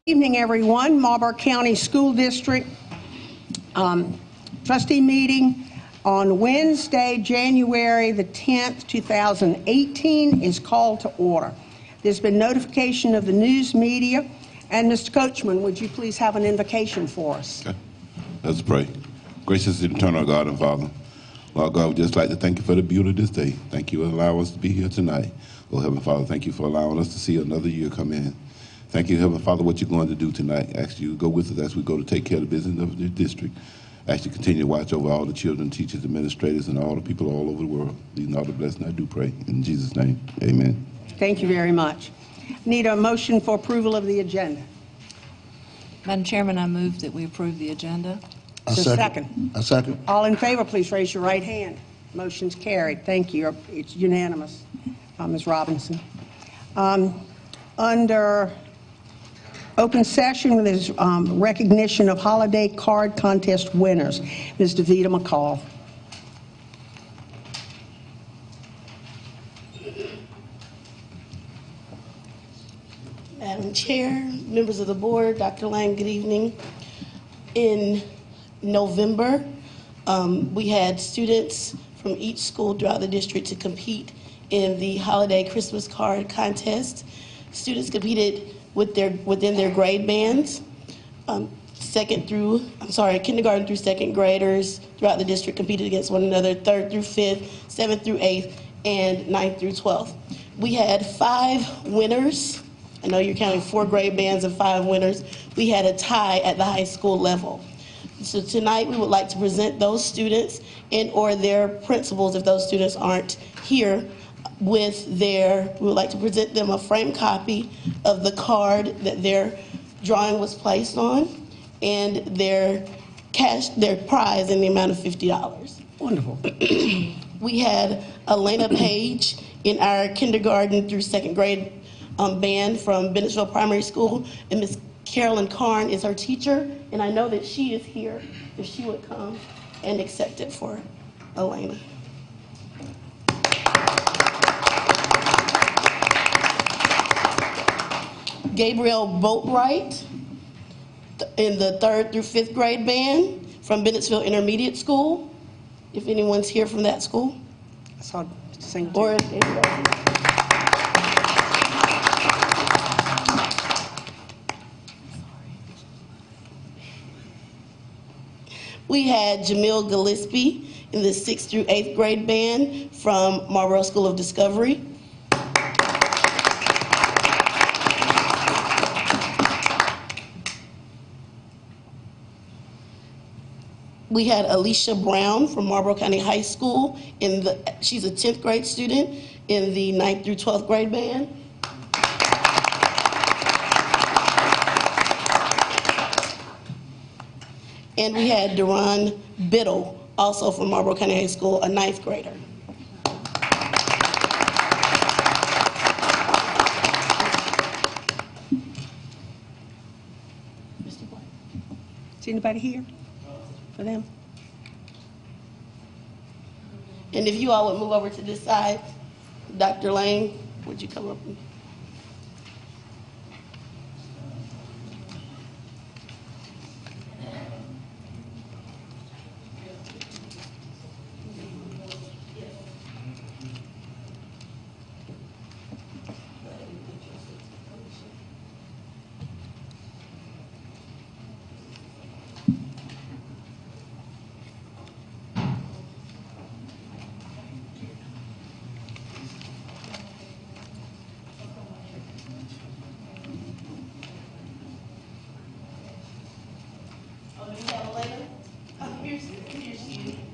Evening, everyone. Marlboro County School District trustee meeting on Wednesday, January the 10th, 2018 is called to order. There's been notification of the news media. And Mr. Coachman, would you please have an invocation for us? Okay. Let's pray. Gracious and eternal God and Father, Lord God, we'd just like to thank you for the beauty of this day. Thank you for allowing us to be here tonight. Oh, Heavenly Father, thank you for allowing us to see another year come in. Thank you, Heavenly Father, what you're going to do tonight. Ask you to go with us as we go to take care of the business of the district. Ask you to continue to watch over all the children, teachers, administrators, and all the people all over the world. These are all the blessings I do pray. In Jesus' name, amen. Thank you very much. Need a motion for approval of the agenda. Madam Chairman, I move that we approve the agenda. A second. A second. All in favor, please raise your right hand. Motion's carried. Thank you. It's unanimous, Ms. Robinson. Under open session, there's recognition of holiday card contest winners. Ms. DeVita McCall. Madam Chair, members of the board, Dr. Lang, good evening. In November, we had students from each school throughout the district to compete in the holiday Christmas card contest. Students competed within their grade bands. Kindergarten through second graders throughout the district competed against one another, 3rd through 5th, 7th through 8th, and 9th through 12th. We had 5 winners. I know you're counting 4 grade bands and 5 winners. We had a tie at the high school level. So tonight we would like to present those students and or their principals, if those students aren't here, we would like to present them a framed copy of the card that their drawing was placed on and their prize in the amount of $50. Wonderful. We had Elena Page in our kindergarten through second grade band from Bennettsville Primary School, and Miss Carolyn Karn is her teacher, and I know that she is here if she would come and accept it for Elena. Gabriel Boatwright in the 3rd through 5th grade band from Bennettsville Intermediate School, if anyone's here from that school. I saw sing. Or we had Jamil Gillespie in the 6th through 8th grade band from Marlboro School of Discovery. We had Alicia Brown from Marlboro County High School. She's a 10th grade student in the 9th through 12th grade band. And we had Duran Biddle, also from Marlboro County High School, a 9th grader. Is anybody here for them? And if you all would move over to this side, Dr. Lane, would you come up?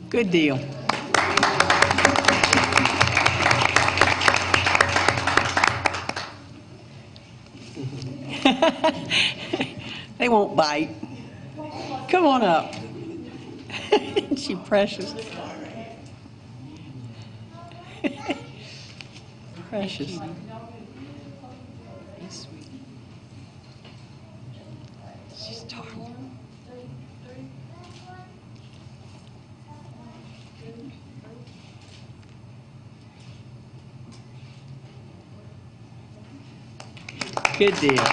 Good deal. They won't bite. Come on up. She precious. Precious. She's darling. Good deal.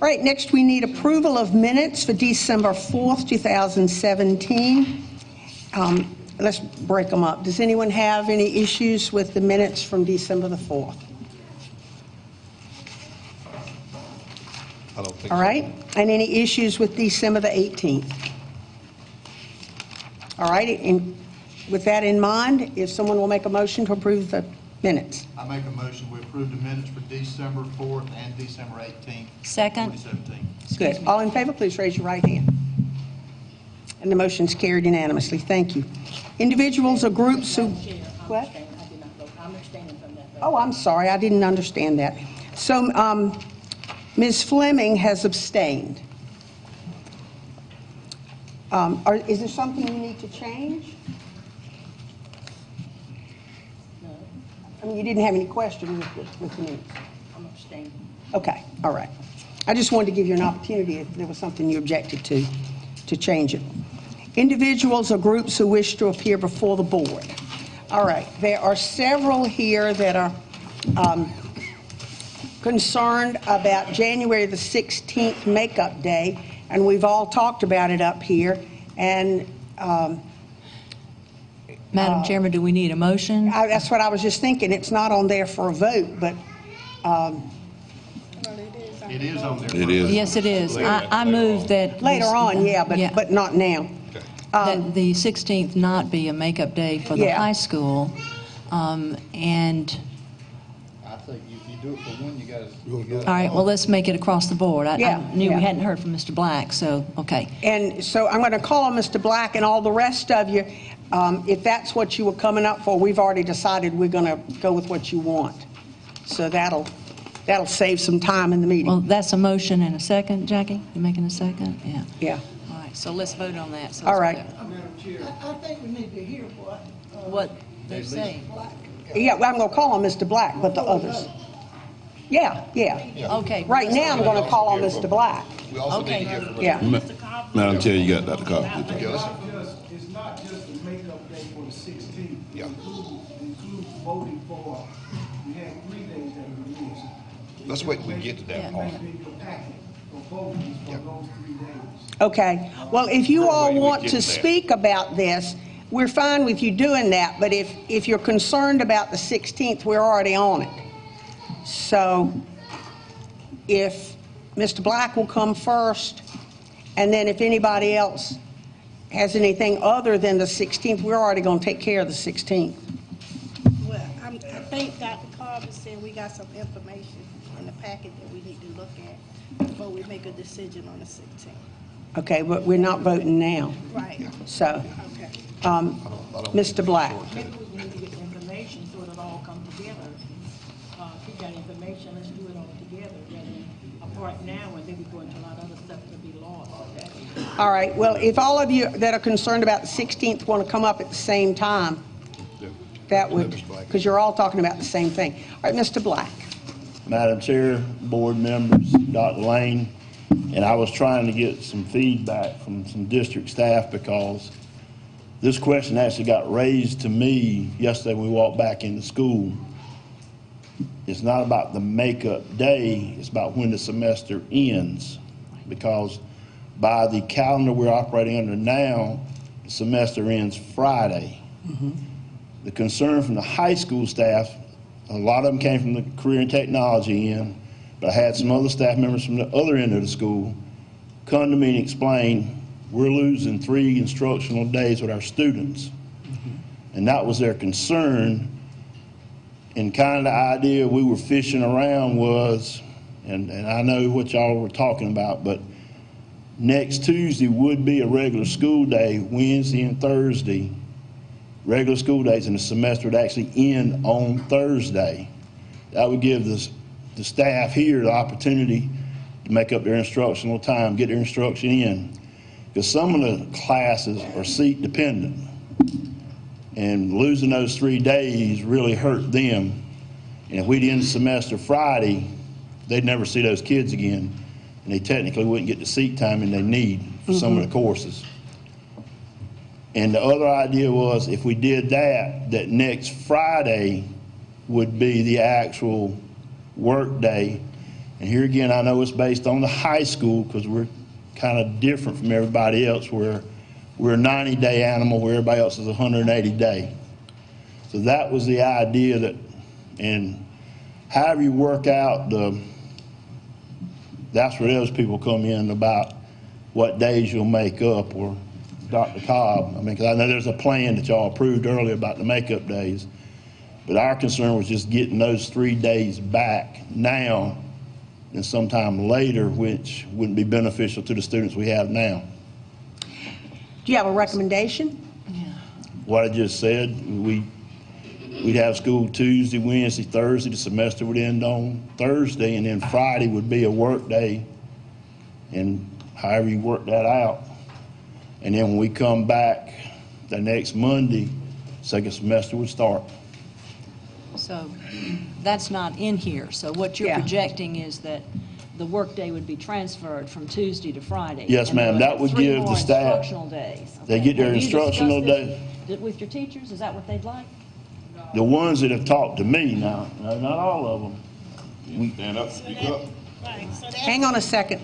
All right, next we need approval of minutes for December 4th, 2017. Let's break them up. Does anyone have any issues with the minutes from December the 4th? I don't think All so. right, and any issues with December the 18th? All right, and with that in mind, if someone will make a motion to approve the minutes. I make a motion, we approve the minutes for December 4th and December 18th, Second. 2017. Good. All in favor, please raise your right hand. And the motion's carried unanimously. Thank you. Individuals or groups who... What? I'm abstaining from that vote. Oh, I'm sorry, I didn't understand that. So, Ms. Fleming has abstained. Is there something you need to change? No, I mean, you didn't have any questions with the minutes. I'm abstaining. Okay, all right. I just wanted to give you an opportunity if there was something you objected to change it. Individuals or groups who wish to appear before the board. All right, there are several here that are concerned about January the 16th Makeup Day, and we've all talked about it up here. And Madam Chairman, do we need a motion? that's what I was just thinking. It's not on there for a vote, but It is on there. It is. Yes, it is. I move that... later on, yeah, Yeah. but not now. That the 16th not be a makeup day for the Yeah. high school. And, I think if you do it for one, you gotta. all right, well, let's make it across the board. Yeah, I knew yeah. we hadn't heard from Mr. Black, so, okay. And so I'm going to call on Mr. Black and all the rest of you. If that's what you were coming up for, we've already decided we're going to go with what you want. So that'll save some time in the meeting. Well, that's a motion and a second, Jackie? You making a second? Yeah. Yeah. All right, so let's vote on that. So All it's right. clear. I think we need to hear What they're saying. Yeah, well, I'm going to call on Mr. Black, but the others. Yeah. Okay. Right now, I'm going to call on Mr. Black. We also need Okay. to hear from Yeah. Madam Chair, you got Dr. Cobb. It's not just a makeup day for the 16th. Yeah. It includes voting for, we had 3 days that we missed. Let's wait till we get to that Yeah. part. In your packet for voting for those 3 days. Okay. Well, if you all we want get to there. speak about this, we're fine with you doing that. But if you're concerned about the 16th, we're already on it. So if Mr. Black will come first, and then if anybody else has anything other than the 16th, we're already going to take care of the 16th. Well, I think Dr. Carver said we got some information in the packet that we need to look at before we make a decision on the 16th. Okay, but we're not voting now. Right, So, okay. Mr. Black. Maybe we need to get the information so it'll all come together. If you got information, let's do it all together, rather than apart now, and then we go into a lot of other stuff that'll be lost. All right, well, if all of you that are concerned about the 16th want to come up at the same time, that would, because you're all talking about the same thing. All right, Mr. Black. Madam Chair, board members, Dr. Lane, and I was trying to get some feedback from some district staff because this question actually got raised to me yesterday when we walked back into school. It's not about the makeup day, it's about when the semester ends. Because by the calendar we're operating under now, the semester ends Friday. The concern from the high school staff, a lot of them came from the career and technology end, but I had some other staff members from the other end of the school come to me and explain, we're losing 3 instructional days with our students. And that was their concern. And kind of the idea we were fishing around was, and I know what y'all were talking about, but next Tuesday would be a regular school day, Wednesday and Thursday, regular school days, and the semester would actually end on Thursday. That would give the staff here the opportunity to make up their instructional time, get their instruction in. Because some of the classes are seat dependent. And losing those 3 days really hurt them. And if we'd end the semester Friday, they'd never see those kids again. And they technically wouldn't get the seat time they need for some of the courses. And the other idea was if we did that next Friday would be the actual work day. And here again, I know it's based on the high school because we're kind of different from everybody else where we're a 90-day animal where everybody else is 180-day. So that was the idea that, and however you work out that's where those people come in about what days you'll make up, or Dr. Cobb. I mean, because I know there's a plan that y'all approved earlier about the makeup days, but our concern was just getting those 3 days back now and sometime later, which wouldn't be beneficial to the students we have now. Do you have a recommendation? What I just said, we'd have school Tuesday, Wednesday, Thursday. The semester would end on Thursday, and then Friday would be a work day, and however you work that out. And then when we come back the next Monday, second semester would start. So that's not in here. So what you're Yeah. projecting is that the workday would be transferred from Tuesday to Friday. Yes, and they ma'am. That have would 3 give more the staff- instructional days. They Okay. get their Have you instructional discussed day. this with your teachers? Is that what they'd like? The ones that have talked to me now, not all of them. Stand up, speak up. Right, so that's, Hang on a second.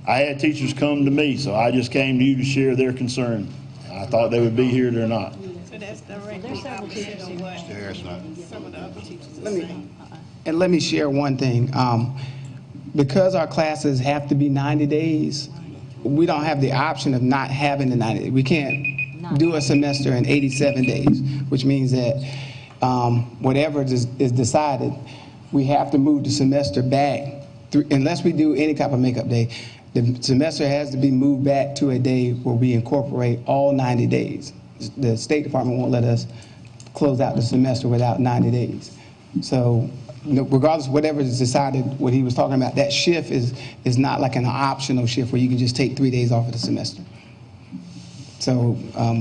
I had teachers come to me, so I just came to you to share their concern. I thought they would be here, they're not. so that's directly There's several opposite teachers of here. what Harris, not. some of the other teachers are Let me, saying. and let me share one thing. Because our classes have to be 90 days, we don't have the option of not having the 90 days. We can't do a semester in 87 days, which means that whatever is decided, we have to move the semester back. Unless we do any type of makeup day, the semester has to be moved back to a day where we incorporate all 90 days. The State Department won't let us close out the semester without 90 days. So regardless of whatever is decided, what he was talking about, that shift is not like an optional shift where you can just take 3 days off of the semester. So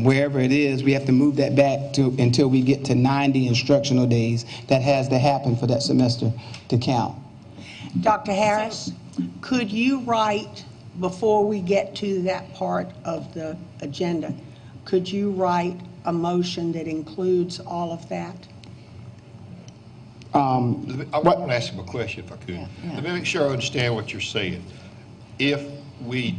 wherever it is, we have to move that back to until we get to 90 instructional days. That has to happen for that semester to count. Dr. Harris, could you write, before we get to that part of the agenda, could you write a motion that includes all of that? I want to ask him a question if I could. Let me make sure I understand what you're saying. If we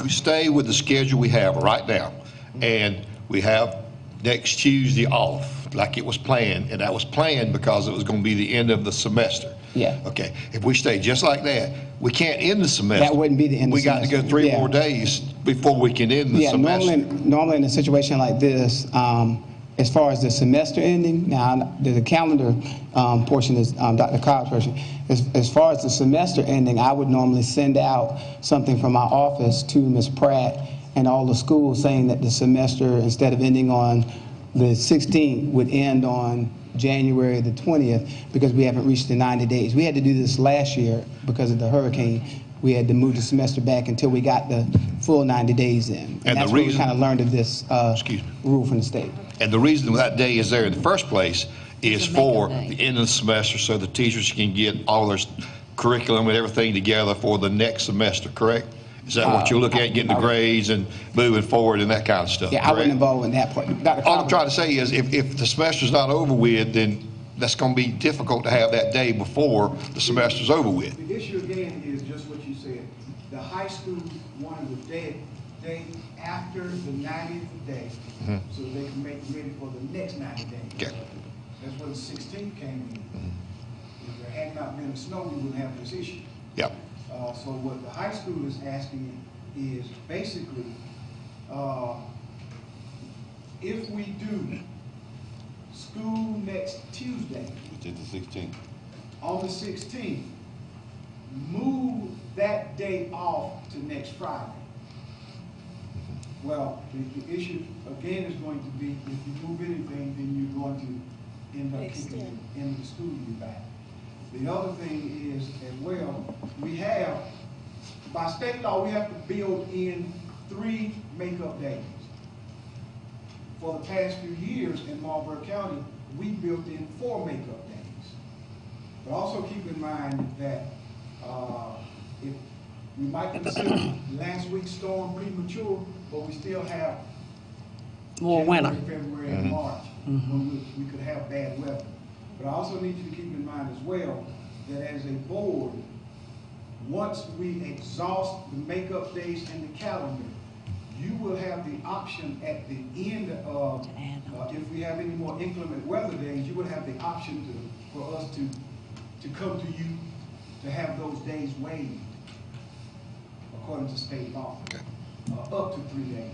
stay with the schedule we have right now, and we have next Tuesday off, like it was planned, and that was planned because it was going to be the end of the semester. Yeah. Okay, if we stay just like that, we can't end the semester. That wouldn't be the end of the We got to semester. go 3 Yeah. more days before we can end the Yeah, semester. normally in a situation like this, as far as the semester ending, now the calendar portion is Dr. Cobb's portion. As far as the semester ending, I would normally send out something from my office to Ms. Pratt and all the schools saying that the semester, instead of ending on the 16th, would end on January the 20th because we haven't reached the 90 days. We had to do this last year because of the hurricane. We had to move the semester back until we got the full 90 days in. And that's where we kind of learned of this rule from the state. And the reason that day is there in the first place is for the end of the semester so the teachers can get all their curriculum and everything together for the next semester, correct? Is that what you're looking at, getting the grades and moving forward and that kind of stuff? Yeah, correct? I wasn't involved in that part. All I'm trying to say is if the semester's not over with, then that's going to be difficult to have that day before the semester's over with. The issue again is just what you said. The high school wanted the day after the 90th day, so they can make it ready for the next 90 days. Okay. That's where the 16th came in. If there had not been snow, we wouldn't have this issue. Yeah. So what the high school is asking is basically, if we do school next Tuesday, Which is the 16th. on the 16th, move that day off to next Friday. Well, the issue again is going to be, if you move anything, then you're going to end up kicking the end of the school year back. The other thing is, as well, we have, by state law, we have to build in 3 makeup days. For the past few years in Marlboro County, we built in 4 makeup days. But also keep in mind that if we might consider last week's storm premature, but we still have More January, winter. February, and March, when we could have bad weather. But I also need you to keep in mind as well that as a board, once we exhaust the makeup days in the calendar, you will have the option at the end of, if we have any more inclement weather days, you will have the option for us to come to you to have those days waived according to state law, up to 3 days.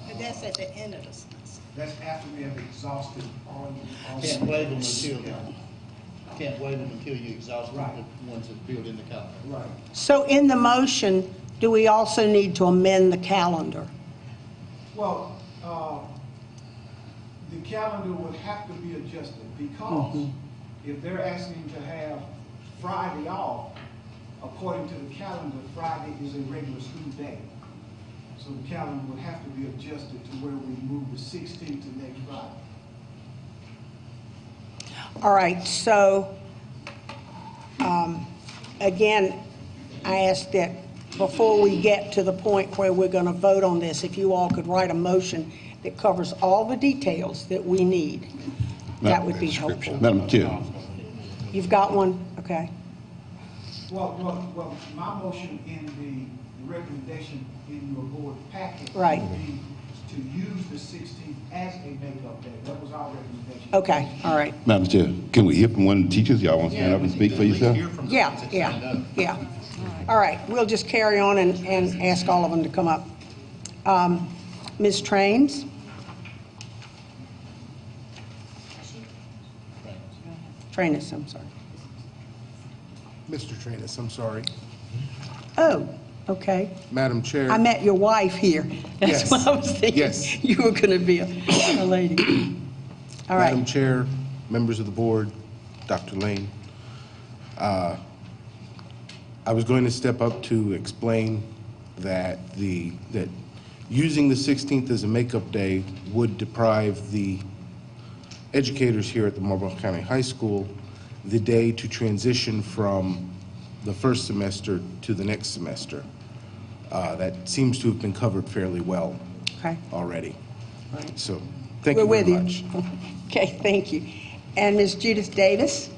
And that's at the end of the semester. That's after we have exhausted all. Can't waive them until you exhaust the ones that build in the calendar. Right. So in the motion, do we also need to amend the calendar? Well, the calendar would have to be adjusted because if they're asking to have Friday off, according to the calendar, Friday is a regular school day. So the calendar would have to be adjusted to where we move the 16th to next Friday. All right, so again, I ask that before we get to the point where we're going to vote on this, if you all could write a motion that covers all the details that we need, that would be helpful. Madam Chair. You've got one? Okay. Well, my motion in the recommendation in your board packet Right. would be to use the 16th as a makeup day. That was our recommendation. Okay, all right. Madam Chair, can we hear from one of the teachers? Y'all want to stand up and speak for yourself? Yeah. All right, we'll just carry on and ask all of them to come up. Ms. Trains? Trainus, I'm sorry. Mr. Trainus, I'm sorry. Oh, okay. Madam Chair. I met your wife here. That's Yes. what I was thinking. Yes. You were going to be a lady. All right. Madam Chair, members of the board, Dr. Lane. I was going to step up to explain that using the 16th as a makeup day would deprive the educators here at the Marlboro County High School the day to transition from the first semester to the next semester. That seems to have been covered fairly well already. Right. So thank you very much. Okay, thank you. And Ms. Judith Davis?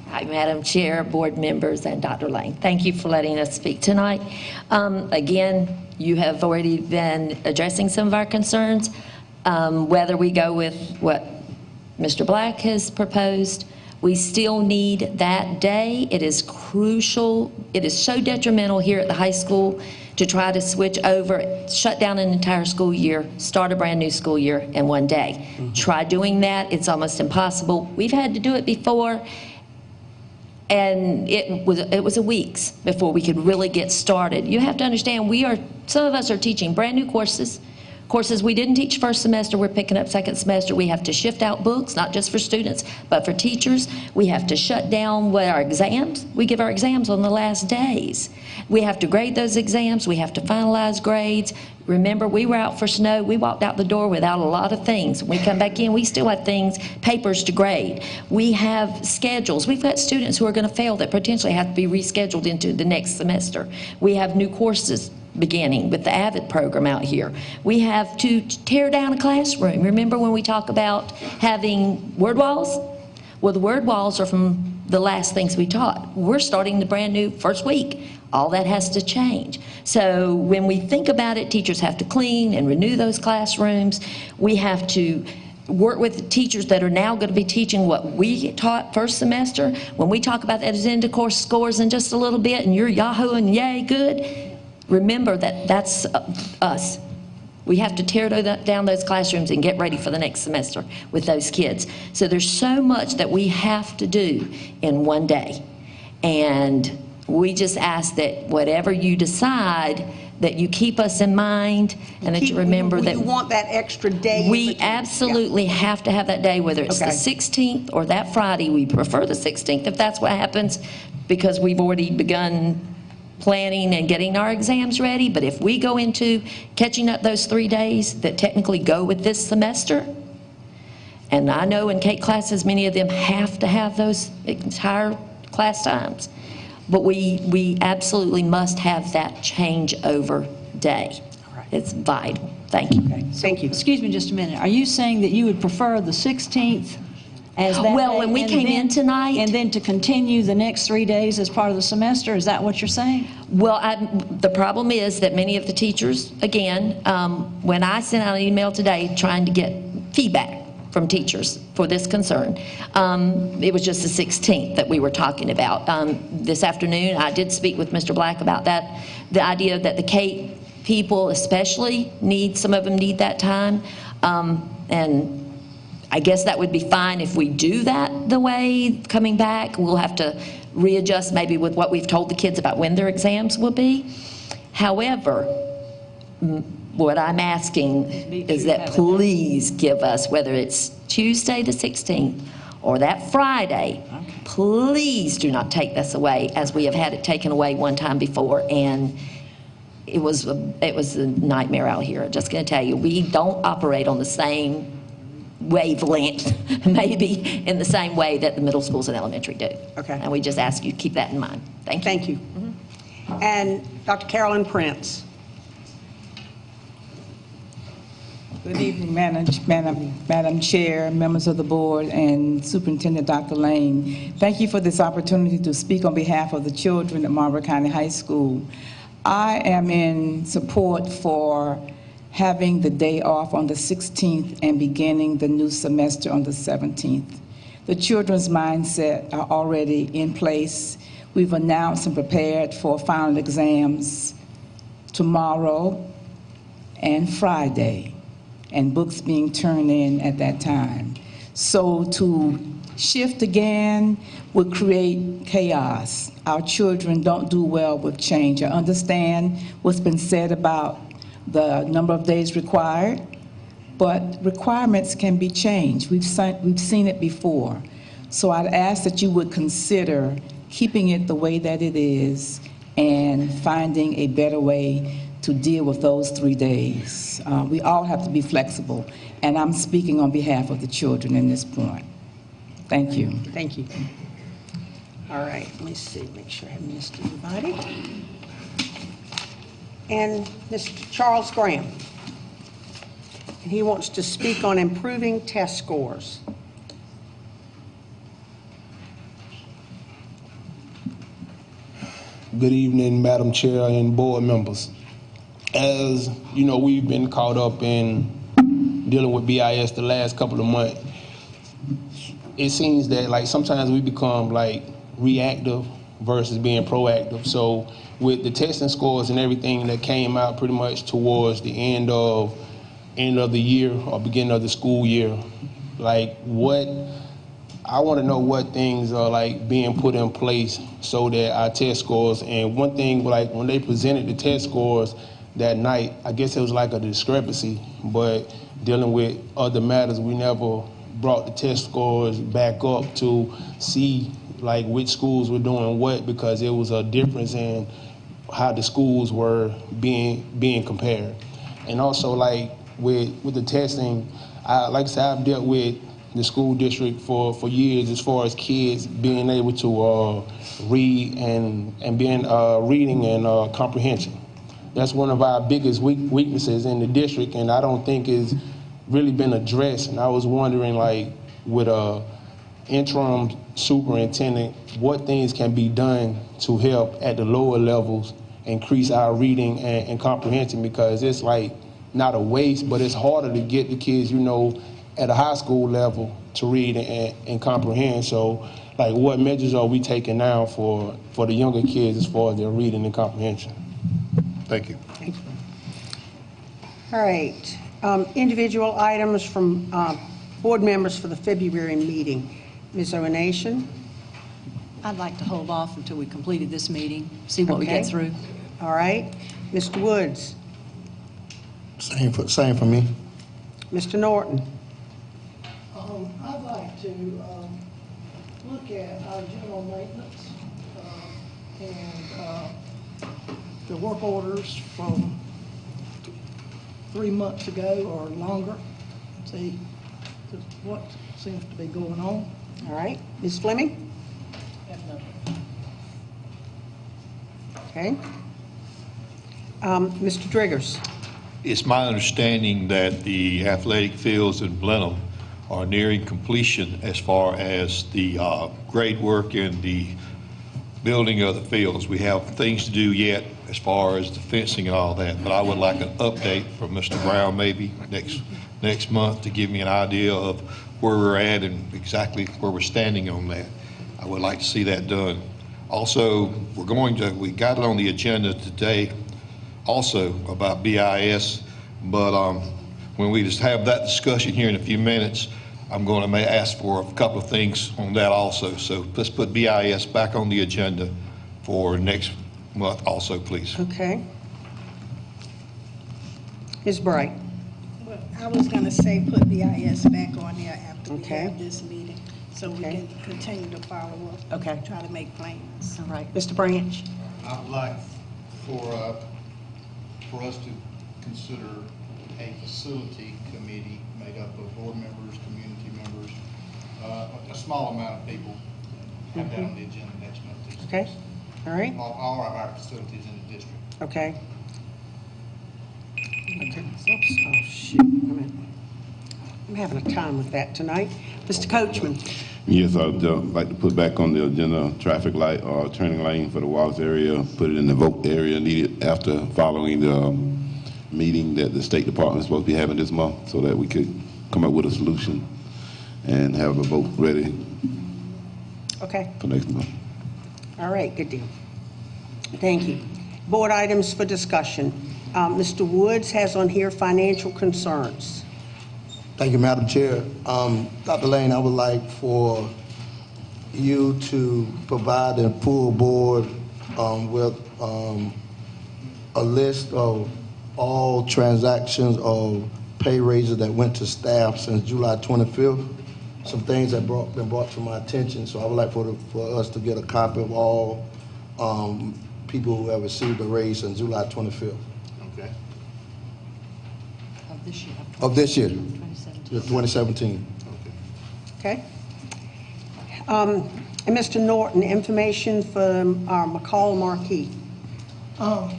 Hi, Madam Chair, board members, and Dr. Lane. Thank you for letting us speak tonight. Again, you have already been addressing some of our concerns. Whether we go with what Mr. Black has proposed, we still need that day. It is crucial. It is so detrimental here at the high school to try to switch over, shut down an entire school year, start a brand new school year in one day. Try doing that. It's almost impossible. We've had to do it before, and it was a weeks before we could really get started. You have to understand, some of us are teaching brand new courses we didn't teach first semester, we're picking up second semester. We have to shift out books, not just for students, but for teachers. We have to shut down our exams. We give our exams on the last days. We have to grade those exams. We have to finalize grades. Remember, we were out for snow. We walked out the door without a lot of things. When we come back in, we still have papers to grade. We have schedules. We've got students who are going to fail that potentially have to be rescheduled into the next semester. We have new courses beginning with the AVID program out here. We have to tear down a classroom. Remember when we talk about having word walls? Well, the word walls are from the last things we taught. We're starting the brand new first week. All that has to change. So when we think about it, teachers have to clean and renew those classrooms. We have to work with teachers that are now going to be teaching what we taught first semester. When we talk about that as end of course scores in just a little bit and you're Yahoo and yay good, remember that that's us. We have to tear down those classrooms and get ready for the next semester with those kids. So there's so much that we have to do in one day. And we just ask that whatever you decide, that you keep us in mind and that you remember that you want that extra day. We absolutely have to have that day, whether it's the 16th or that Friday. We prefer the 16th if that's what happens, because we've already begun planning and getting our exams ready. But if we go into catching up those 3 days that technically go with this semester, and I know in Kate classes many of them have to have those entire class times, but we absolutely must have that changeover day. It's vital. Thank you. Thank you. Excuse me just a minute. Are you saying that you would prefer the 16th as that Well, day, when we and came in tonight- And then to continue the next 3 days as part of the semester, is that what you're saying? Well, the problem is that many of the teachers, again, when I sent out an email today trying to get feedback from teachers for this concern, it was just the 16th that we were talking about. This afternoon, I did speak with Mr. Black about that, the idea that the Cape people especially some of them need that time, and I guess that would be fine if we do that the way coming back. We'll have to readjust maybe with what we've told the kids about when their exams will be. However, what I'm asking is that please give us, whether it's Tuesday the 16th or that Friday, please do not take this away as we have had it taken away one time before, and it was a nightmare out here. I'm just going to tell you, we don't operate on the same wavelength, maybe in the same way that the middle schools and elementary do. Okay. And we just ask you to keep that in mind. Thank you. Thank you. And Dr. Carolyn Prince. Good evening, Madam Chair, members of the board, and Superintendent Dr. Lane. Thank you for this opportunity to speak on behalf of the children at Marlboro County High School. I am in support for having the day off on the 16th and beginning the new semester on the 17th. The children's mindset are already in place. We've announced and prepared for final exams tomorrow and Friday, and books being turned in at that time. So to shift again would create chaos. Our children don't do well with change. I understand what's been said about the number of days required, but requirements can be changed. We've seen it before. So I'd ask that you would consider keeping it the way that it is and finding a better way to deal with those 3 days. We all have to be flexible, and I'm speaking on behalf of the children in this point. Thank you. Thank you. All right, let me see, make sure I haven't missed anybody. And Mr. Charles Graham. And he wants to speak on improving test scores. Good evening, Madam Chair and board members. As you know, we've been caught up in dealing with BIS the last couple of months. It seems that like sometimes we become like reactive versus being proactive. So with the testing scores and everything that came out pretty much towards the end of the year or beginning of the school year, like I want to know what things are like being put in place so that our test scores, and one thing like when they presented the test scores that night, I guess it was like a discrepancy, but dealing with other matters, we never brought the test scores back up to see like which schools were doing what, because it was a difference in how the schools were being compared. And also like with the testing, like I said, I've dealt with the school district for years as far as kids being able to read and being reading and comprehension. That's one of our biggest weaknesses in the district, and I don't think it's really been addressed. And I was wondering, like, with a interim superintendent, what things can be done to help at the lower levels increase our reading and comprehension, because it's like not a waste, but it's harder to get the kids, you know, at a high school level to read and comprehend. So, like, what measures are we taking now for the younger kids as far as their reading and comprehension? Thank you. Thank you. All right. Individual items from board members for the February meeting. Ms. O'Nation? I'd like to hold off until we completed this meeting, see what we get Okay. through. All right. Mr. Woods? Same for me. Mr. Norton? I'd like to look at our general maintenance and the work orders from 3 months ago or longer, see what seems to be going on. All right. Ms. Fleming? Okay. Mr. Driggers? It's my understanding that the athletic fields in Blenheim are nearing completion as far as the grade work and the building of the fields. We have things to do yet as far as the fencing and all that, but I would like an update from Mr. Brown maybe next month to give me an idea of where we're at and exactly where we're standing on that. I would like to see that done. Also, we got it on the agenda today also about BIS, but when we just have that discussion here in a few minutes, I'm going to ask for a couple of things on that also. So let's put BIS back on the agenda for next month also, please. Okay. Ms. Bright. Well, I was going to say put BIS back on there after we Okay. have this meeting, so we can continue to follow up. Okay. Try to make plans. All right. Mr. Branch. I would like for us to consider a facility committee made up of board members, community members, a small amount of people. Have that on the agenda next month. Okay. All right. All of our facilities in the district. Okay. Okay. Oops. Oh, shoot. I'm having a time with that tonight. Mr. Coachman. Yes, I'd like to put back on the agenda traffic light or turning lane for the Wallace area, put it in the vote area needed after following the meeting that the State Department is supposed to be having this month so that we could come up with a solution and have a vote ready Okay. for next month. All right. Good deal. Thank you. Board items for discussion. Mr. Woods has on here financial concerns. Thank you, Madam Chair. Dr. Lane, I would like for you to provide a full board with a list of all transactions of pay raises that went to staff since July 25th. Some things that been brought to my attention, so I would like for us to get a copy of all people who have received a raise since July 25th. Okay. Of this year. Of this year, 2017. 2017. Okay. And Mr. Norton, information for our McCall Marquee. Well,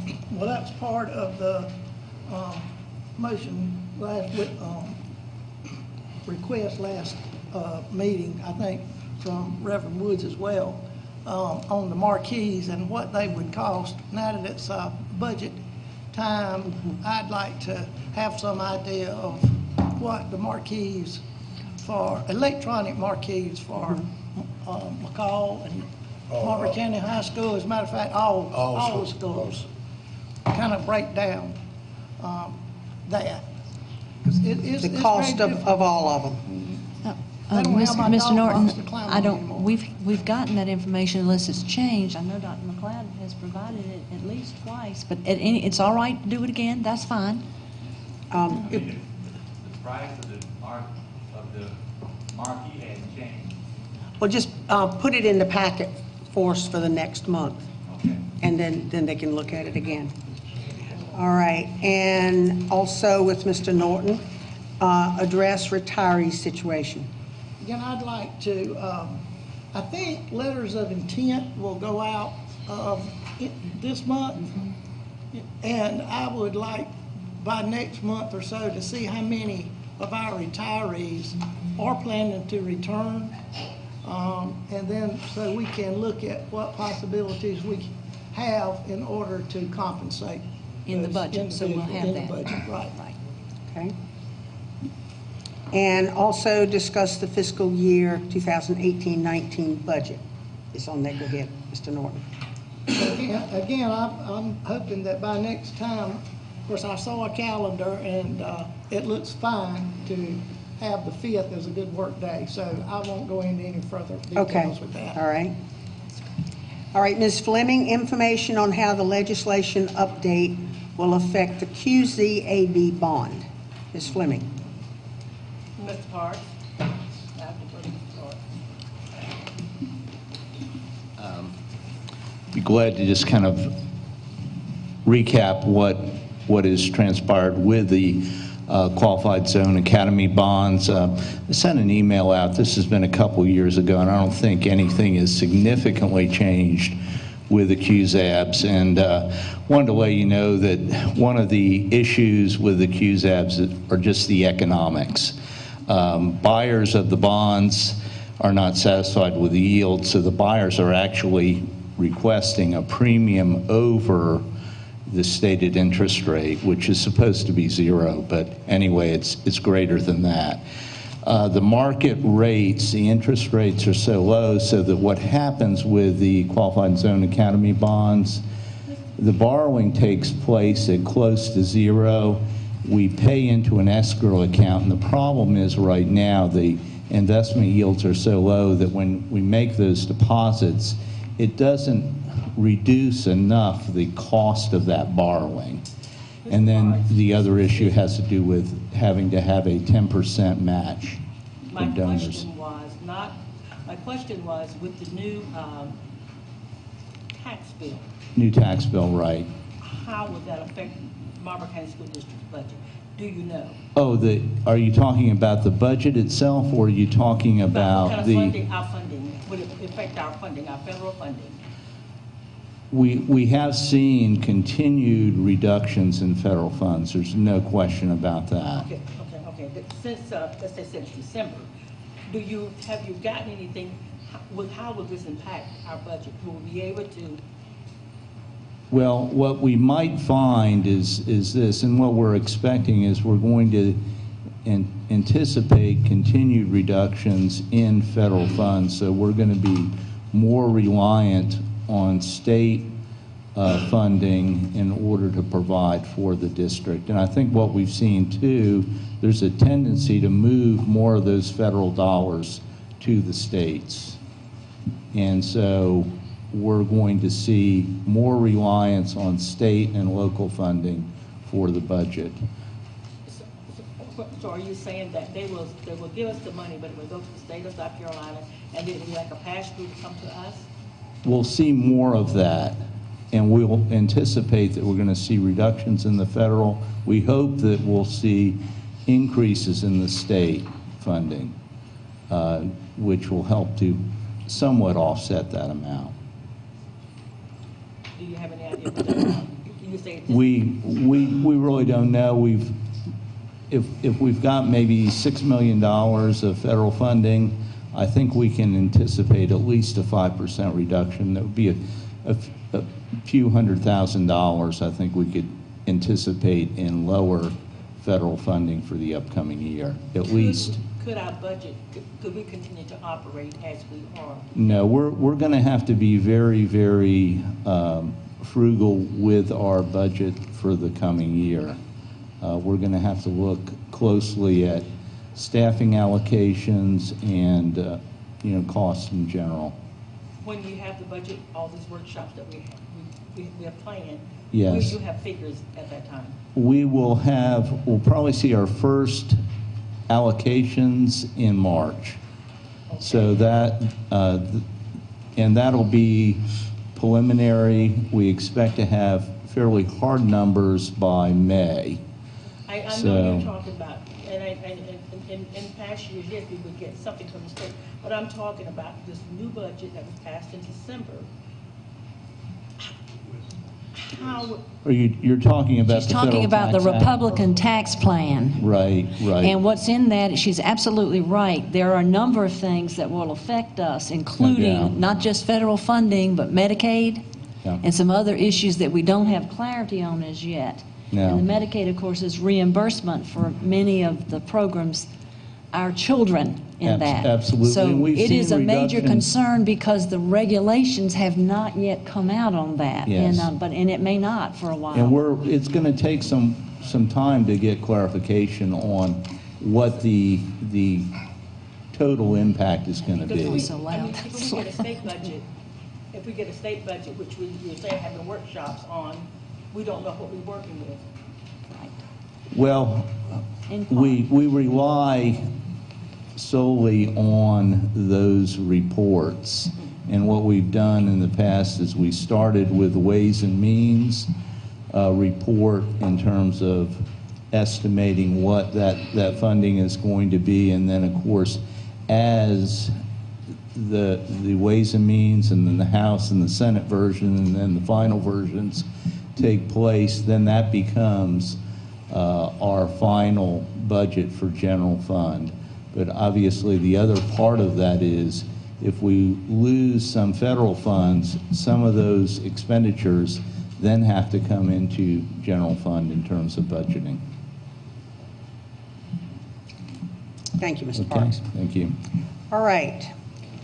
that's part of the motion last request last meeting, I think, from Reverend Woods as well, on the marquees and what they would cost. Now that it's budget time, I'd like to have some idea of what the marquees for, electronic marquees for McCall and Marlboro County High School, as a matter of fact, all the schools, kind of break down that. 'Cause it's The cost very of all of them. I don't have my Mr. dog Norton, box to climb on I don't, anymore. we've gotten that information unless it's changed. I know Dr. McLeod has provided it at least twice, but it's all right to do it again, that's fine. The price of the marquee hadn't changed. Well, just put it in the packet for us for the next month. Okay. And then they can look at it again. All right. And also with Mr. Norton, address retiree situation. Again, I'd like to, I think letters of intent will go out this month. And I would like by next month or so to see how many of our retirees are planning to return. And then so we can look at what possibilities we have in order to compensate. In the those budget, so we'll have individuals that. in the budget, right. Okay. And also discuss the fiscal year 2018-19 budget. It's on there. Go ahead, Mr. Norton. Again, I'm hoping that by next time, of course, I saw a calendar and it looks fine to have the 5th as a good work day, so I won't go into any further details with that. All right. All right, Ms. Fleming, information on how the legislation update will affect the QZAB bond. Ms. Fleming. Mr. Park. Be glad to just kind of recap what has transpired with the qualified zone academy bonds. I sent an email out. This has been a couple years ago, and I don't think anything has significantly changed with the QZABs. And wanted to let you know that one of the issues with the QZABs are just the economics. buyers of the bonds are not satisfied with the yield, so the buyers are actually requesting a premium over the stated interest rate, which is supposed to be 0, but anyway, it's greater than that. The market rates, the interest rates are so low, so that what happens with the qualified zone academy bonds, the borrowing takes place at close to 0. We pay into an escrow account, and the problem is right now the investment yields are so low that when we make those deposits, it doesn't reduce enough the cost of that borrowing. And then the other issue has to do with having to have a 10% match from donors. My question was with the new tax bill, New tax bill, right. how would that affect Marlboro County School District's budget? Do you know? Oh, are you talking about the budget itself, or are you talking about what kind of funding, our funding, would it affect our funding, our federal funding? We have seen continued reductions in federal funds. There's no question about that. Okay. Since, let's say since December, have you gotten anything, how will this impact our budget? Will we be able to? Well, what we might find is this, and what we're expecting is we're going to anticipate continued reductions in federal funds, so we're going to be more reliant on state funding in order to provide for the district. And I think what we've seen too, there's a tendency to move more of those federal dollars to the states. And so we're going to see more reliance on state and local funding for the budget. So are you saying that they will give us the money, but it will go to the state of South Carolina, and it will be like a pass-through to come to us? We'll see more of that, and we'll anticipate that we're going to see reductions in the federal. We hope that we'll see increases in the state funding, which will help to somewhat offset that amount. Do you have any idea what that amount? Can you say We really don't know. If we've got maybe $6 million of federal funding, I think we can anticipate at least a 5% reduction. That would be a few $100,000. I think we could anticipate in lower federal funding for the upcoming year, at least. Could our budget, could we continue to operate as we are? No, we're going to have to be very, very frugal with our budget for the coming year. We're going to have to look closely at staffing allocations and costs in general. When you have the budget, all these workshops that we have planned, yes, will you have figures at that time? We'll probably see our first allocations in March. Okay. So that, and that'll be preliminary. We expect to have fairly hard numbers by May. I know you're talking about, and in past years, yes, we would get something from the state, but I'm talking about this new budget that was passed in December. You're talking about She's talking about the Republican tax plan. Right. And what's in that, she's absolutely right. There are a number of things that will affect us, including not just federal funding, but Medicaid and some other issues that we don't have clarity on as yet. And the Medicaid, of course, is reimbursement for many of the programs, our children in that. Absolutely. So it is a major concern because the regulations have not yet come out on that. Yes. And it may not for a while. And it's going to take some time to get clarification on what the total impact is going to be. If we get a state budget, which you say having workshops on, we don't know what we're working with. Well, we rely solely on those reports. And what we've done in the past is we started with the Ways and Means report in terms of estimating what that funding is going to be. And then, of course, as the Ways and Means and then the House and the Senate version and then the final versions take place, then that becomes our final budget for general fund. But obviously, the other part of that is if we lose some federal funds, some of those expenditures then have to come into general fund in terms of budgeting. Thank you, Mr. Okay, Parks. thank you. All right.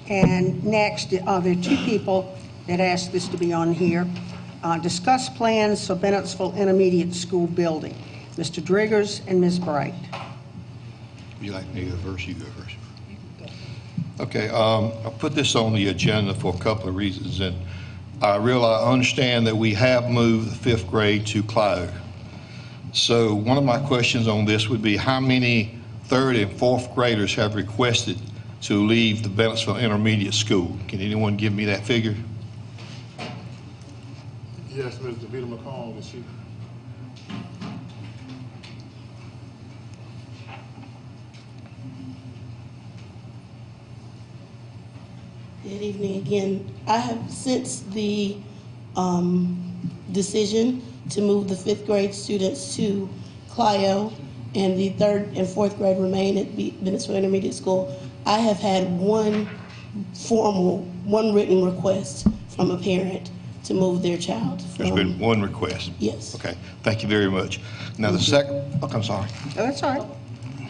And next, there are two people that asked this to be on here. Discuss plans for Bennettsville Intermediate School building. Mr. Driggers and Ms. Bright. You like me to go first? You go first. Okay, I put this on the agenda for a couple of reasons, and I understand that we have moved the 5th grade to Cloud. So one of my questions on this would be how many 3rd and 4th graders have requested to leave the Bennettsville Intermediate School? Can anyone give me that figure? Yes, Ms. DeVita McComb, is she? Good evening again. I have, since the decision to move the 5th grade students to Clio and the 3rd and 4th grade remain at Bennettsville Intermediate School, I have had one written request from a parent to move their child. There's been one request? Yes. Okay, thank you very much. Now the second, I'm sorry. No, that's all right.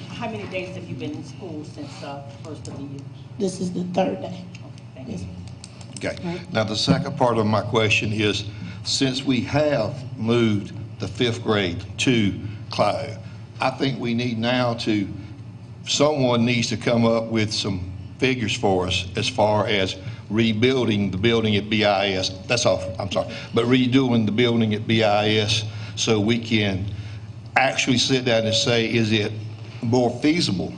How many days have you been in school since first of the year? This is the 3rd day. Yes. Okay. Now, the second part of my question is, since we have moved the 5th grade to Clio, I think we need now to, someone needs to come up with some figures for us as far as rebuilding the building at BIS. That's all, I'm sorry, but redoing the building at BIS so we can actually sit down and say, is it more feasible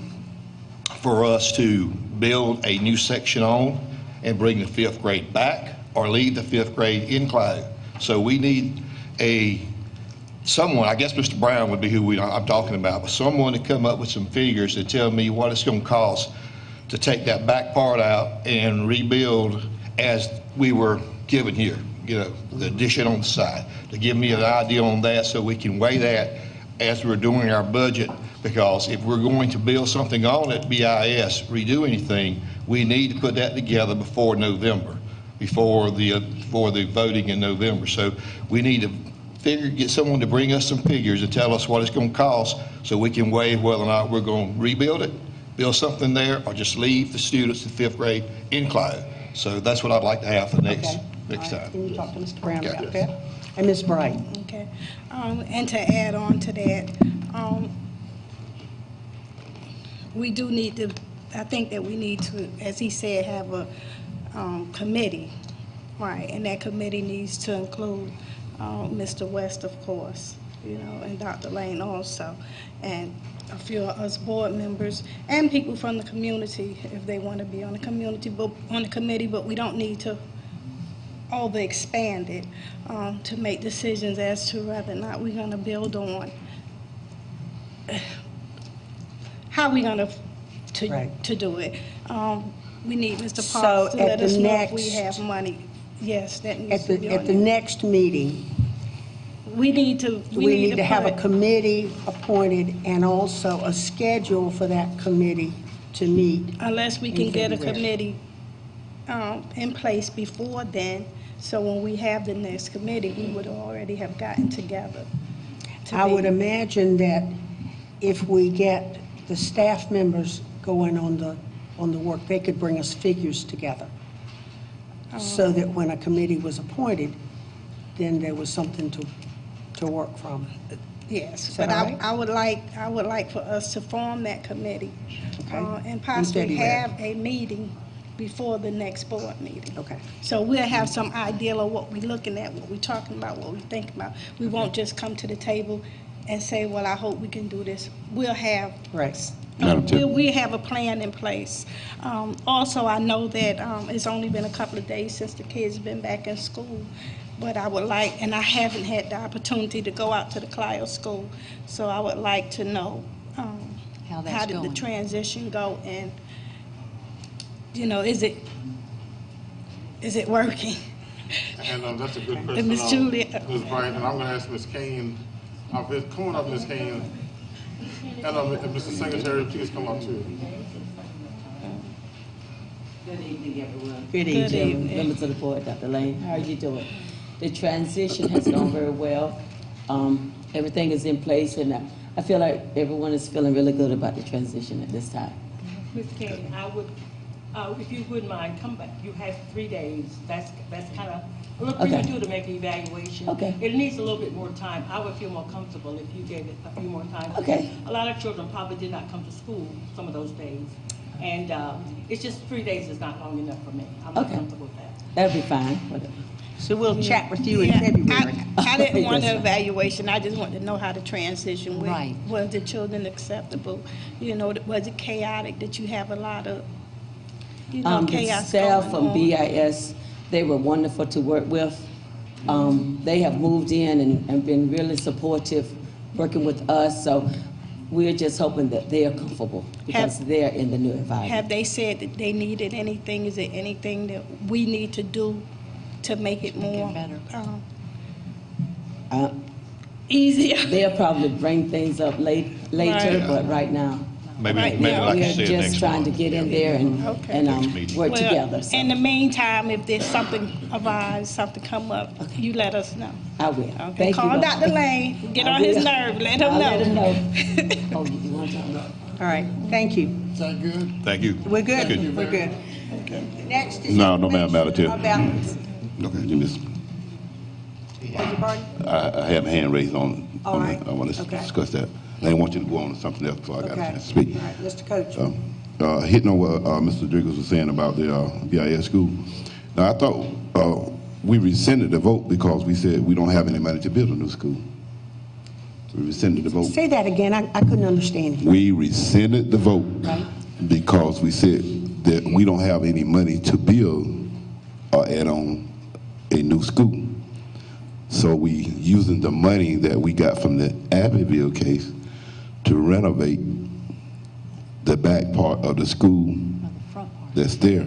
for us to build a new section on and bring the 5th grade back, or leave the 5th grade in Clio? So we need someone, I guess Mr. Brown would be who I'm talking about, but someone to come up with some figures to tell me what it's going to cost to take that back part out and rebuild as we were given here, the addition on the side, to give me an idea on that so we can weigh that as we're doing our budget. Because if we're going to build something on at BIS, redo anything, we need to put that together before November, before the voting in November. So we need to get someone to bring us some figures and tell us what it's going to cost so we can weigh whether or not we're going to rebuild it, build something there, or just leave the students in 5th grade in Clio. So that's what I'd like to have for next time. Can you talk to Mr. Brown about that? And Ms. Bright. Okay. And to add on to that, we do need to, I think that we need to, as he said, have a committee, right? And that committee needs to include Mr. West, of course, and Dr. Lane also, and a few of us board members and people from the community if they want to be on the committee, but we don't need to overexpand it to make decisions as to whether or not we're going to build on how we're going to do it. We need Mr. Parks to let us know if we have money. Yes, that needs to be on At the there. next meeting, we need to have a committee appointed and also a schedule for that committee to meet. Unless we can get a committee in place before then, so when we have the next committee, we would already have gotten together. I would imagine that if we get the staff members going on the work, they could bring us figures together, so that when a committee was appointed, then there was something to work from. Yes, but I would like for us to form that committee, and possibly have a meeting before the next board meeting. Okay. So we'll have some idea of what we're looking at, what we're talking about, what we're thinking about. We won't just come to the table and say, well, I hope we can do this. We'll have we have a plan in place. Also, I know that it's only been a couple of days since the kids have been back in school, but I would like, and I haven't had the opportunity to go out to the Clio school, so I would like to know how did the transition go, and is it working? And that's a good question. Ms. Julia. Ms. Bright, and I'm going to ask Ms. Kane. Come on up, Ms. Kane. And Mr. Secretary, please come up too. Good evening, everyone. Good Good evening. evening, members of the board, Dr. Lane. How are you doing? The transition has gone very well. Everything is in place, and I feel like everyone is feeling really good about the transition at this time. Ms. King, I would, if you wouldn't mind, come back. You have 3 days. That's kind of a little premature to make an evaluation. Okay. It needs a little bit more time. I would feel more comfortable if you gave it a few more time. Okay. A lot of children probably did not come to school some of those days. And it's just 3 days is not long enough for me. I'm not comfortable with that. That'll be fine. Whatever. So we'll chat with you in February. I didn't want an evaluation. I just wanted to know how the transition went. Right. Was the children acceptable? You know, was it chaotic? Did you have a lot of, The chaos staff going from on? BIS, they were wonderful to work with. They have moved in and been really supportive, working with us. So we're just hoping that they are comfortable because they're in the new environment. Have they said that they needed anything? Is there anything that we need to do to make it more easier? They'll probably bring things up later, Right. but right now. Maybe Right like now, you we're said, just next trying to month. get in there and work Well, together. So in the meantime, if there's something arise, something come up, you let us know. I will. Okay. Thank Call you. Dr. Lane, get I on his will. nerve, let him I'll know. let him know. Oh, you want to talk about? All right, thank you. Is that good? Thank you. We're good, we're good. Next is No, ma'am, Madam Chair. about, Okay, you miss. beg your pardon? I have a hand raised on. All right. I want to Okay. discuss that. I didn't want you to go on to something else before I got a Okay. chance to speak. All right, Mr. Coach. Hitting on what Mr. Driggers was saying about the BIS school. Now, I thought we rescinded the vote because we said we don't have any money to build a new school. We rescinded the vote. Say that again, I couldn't understand you. We rescinded the vote Right. because we said that we don't have any money to build or add on a new school. So we using the money that we got from the Abbeville case to renovate the back part of the school that's there.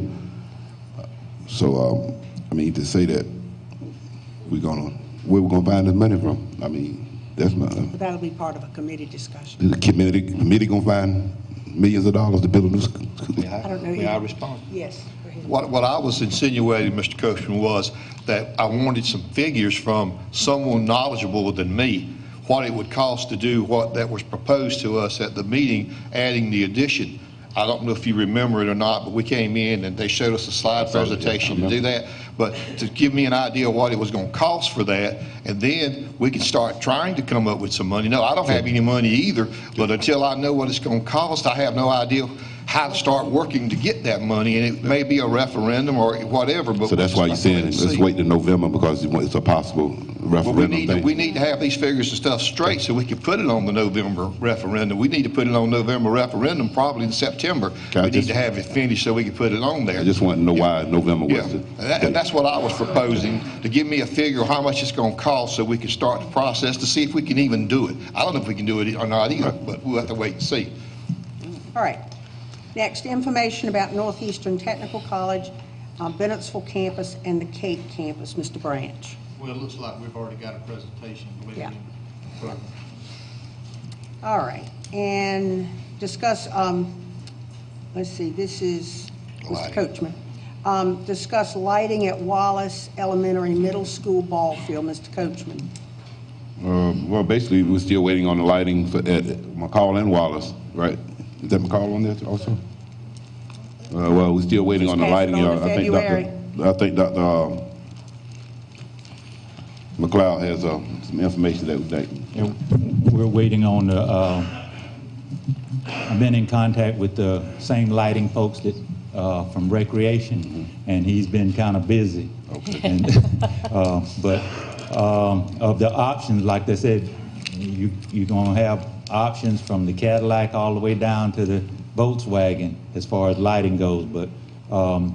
So, I mean, to say that where we're gonna find this money from, I mean, that's my, That'll be part of a committee discussion. the committee gonna find millions of dollars to build a new school. I don't know. May I respond? Yes. Go ahead. What I was insinuating, Mr. Coachman, was that I wanted some figures from someone knowledgeable than me, what it would cost to do what that was proposed to us at the meeting, adding the addition. I don't know if you remember it or not, but we came in and they showed us a slide presentation to do that. But to give me an idea of what it was going to cost for that, and then we can start trying to come up with some money. No, I don't have any money either, but until I know what it's going to cost, I have no idea how to start working to get that money, and it may be a referendum or whatever. But So that's why you're saying let's wait till November because it's a possible referendum thing. We need to have these figures and stuff straight so we can put it on the November referendum. We need to put it on November referendum probably in September. We need to have it finished so we can put it on there. I just want to know why November was And that's what I was proposing, to give me a figure of how much it's going to cost so we can start the process to see if we can even do it. I don't know if we can do it or not either, but we'll have to wait and see. All right. Next, information about Northeastern Technical College, Bennettsville campus, and the Cape campus. Mr. Branch. Well, it looks like we've already got a presentation. Yeah. All right. And discuss, let's see, this is Mr. Coachman. Discuss lighting at Wallace Elementary Middle School ball field. Mr. Coachman. Well, basically, we're still waiting on the lighting for at McCall and Wallace, right? Is that McCall on there also? Well, we're still waiting on the lighting. I think Dr. McLeod has some information that we're waiting on the. I've been in contact with the same lighting folks that from Recreation, and he's been kind of busy. Okay. And, but of the options, like they said, you're going to have options from the Cadillac all the way down to the Volkswagen as far as lighting goes. But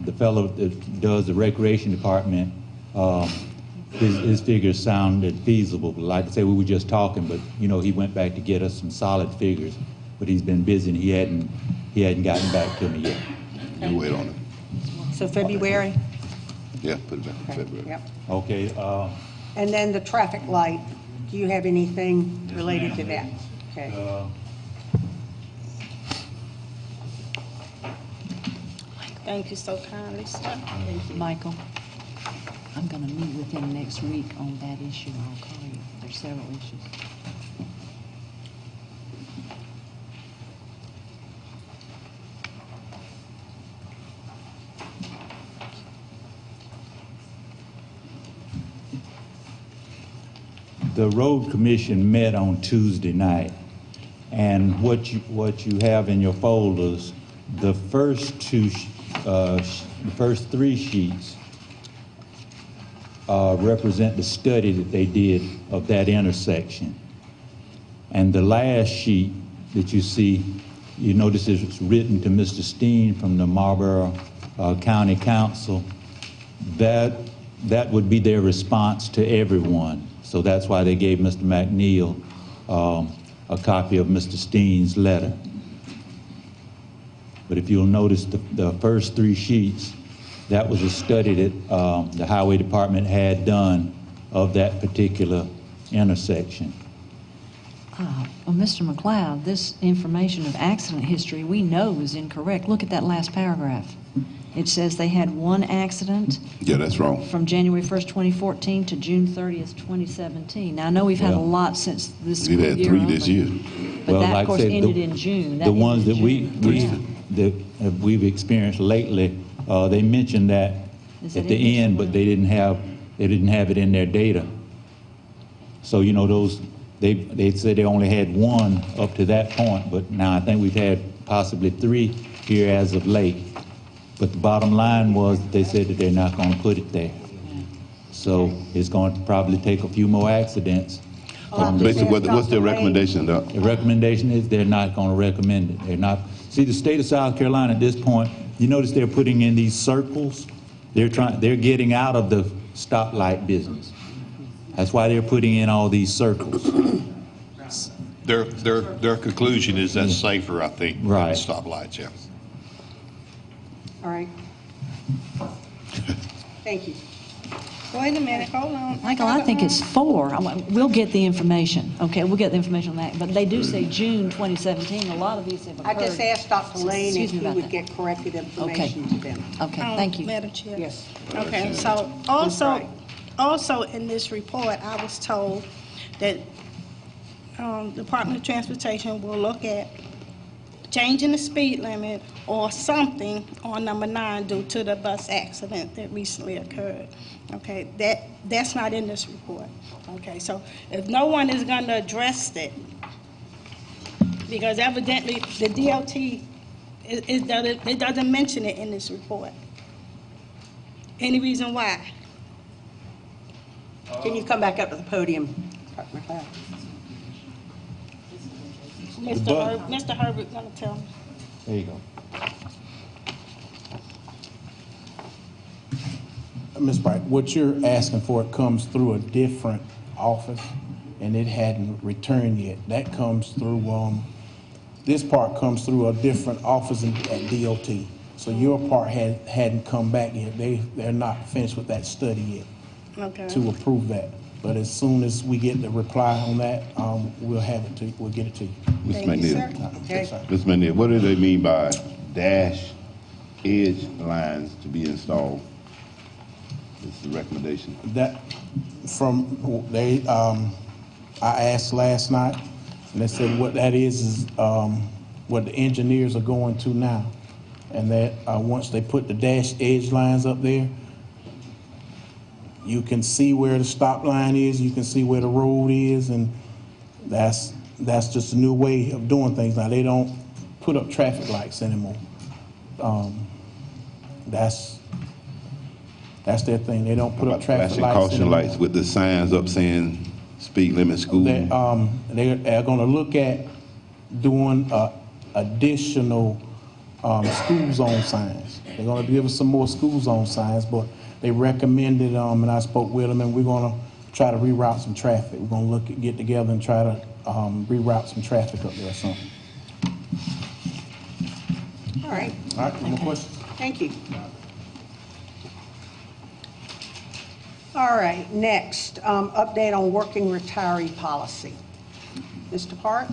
the fellow that does the Recreation Department, his figures sounded feasible. Like I say, we were just talking, but you know, he went back to get us some solid figures. But he's been busy and he hadn't gotten back to me yet. You wait on it. So February? Yeah, put it back in February. Yep. Okay. And then the traffic light. Do you have anything related to that? Okay. Thank you so kindly, sir. Michael, I'm going to meet with him next week on that issue. I'll call you. There's several issues. The road commission met on Tuesday night, and what you have in your folders, the first three sheets represent the study that they did of that intersection, and the last sheet that you see, you notice it's written to Mr. Steen from the Marlboro County Council. That would be their response to everyone. So that's why they gave Mr. McNeil a copy of Mr. Steen's letter. But if you'll notice the first three sheets, that was a study that the Highway Department had done of that particular intersection. Well, Mr. McLeod, this information of accident history we know is incorrect. Look at that last paragraph. It says they had one accident. Yeah, that's wrong. From January 1st, 2014 to June 30th, 2017. Now, I know we've had a lot since this school year. We've had 3 this year. But that, of course, ended in June. The ones that we've experienced lately, they mentioned that at the end, but they didn't have it in their data. So, you know, those they said they only had one up to that point, but now I think we've had possibly 3 here as of late. But the bottom line was they said that they're not going to put it there. So it's going to probably take a few more accidents. Basically, what's their recommendation, Doc? The recommendation is they're not going to recommend it. They're not. See, the state of South Carolina at this point, you notice they're putting in these circles. They're getting out of the stoplight business. That's why they're putting in all these circles. Their conclusion is that's safer, I think, right. than stoplights, yeah. All right. Thank you. Wait a minute, hold on. Michael, I think it's 4. We'll get the information. Okay, we'll get the information on that. But they do say June 2017. A lot of these have occurred. I just asked Dr. Lane if he would that. get corrected information to them. Okay, thank you. Madam Chair. Yes. Okay, so also in this report, I was told that Department of Transportation will look at changing the speed limit or something on number 9 due to the bus accident that recently occurred. Okay, that's not in this report. Okay, so if no one is going to address it, because evidently the DOT it doesn't mention it in this report. Any reason why? Can you come back up to the podium, Dr. McLeod? Mr. Herbert's going to tell me. There you go. Ms. Bright, what you're asking for comes through a different office, and it hadn't returned yet. That comes through, this part comes through a different office at DOT. So your part hadn't come back yet. They're not finished with that study yet to approve that. But as soon as we get the reply on that, we'll have it to you. We'll get it to you. Ms. McNeil. Okay. Ms. McNeil, what do they mean by dash edge lines to be installed? This is the recommendation. That I asked last night, and they said what that is what the engineers are going to now, and that once they put the dash edge lines up there, you can see where the stop line is, you can see where the road is, and that's just a new way of doing things. Now, they don't put up traffic lights anymore. That's their thing. They don't put up traffic lights caution anymore. lights with the signs up saying speed limit school. They're going to look at doing additional school zone signs. They're going to give us some more school zone signs, but they recommended, and I spoke with them, and we're going to try to reroute some traffic. We're going to get together and try to reroute some traffic up there or something. All right. All right, no more questions? Thank you. All right, next, update on working retiree policy. Mr. Park?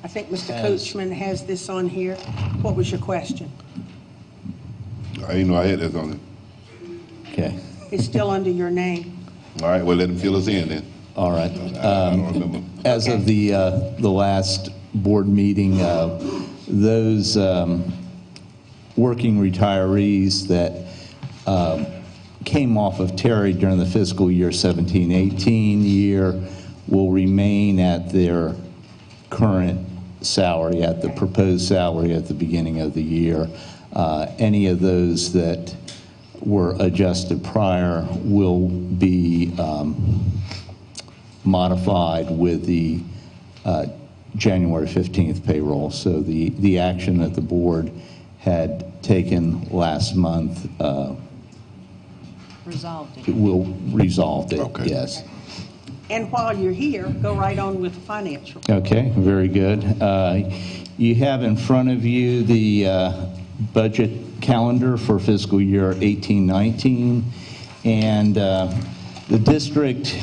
I think Mr. Coachman has this on here. What was your question? I didn't know I had this on it. Okay. It's still under your name. All right, well, let him fill us in then. All right. I don't remember. As of the last board meeting, those working retirees that came off of Terry during the fiscal year 17-18 year will remain at their current salary, at the proposed salary at the beginning of the year. Any of those that were adjusted prior will be modified with the January 15th payroll. So the action that the board had taken last month Resolved it. will resolve it, Okay. yes. And while you're here, go right on with the financial. Okay, very good. You have in front of you the budget calendar for fiscal year 18-19, and the district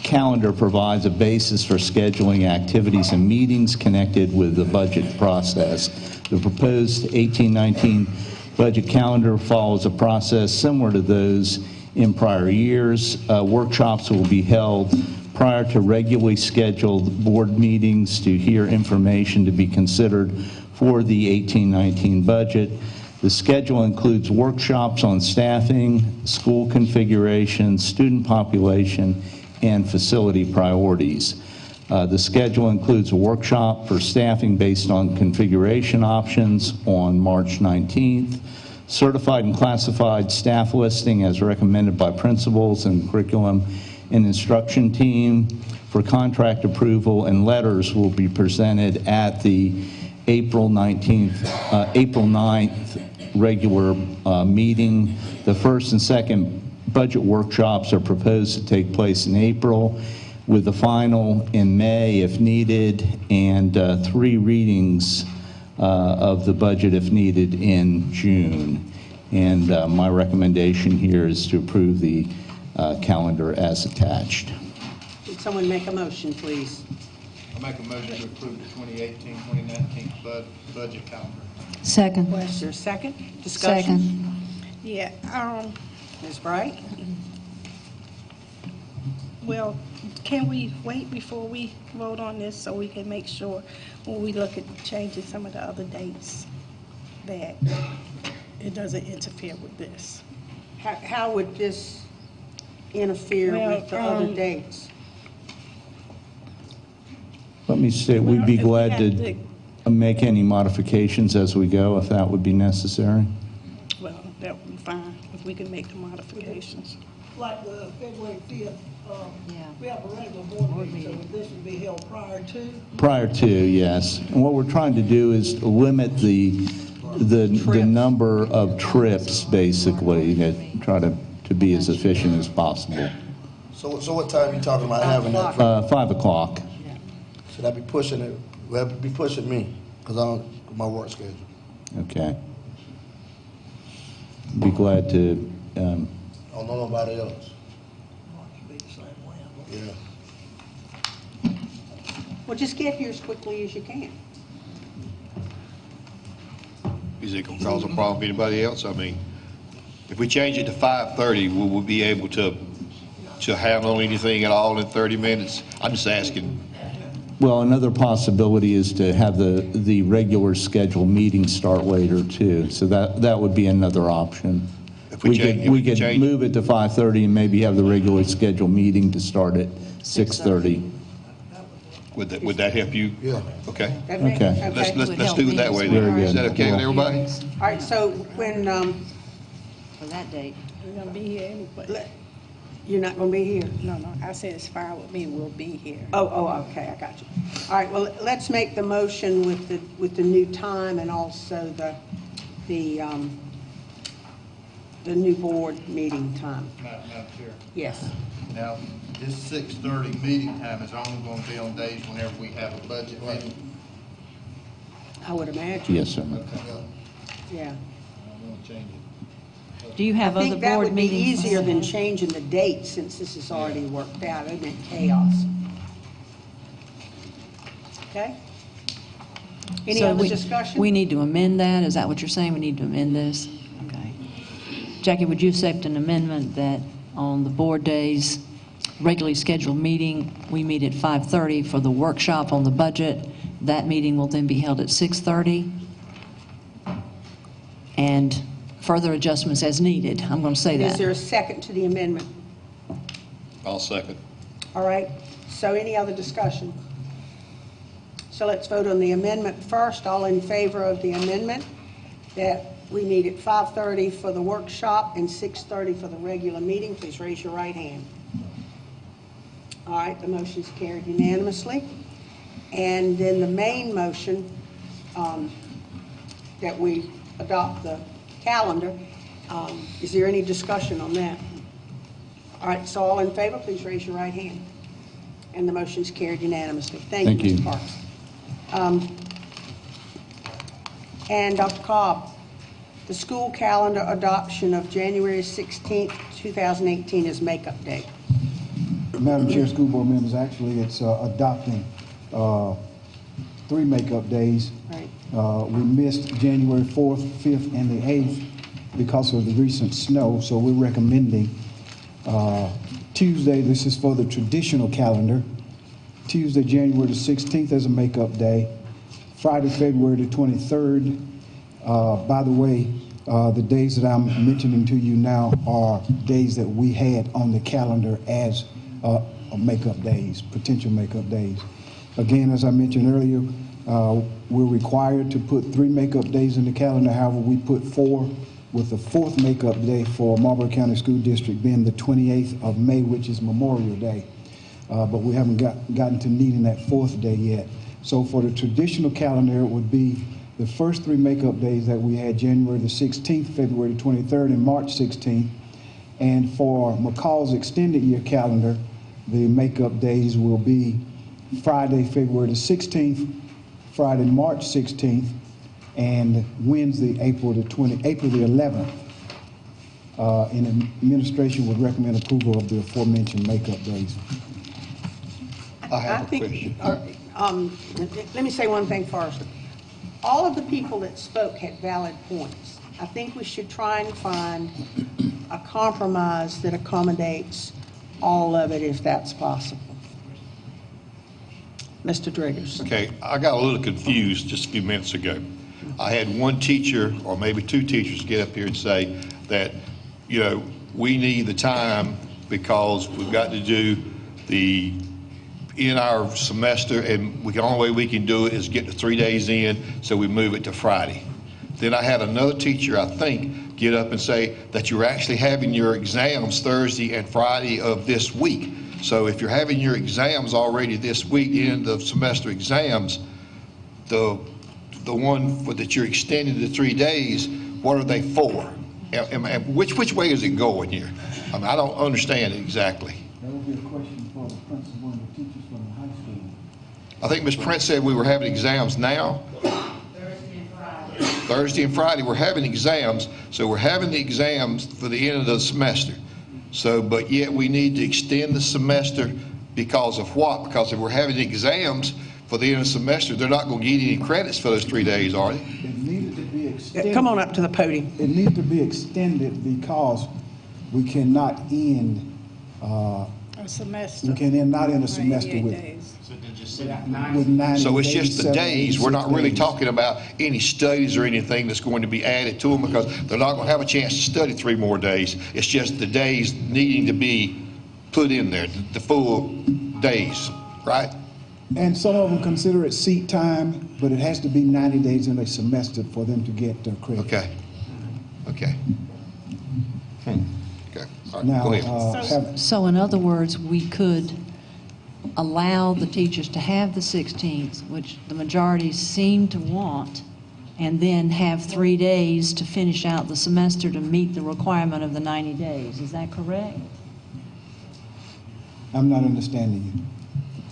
calendar provides a basis for scheduling activities and meetings connected with the budget process. The proposed 18-19 budget calendar follows a process similar to those in prior years. Workshops will be held prior to regularly scheduled board meetings to hear information to be considered for the 18-19 budget. The schedule includes workshops on staffing, school configuration, student population, and facility priorities. The schedule includes a workshop for staffing based on configuration options on March 19th, certified and classified staff listing as recommended by principals and curriculum and instruction team for contract approval, and letters will be presented at the April 9th regular meeting. The first and second budget workshops are proposed to take place in April, with the final in May if needed, and 3 readings of the budget if needed in June. And my recommendation here is to approve the calendar as attached. Would someone make a motion, please? I make a motion to approve the 2018-2019 budget calendar. Second. Is there a second? Discussion? Second. Yeah, Ms. Bright? well, can we wait before we vote on this so we can make sure when we look at changing some of the other dates that it doesn't interfere with this? How would this interfere with the other dates? Let me say, we'd be Well, if glad we to had make any modifications as we go, if that would be necessary. Well, that would be fine if we can make the modifications. Like the February 5th, we have a regular board meeting, so this would be held prior to? Prior to, yes. And what we're trying to do is limit the number of trips, basically, and try to be as efficient as possible. So what time are you talking about having that? 5 o'clock. Should I be pushing it? Well, be pushing me, because I don't, my work schedule. Okay. Be glad to, I don't know nobody else. Yeah. Well, just get here as quickly as you can. Is it going to cause a problem for anybody else? I mean, if we change it to 5:30, will we be able to handle anything at all in 30 minutes? I'm just asking. well, another possibility is to have the regular scheduled meeting start later, too. So that would be another option. If We we could change- move it to 5:30 and maybe have the regularly scheduled meeting to start at 6:30. Would that help you? Yeah. Okay. That makes- Okay. Let's do it that way Very then. good. Is that okay with everybody? All right, so when, For that date. We're gonna be here anyway. you're not going to be here? No, I said it's fine with me, we'll be here. Oh, okay, I got you. All right, well, let's make the motion with the new time and also the new board meeting time. Madam Chair. Yes. Now, this 6:30 meeting time is only going to be on days whenever we have a budget meeting. I would imagine. Yes, sir. Yeah. I'm going to change it. Do you have I other think that board would be meetings? easier than changing the date since this is already worked out. It meant chaos. Okay? Any So other discussion? We need to amend that? Is that what you're saying? We need to amend this? Okay. Jackie, would you accept an amendment that on the board days, regularly scheduled meeting, we meet at 5:30 for the workshop on the budget? That meeting will then be held at 6:30? And further adjustments as needed. I'm going to say that. Is there a second to the amendment? I'll second. All right, so any other discussion? So let's vote on the amendment first. All in favor of the amendment that we meet at 5:30 for the workshop and 6:30 for the regular meeting, please raise your right hand. All right, the motion is carried unanimously. And then the main motion, that we adopt the calendar, is there any discussion on that? All right, so all in favor, please raise your right hand. And the motion is carried unanimously. Thank you, Mr. Parks. And Dr. Cobb, the school calendar adoption of January 16th, 2018 is makeup day. Madam Chair, school board members, actually it's adopting 3 makeup days. Right. We missed January 4th, 5th, and the 8th because of the recent snow, so we're recommending Tuesday, this is for the traditional calendar, Tuesday, January the 16th as a makeup day, Friday, February the 23rd. By the way, the days that I'm mentioning to you now are days that we had on the calendar as makeup days, potential makeup days. Again, as I mentioned earlier, we're required to put 3 makeup days in the calendar. However, we put 4, with the 4th makeup day for Marlboro County School District being the 28th of May, which is Memorial Day. But we haven't gotten to needing that 4th day yet. So for the traditional calendar, it would be the first 3 makeup days that we had, January the 16th, February the 23rd, and March 16th. And for McCall's extended year calendar, the makeup days will be Friday, February the 16th, Friday, March 16th, and Wednesday, April the 11th. And administration would recommend approval of the aforementioned makeup days. I have a question. Let me say one thing first. All of the people that spoke had valid points. I think we should try and find a compromise that accommodates all of it if that's possible. Mr. Driggers. Okay, I got a little confused just a few minutes ago. I had one teacher, or maybe 2 teachers, get up here and say that, you know, we need the time because we've got to do in our semester, and the only way we can do it is get the 3 days in, so we move it to Friday. Then I had another teacher, I think, get up and say that you're actually having your exams Thursday and Friday of this week. So if you're having your exams already this week, end of semester exams, the one that you're extending to 3 days, what are they for? And which way is it going here? I mean, I don't understand it exactly. That would be a question for the principal and the teachers from the high school. I think Ms. Prince said we were having exams now. Thursday and Friday, we're having exams, so we're having the exams for the end of the semester. So, but yet we need to extend the semester because of what? Because if we're having exams for the end of the semester, they're not going to get any credits for those 3 days, are they? It needed to be extended. Come on up to the podium. It needed to be extended because we cannot end A semester. we can not end a semester with 90 So it's days, just the days. We're not really 76 days. talking about any studies or anything that's going to be added to them because they're not going to have a chance to study 3 more days. It's just the days needing to be put in there, the full days, right? And some of them consider it seat time, but it has to be 90 days in a semester for them to get credit. Okay. Okay. Okay. All right. Now, Go ahead. So in other words, we could allow the teachers to have the 16th, which the majority seem to want, and then have 3 days to finish out the semester to meet the requirement of the 90 days. Is that correct? I'm not understanding you.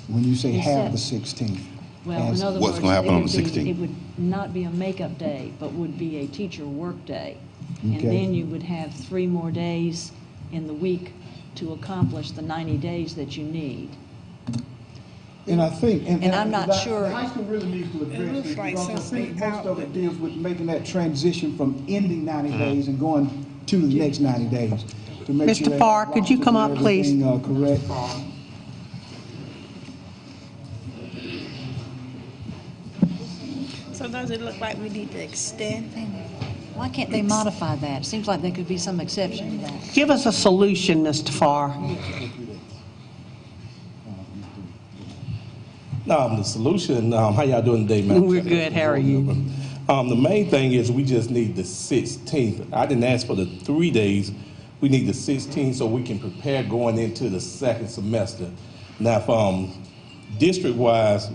When you say You have said- the 16th. Well, in other What's words, gonna happen it on would the be- 16th? It would not be a makeup day, but would be a teacher work day. And Okay. then you would have 3 more days in the week to accomplish the 90 days that you need. And I think, And I'm not sure. The high school really needs to address looks this, like because I since think they most of out- it deals with making that transition from ending 90 days and going to the next 90 days. To make Mr. sure that Farr, could you come up, please? everything, correct. So does it look like we need to extend? Why can't they modify that? It seems like there could be some exception to that. Give us a solution, Mr. Farr. The solution, how y'all doing today, Madam We're Chair? good. How are you? The main thing is we just need the 16th. I didn't ask for the 3 days. We need the 16th so we can prepare going into the second semester. Now, if, district-wise,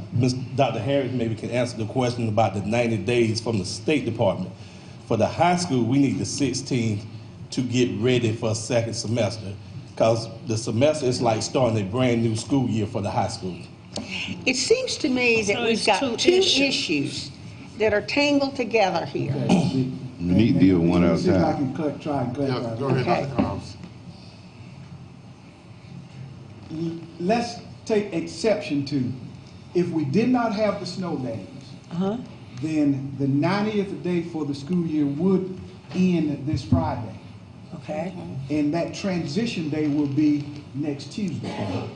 Dr. Harris maybe can answer the question about the 90 days from the State Department. For the high school, we need the 16th to get ready for a second semester, because the semester is like starting a brand new school year for the high school. It seems to me that So we've it's got two issues that are tangled together here. We need to deal one at a See if I time. can try and clarify. Yeah, go ahead, Okay. Dr. Combs. Let's take exception to, if we did not have the snow days, then the 90th day for the school year would end this Friday. Okay. And that transition day will be next Tuesday.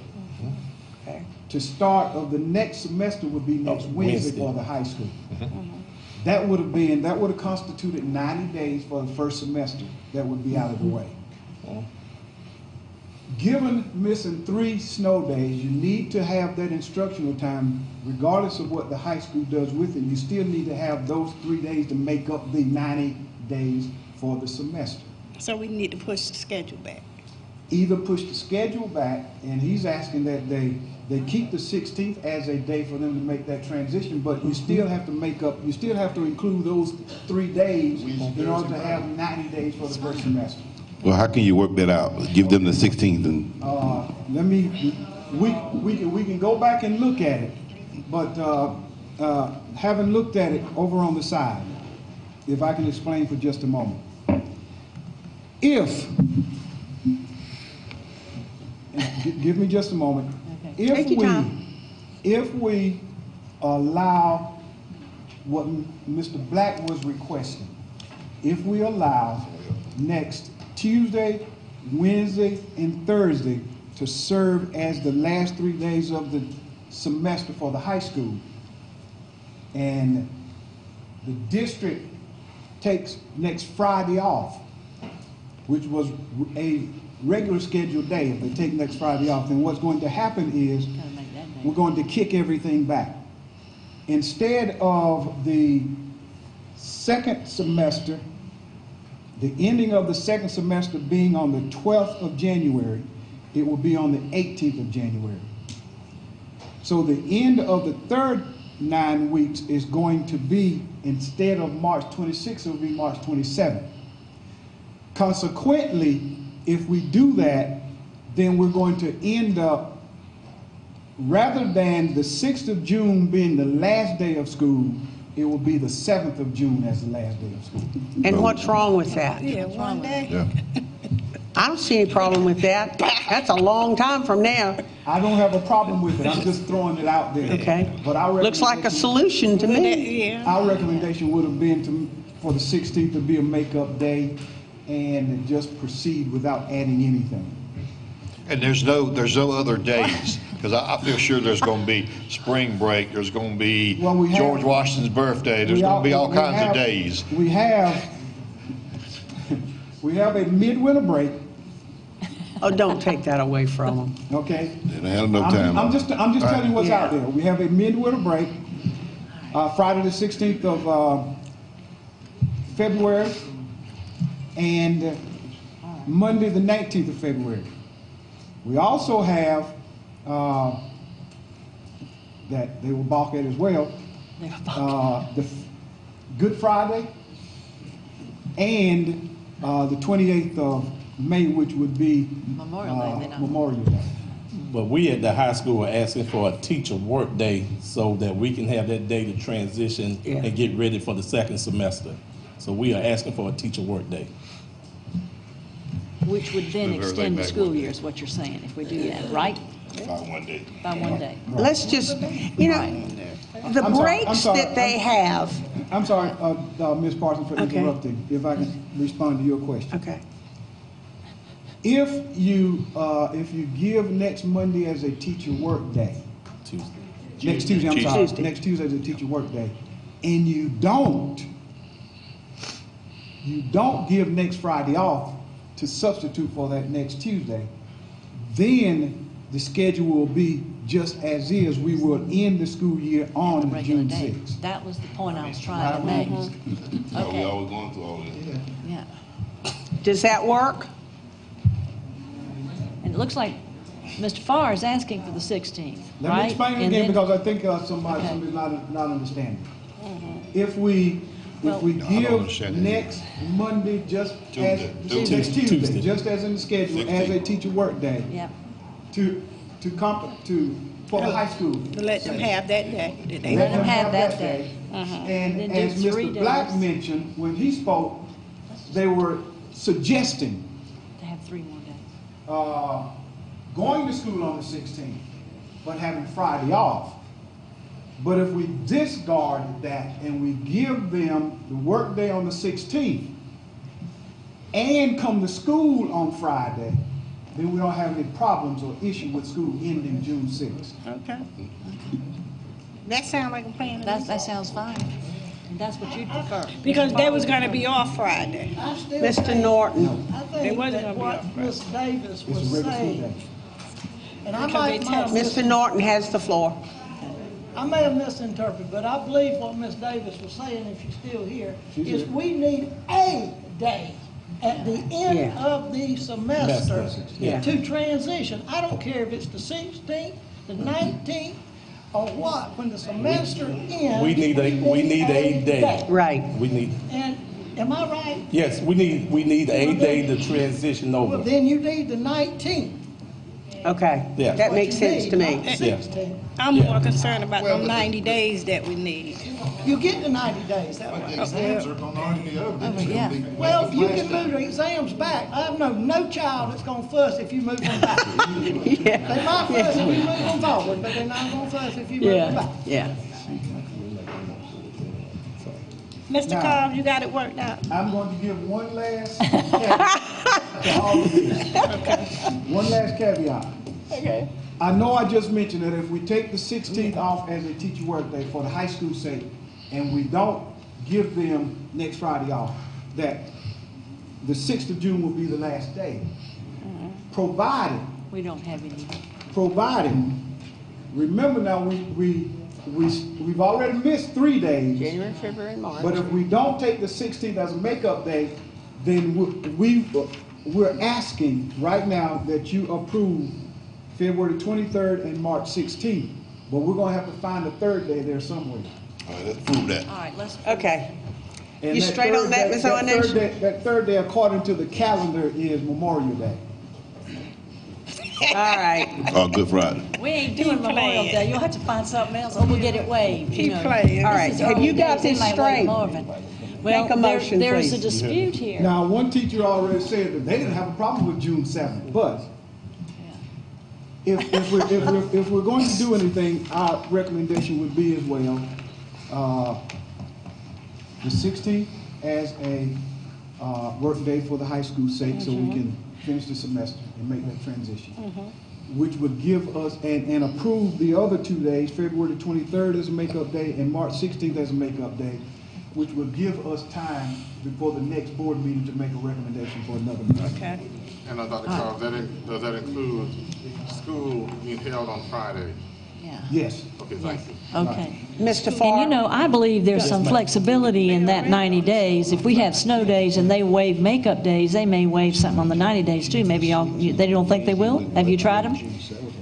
Okay. To start of the next semester would be next Wednesday for the high school. That would have constituted 90 days for the first semester. That would be out of the way. Given missing 3 snow days, you need to have that instructional time, regardless of what the high school does with it. You still need to have those 3 days to make up the 90 days for the semester. So we need to push the schedule back. Either push the schedule back, and he's asking that they keep the 16th as a day for them to make that transition, but you still have to include those 3 days in order to have 90 days for the first semester. Well, how can you work that out? Give them the 16th and We can go back and look at it, but having looked at it over on the side, if I can explain for just a moment. Give me just a moment. Take your time. If we allow what Mr. Black was requesting, if we allow next Tuesday, Wednesday, and Thursday to serve as the last 3 days of the semester for the high school, and the district takes next Friday off, which was a regular scheduled day, if they take next Friday off, then what's going to happen is we're going to kick everything back. Instead of the second semester, the ending of the second semester being on the 12th of January, it will be on the 18th of January. So the end of the third 9 weeks is going to be, instead of March 26th, it will be March 27th. Consequently, if we do that, then we're going to end up, rather than the 6th of June being the last day of school, it will be the 7th of June as the last day of school. And what's wrong with that? Yeah, one day. yeah. I don't see any problem with that. That's a long time from now. I don't have a problem with it. I'm just throwing it out there. Okay. But our Looks like a solution to me. Yeah. Our recommendation would have been for the 16th to be a makeup day and just proceed without adding anything. And there's no other days, because I feel sure there's going to be spring break, there's going to be George Washington's birthday, there's going to be all kinds of days. We have a midwinter break. Oh, don't take that away from them. Okay. They don't have enough time. I'm just telling you what's out there. We have a midwinter break, Friday the 16th of February, and Monday the 19th of February. We also have, that they will balk at as well, the Good Friday and the 28th of May, which would be Memorial Day. But we at the high school are asking for a teacher work day so that we can have that day to transition and get ready for the second semester. So we are asking for a teacher work day. Which would then extend the school year, is what you're saying, if we do that, right? By 1 day. By 1 day. Let's just, you know, the breaks that they have. I'm sorry, Ms. Parsons, for Okay. interrupting, if I can respond to your question. Okay. If you give next Monday as a teacher work day, next Tuesday, I'm sorry, Tuesday. next Tuesday as a teacher work day, and you don't give next Friday off to substitute for that next Tuesday, then the schedule will be just as is. We will end the school year on June 6th. That was the point I was trying to make. So we always going through all this. Yeah. Does that work? And it looks like Mr. Farr is asking for the 16th, Let right? me explain it And again then- because I think somebody's not understanding. If we give next Monday just as, next Tuesday, just as in the schedule, as a teacher work day, Yep. for the high school. To let them have that day. Let them have that day. Then And do as 3 Mr. Black days. mentioned, when he spoke, they were suggesting To have 3 more days. going to school on the 16th, but having Friday off. But if we discard that and we give them the work day on the 16th and come to school on Friday, then we don't have any problems or issue with school ending June 6th. Okay. That sounds like a plan to me. That sounds fine. And that's what you prefer. Because they was gonna be off Friday. I still Mr. think- Norton. I They think wasn't that gonna be what up Ms. Davis It's a was regular school saying, day. and I Because they might have Mr. Norton has the floor. I may have misinterpreted, but I believe what Ms. Davis was saying, if she's still here, is we need a day at the end Yeah. of the semester Yeah. to transition. I don't care if it's the 16th, the 19th, or what, when the semester ends. We need a day. Right. We need, And, am I right? yes, we need a day to transition Well, over. then you need the 19th. Okay. Yeah. That makes sense to me. Not the Yeah. 16th. I'm more concerned about them 90 days that we need. You get the 90 days that But way. the exams are gonna already be over. Oh, yeah. Well, you can move the exams back. I know no child that's gonna fuss if you move them back. They might fuss if you move them forward, but they're not gonna fuss if you move them back. Yeah. Mr. Now- Cobb, you got it worked out. I'm going to give one last caveat to all of this. One last caveat. Okay. I know I just mentioned that if we take the 16th off as a teacher work day for the high school sake, and we don't give them next Friday off, that the 6th of June will be the last day. Provided, We don't have any. remember now, we've already missed 3 days. January, February, and March. But if we don't take the 16th as a makeup day, then we're asking right now that you approve February 23rd and March 16th. But we're gonna have to find a third day there somewhere. All right, let's prove that. All right, let's. Okay. And You that straight on third that, day- Ms. that Owens? third day- That third day, according to the calendar, is Memorial Day. All right. Oh, Good Friday. We ain't doing Memorial playing. Day. You'll have to find something else, or we'll get it waived. you Keep know. playing. All right. This is Have early you got days. this They might waive straight? Marvin. Well, Make a motion, there's a please. dispute here. Now, one teacher already said that they didn't have a problem with June 7th, but if we're going to do anything, our recommendation would be as well, the 16th as a work day for the high school sake, so we can finish the semester and make that transition. Which would give us, and approve the other 2 days, February the 23rd as a makeup day and March 16th as a makeup day, which would give us time before the next board meeting to make a recommendation for another meeting. Okay. And Dr. Carl, does that include school being held on Friday? Yeah. Yes. Okay, thank you. Okay. Mr. And Farr? you know, I believe there's some flexibility in that 90 days. If we have snow days and they waive makeup days, they may waive something on the 90 days too. Maybe they don't think they will? Have you tried them?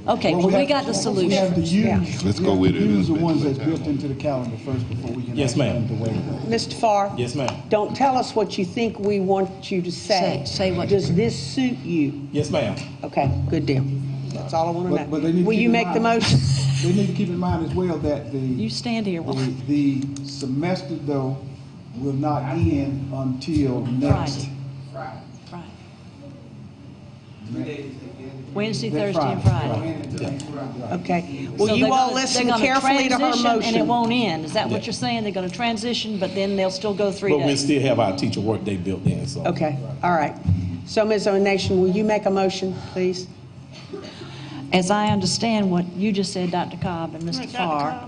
Okay, well, we got the We have to solution. use, Let's go with it. use the ones that's built into the calendar first before we can Yes, ask ma'am. them to waive them. Mr. Farr? Yes, ma'am. Don't tell us what you think we want you to say. Say what? Does this suit you? Yes, ma'am. Okay, good deal. That's all I want to know. But they need to Will keep you in make the mind- motion? They need to keep in mind as well that You stand here. the semester though will not end until next. Right. Wednesday, That Thursday, and Friday. Okay. Will So you they're all gonna- listen they're gonna carefully to her transition motion? And it won't end. Is that what Yeah. you're saying? They're going to transition, but then they'll still go 3 But we days? still have our teacher workday built in, so. Okay, all right. So, Ms. O'Nation, will you make a motion, please? As I understand what you just said, Dr. Cobb and Mr. Farr,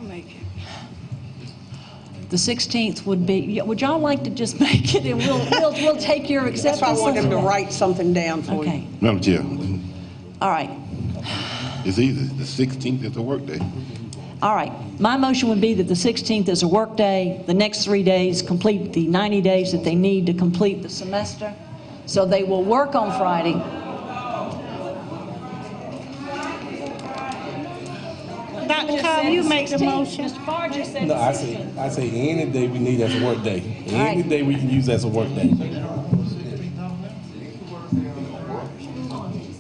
the 16th would be, would y'all like to just make it and we'll take your acceptance? That's why I want of him to that? write something down for you. Okay, Madam Chair, all right. it's easy. The 16th is a work day. All right, my motion would be that the 16th is a work day, the next 3 days complete the 90 days that they need to complete the semester, so they will work on Friday. Dr. Cobb, you make the motion. Mr. Farr just said No, the I 16th. say any day we need as a work day. Any right. day we can use as a work day.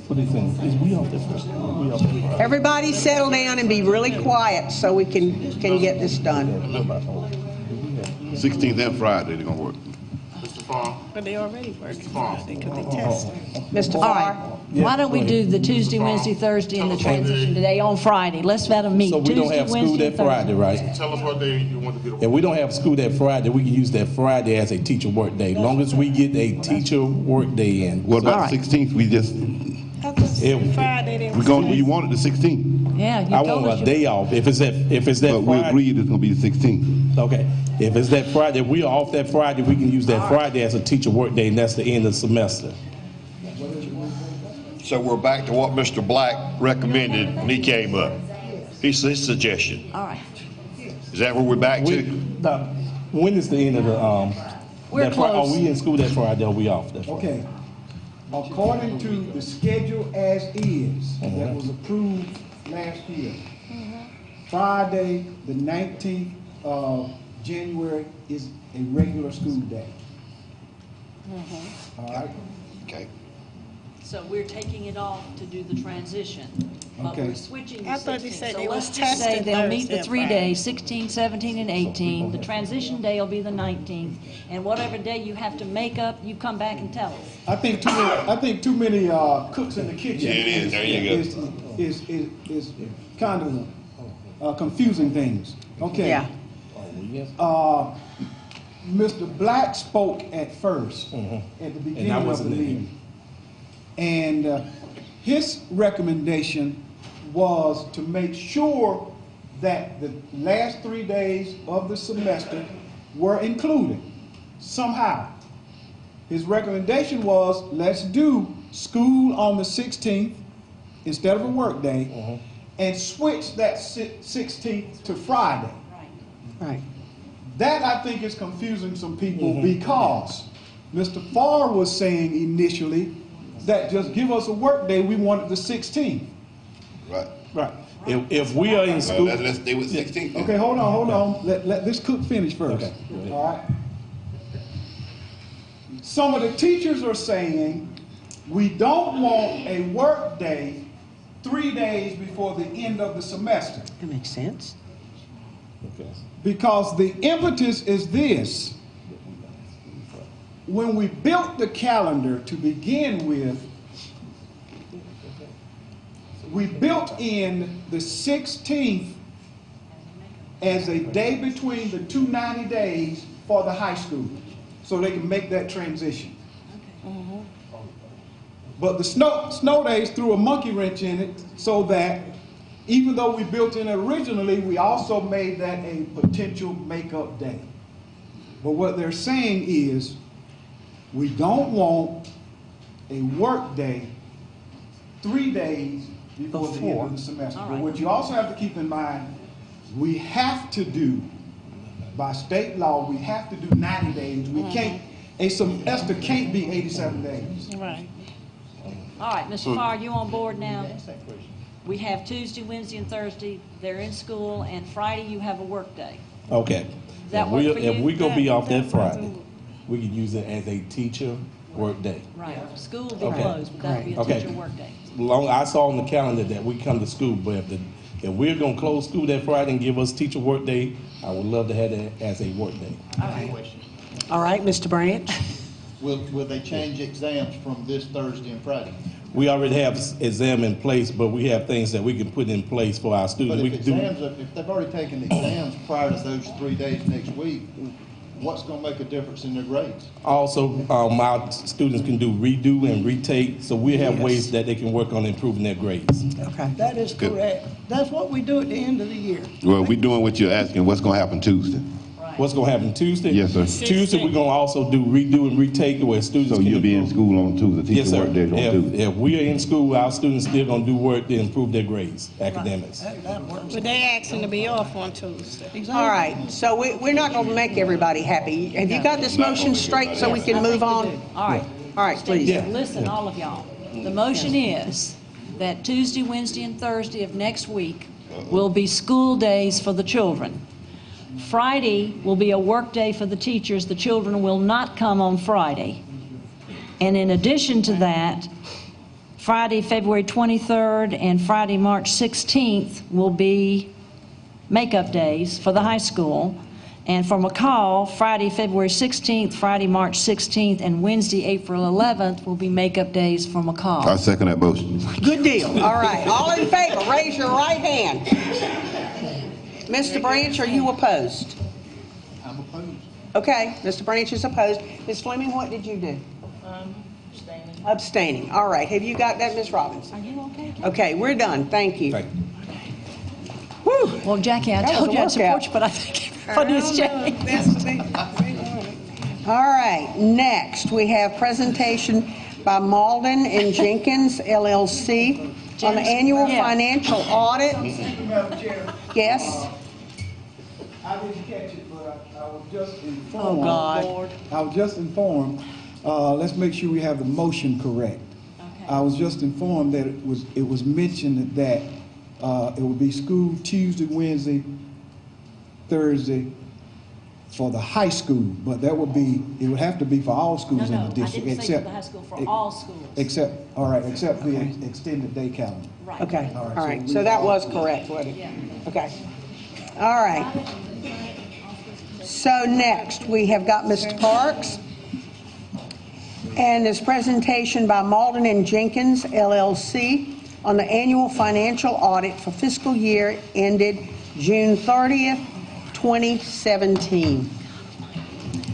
What do you think? Is we off there first? We off there first. Everybody settle down and be really quiet so we can get this done. 16th and Friday, they're going to work. Mr. Farr? But they already working Friday because they tested. Mr. All Farr? right, why don't we do the Tuesday, Wednesday, Thursday, and the transition today on Friday? Let's let them meet So we don't Tuesday, have school Wednesday, that and Friday, Thursday. right? Tell us what day you want to get. If we don't have school that Friday, we can use that Friday as a teacher work day, long as we get a teacher work day in. What about All the right. 16th? We just, Friday, they you wanted the 16th, Yeah, you I told want us a you... day off. If it's that but we Friday, agreed it's going to be the 16th. okay. If it's that Friday, we are off that Friday, we can use that Friday as a teacher work day, and that's the end of the semester. So we're back to what Mr. Black recommended when he came up. His suggestion. All right. Is that where we're back to? When is the end of the, We're that Friday? Are close. we in school that Friday, or are we off that Friday? Okay. According to the schedule as is, that was approved last year, Friday, the 19th of January is a regular school day. All right? Okay. So we're taking it off to do the transition, but Okay. we're switching I the thought you 16th. said So they let's was just say testing they'll meet Thursday the and 3 Friday. days, 16, 17, and 18. The transition day will be the 19th, and whatever day you have to make up, you come back and tell us. I think too many cooks in the kitchen. Yeah, it is. There you go. Is kind of confusing things. Okay. Yeah. Mr. Black spoke at first, at the beginning of the wasn't in here. meeting. And his recommendation was to make sure that the last 3 days of the semester were included somehow. His recommendation was, let's do school on the 16th instead of a work day, and switch that 16th to Friday. Right. That, I think, is confusing some people because Mr. Farr was saying initially that just give us a work day, we wanted the 16th. Right. Right. If we are in school, Let's stay with 16th. then. Okay, hold on. Let this cook finish first. Okay. All right. Some of the teachers are saying we don't want a work day 3 days before the end of the semester. That makes sense. Because the impetus is this. When we built the calendar to begin with, we built in the 16th as a day between the 290 days for the high school, so they can make that transition. But the snow days threw a monkey wrench in it, so that even though we built in it originally, we also made that a potential makeup day. But what they're saying is, we don't want a work day 3 days before the end of the semester. But what you also have to keep in mind, we have to do, by state law, we have to do 90 days. We can't, a semester can't be 87 days. Right. All right, Mr. Farr, you on board now? We have Tuesday, Wednesday, and Thursday, they're in school, and Friday you have a work day. okay. that work for If you? we gonna be off that Friday, we can use it as a teacher work day. Right, school will be Okay. closed, but that'll be a Okay. teacher work day. I saw on the calendar that we come to school, but if we're gonna close school that Friday and give us teacher work day, I would love to have that as a work day. All right, Mr. Branch? Will they change exams from this Thursday and Friday? We already have exam in place, but we have things that we can put in place for our But students. We if can do- exams, if they've already taken the exams prior to those 3 days next week, what's gonna make a difference in their grades? Also, our students can do redo and retake, so we have Yes. ways that they can work on improving their grades. Okay. That is correct. That's what we do at the end of the year. Well, we're doing what you're asking. What's going to happen Tuesday? What's gonna happen Tuesday? Yes, sir. Tuesday, we're gonna also do redo and retake where students So can you'll be in improve. school on Tuesday, Yes, teacher sir. work there on Tuesday. If we are in school, our students still gonna do work to improve their grades, academics. That works. But they asking to be off on Tuesday. All right, so we're not going to make everybody happy. Have you got this motion straight so we can move on? All right. All right, please. Listen, all of y'all. The motion is that Tuesday, Wednesday, and Thursday of next week will be school days for the children. Friday will be a work day for the teachers. The children will not come on Friday. And in addition to that, Friday, February 23rd and Friday, March 16th will be makeup days for the high school. And for McCall, Friday, February 16th, Friday, March 16th, and Wednesday, April 11th will be makeup days for McCall. I second that motion. Good deal. All right, all in favor, raise your right hand. Mr. Branch, are you opposed? I'm opposed. Okay, Mr. Branch is opposed. Ms. Fleming, what did you do? Abstaining. Abstaining. All right, have you got that, Ms. Robbins? Are you okay? Okay, we're done. Thank you. Thank you. Whew. Well, Jackie, I That was told a you I'd support workout. you, but I think everybody is changed. All right, next we have presentation by Malden and Jenkins LLC on the annual Yeah. financial audit. Madam Chair. Yes? I didn't catch it, but I was just informed. Oh, God. I was just informed, let's make sure we have the motion correct. I was just informed that it was mentioned that it would be school Tuesday, Wednesday, Thursday for the high school, but it would have to be for all schools in the district. I didn't say for the high school, for all schools. Except the extended day calendar. Right. Okay, All right, all so right. we So that all- was correct, wasn't it? Yeah. Okay. All right. So next, we have got Mr. Parks. And this presentation by Malden and Jenkins LLC on the annual financial audit for fiscal year ended June 30th, 2017.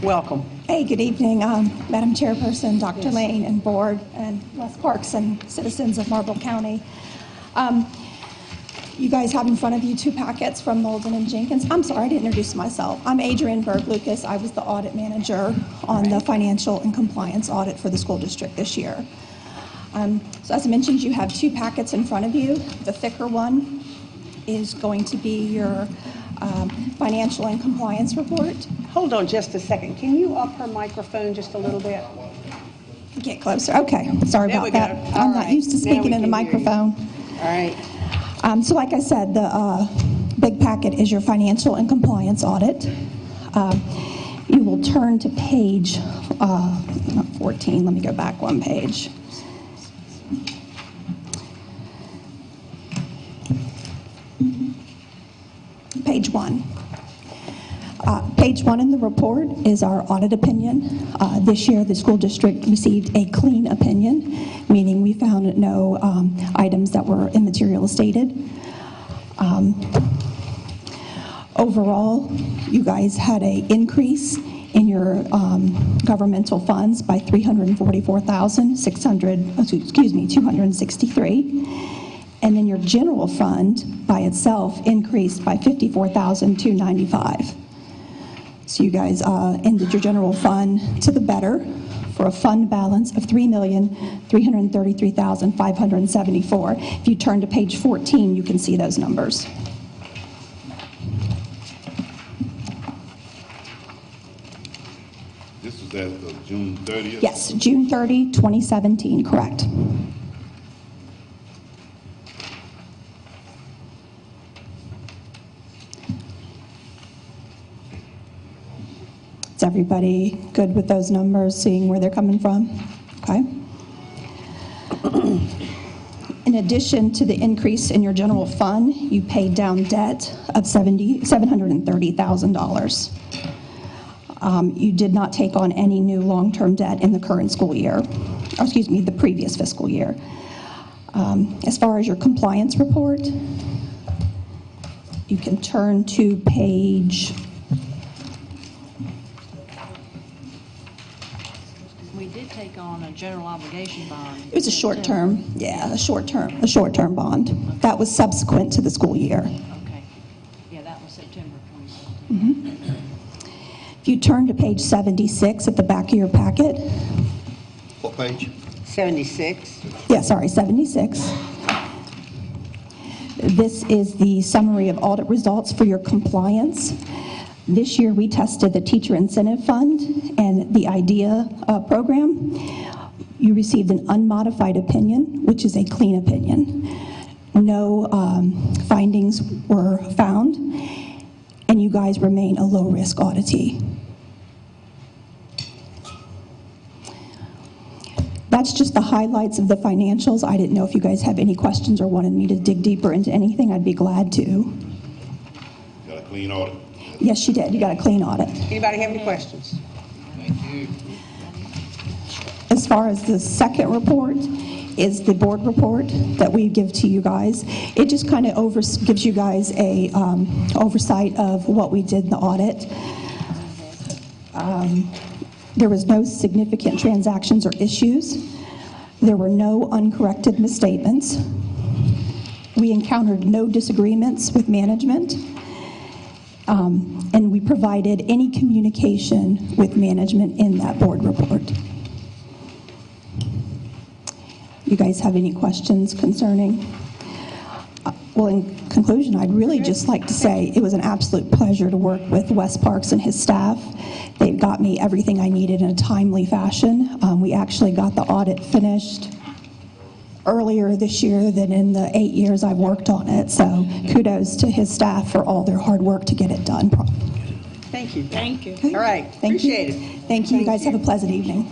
Welcome. Hey, good evening, Madam Chairperson, Dr. Lane, and Board, and Les Parks, and citizens of Marlboro County. You guys have in front of you 2 packets from Malden and Jenkins. I'm sorry, I didn't introduce myself. I'm Adrienne Berg-Lucas. I was the audit manager on the financial and compliance audit for the school district this year. So as I mentioned, you have 2 packets in front of you. The thicker one is going to be your financial and compliance report. Hold on just a second. Can you up her microphone just a little bit? Get closer. Okay, sorry There about we that. go. I'm All not right. used to Now speaking we in the can hear you. microphone. All right. So like I said, the big packet is your financial and compliance audit. You will turn to page not 14. Let me go back one page. Page 1. Page 1 in the report is our audit opinion. This year, the school district received a clean opinion, meaning we found no items that were immaterial stated. Overall, you guys had an increase in your governmental funds by $263. And then your general fund by itself increased by $54,295. So you guys ended your general fund to the better for a fund balance of $3,333,574. If you turn to page 14, you can see those numbers. This was as of June 30th? Yes, June 30, 2017, correct. Is everybody good with those numbers, seeing where they're coming from? Okay. In addition to the increase in your general fund, you paid down debt of $730,000. You did not take on any new long-term debt in the current school year. the previous fiscal year. As far as your compliance report, you can turn to page. We did take on a general obligation bond. It was a short term, a short term bond. That was subsequent to the school year. Okay. Yeah, that was September 2017. If you turn to page 76 at the back of your packet. What page? 76. Yeah, sorry, 76. This is the summary of audit results for your compliance. This year we tested the Teacher Incentive Fund and the IDEA program. You received an unmodified opinion, which is a clean opinion. No findings were found, and you guys remain a low-risk auditee. That's just the highlights of the financials. I didn't know if you guys have any questions or wanted me to dig deeper into anything. I'd be glad to. Got a clean audit. Yes, you did. You got a clean audit. Anybody have any questions? Thank you. As far as the second report is the board report that we give to you guys. It just kind of gives you guys a oversight of what we did in the audit. There was no significant transactions or issues. There were no uncorrected misstatements. We encountered no disagreements with management. And we provided any communication with management in that board report. You guys have any questions concerning? Well, in conclusion, I'd really just like to say it was an absolute pleasure to work with Wes Parks and his staff. They've got me everything I needed in a timely fashion. We actually got the audit finished earlier this year than in the 8 years I've worked on it. So kudos to his staff for all their hard work to get it done. Thank you. Thank you. All right. Appreciate it. Thank you. You guys have a pleasant evening.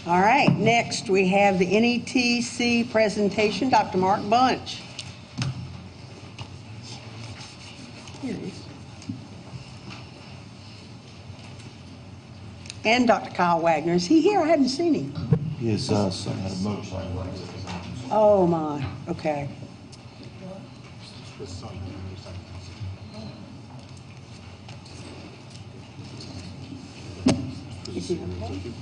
All right. Next, we have the NETC presentation. Dr. Mark Bunch. Here he is. And Dr. Kyle Wagner. Is he here? I haven't seen him. His son had a motorcycle accident. Oh, my. Okay. Is he okay?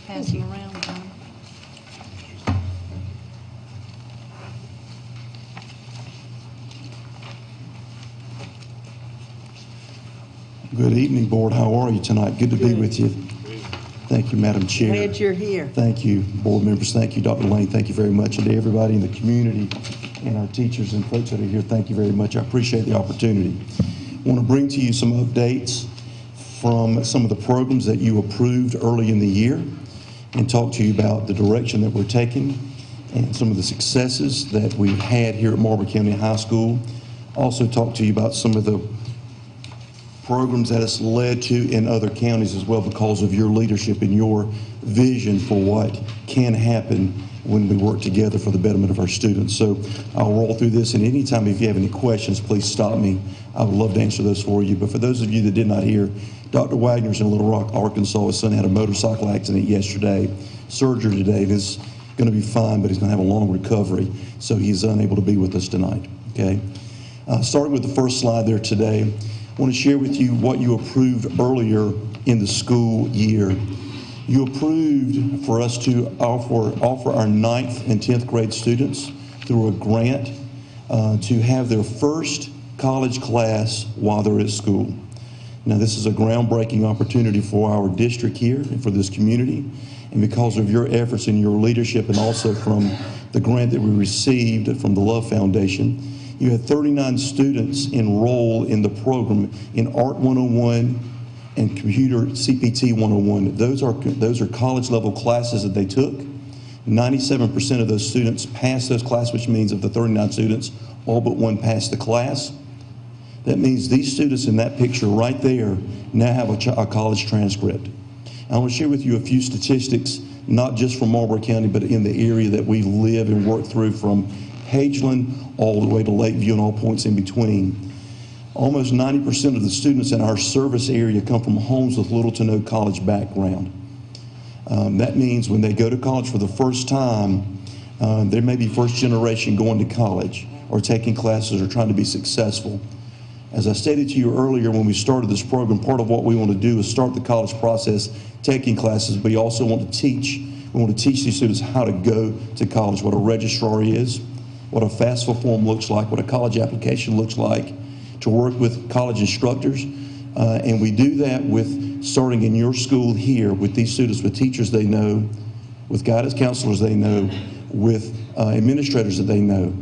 Pass him around, John. Good evening, Board. How are you tonight? Good to be with you. Thank you, Madam Chair. Glad you're here. Thank you, board members. Thank you, Dr. Lane. Thank you very much. And to everybody in the community and our teachers and folks that are here, thank you very much. I appreciate the opportunity. I want to bring to you some updates from some of the programs that you approved early in the year and talk to you about the direction that we're taking and some of the successes that we've had here at Marlboro County High School. Also talk to you about some of the programs that it's led to in other counties as well because of your leadership and your vision for what can happen when we work together for the betterment of our students. So I'll roll through this, and anytime if you have any questions, please stop me. I would love to answer those for you. But for those of you that did not hear, Dr. Wagner's in Little Rock, Arkansas. His son had a motorcycle accident yesterday. Surgery today. He's going to be fine, but he's going to have a long recovery. So he's unable to be with us tonight. Okay. Starting with the first slide there today, I want to share with you what you approved earlier in the school year. You approved for us to offer our 9th and 10th grade students through a grant to have their first college class while they're at school. Now, this is a groundbreaking opportunity for our district here and for this community. And because of your efforts and your leadership, and also from the grant that we received from the Love Foundation, you had 39 students enroll in the program in Art 101 and Computer CPT 101. Those are college level classes that they took. 97% of those students passed those classes, which means of the 39 students, all but one passed the class. That means these students in that picture right there now have a college transcript. I want to share with you a few statistics not just from Marlboro County, but in the area that we live and work through, from Hageland all the way to Lakeview and all points in between. Almost 90% of the students in our service area come from homes with little to no college background. That means when they go to college for the first time, they may be first generation going to college or taking classes or trying to be successful. As I stated to you earlier when we started this program, part of what we want to do is start the college process taking classes, but we also want to teach. We want to teach these students how to go to college, what a registrar is, what a FAFSA form looks like, what a college application looks like, to work with college instructors. And we do that with starting in your school here with these students, with teachers they know, with guidance counselors they know, with administrators that they know.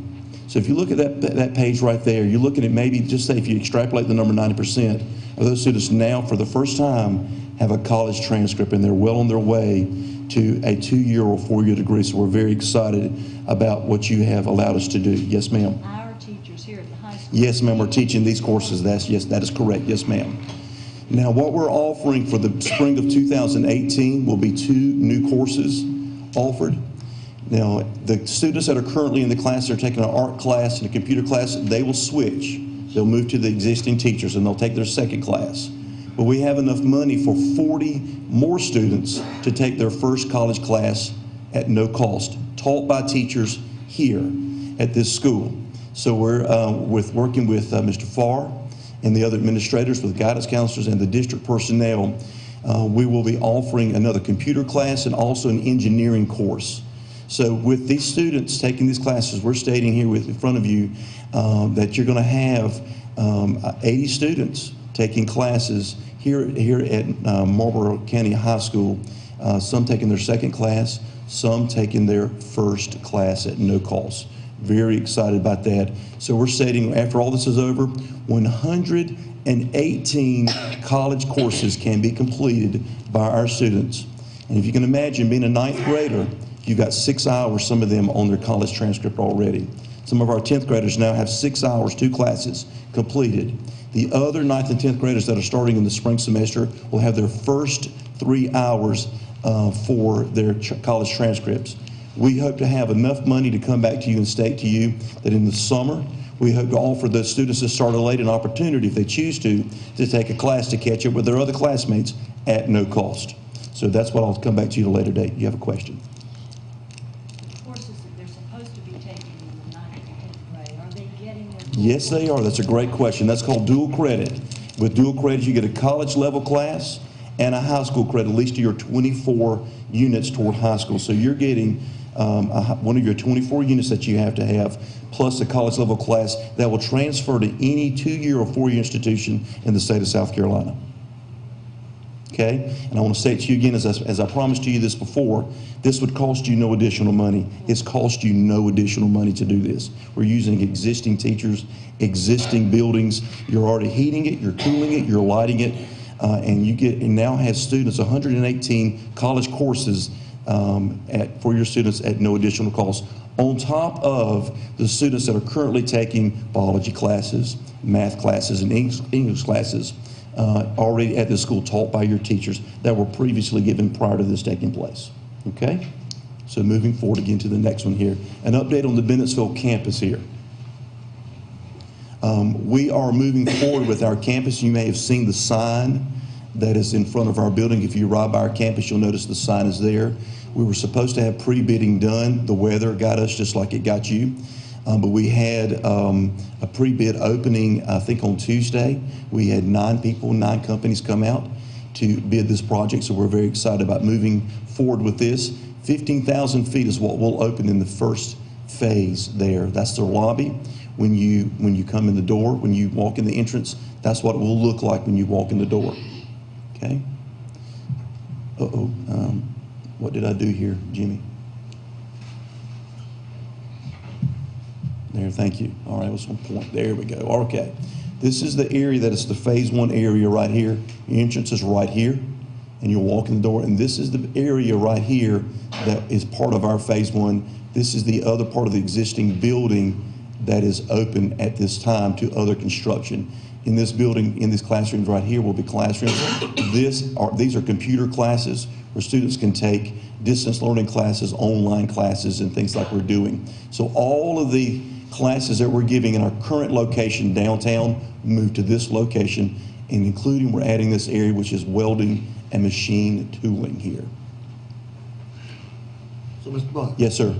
So if you look at that page right there, you're looking at maybe, just say if you extrapolate the number, 90% of those students now for the first time have a college transcript, and they're well on their way to a 2-year or 4-year degree. So we're very excited about what you have allowed us to do. Yes, ma'am. Our teachers here at the high school. Yes, ma'am, we're teaching these courses. Yes, that is correct. Yes, ma'am. Now, what we're offering for the spring of 2018 will be 2 new courses offered. Now, the students that are currently in the class, they're taking an art class and a computer class, they will switch. They'll move to the existing teachers and they'll take their second class. But we have enough money for 40 more students to take their first college class at no cost, taught by teachers here at this school. So we're working with Mr. Farr and the other administrators, with guidance counselors and the district personnel. We will be offering another computer class and also an engineering course. So with these students taking these classes, we're stating here in front of you that you're going to have 80 students taking classes here at Marlboro County High School, some taking their second class, some taking their first class at no cost. Very excited about that. So we're stating, after all this is over, 118 college courses can be completed by our students. And if you can imagine, being a 9th grader, you've got 6 hours, some of them, on their college transcript already. Some of our 10th graders now have 6 hours, 2 classes completed. The other 9th and 10th graders that are starting in the spring semester will have their first 3 hours for their college transcripts. We hope to have enough money to come back to you and state to you that in the summer, we hope to offer the students that started late an opportunity, if they choose to take a class to catch up with their other classmates at no cost. So that's what I'll come back to you at a later date. You have a question? Courses that they're supposed to be taking in the 9th and 10th grade, are they getting their... Yes, they are. That's a great question. That's called dual credit. With dual credit, you get a college level class and a high school credit, at least to your 24 units toward high school. So you're getting one of your 24 units that you have to have, plus a college level class that will transfer to any 2-year or 4-year institution in the state of South Carolina. Okay? And I want to say it to you again, as I promised to you this before, this would cost you no additional money. It's cost you no additional money to do this. We're using existing teachers, existing buildings. You're already heating it, you're cooling it, you're lighting it, and now have students, 118 college courses for your students at no additional cost, on top of the students that are currently taking biology classes, math classes, and English classes already at the school, taught by your teachers that were previously given prior to this taking place. Okay? So moving forward again to the next one here. An update on the Bennettsville campus here. We are moving forward with our campus. You may have seen the sign that is in front of our building. If you arrive by our campus, you'll notice the sign is there. We were supposed to have pre-bidding done. The weather got us just like it got you. But we had a pre-bid opening, I think, on Tuesday. We had 9 companies come out to bid this project, so we're very excited about moving forward with this. 15,000 feet is what will open in the first phase there. That's the lobby. When you come in the door, when you walk in the entrance, that's what it will look like when you walk in the door. Okay? What did I do here, Jimmy? There, thank you. All right, what's one point? There we go. Okay. This is the area that is the phase 1 area right here. The entrance is right here, and you'll walk in the door. And this is the area right here that is part of our phase 1. This is the other part of the existing building that is open at this time to other construction. In this building, in these classrooms right here will be classrooms. These are computer classes. where students can take distance learning classes, online classes, and things like we're doing. So all of the classes that we're giving in our current location downtown move to this location, and including we're adding this area which is welding and machine tooling here. So, Mr. Blunt? Yes, sir.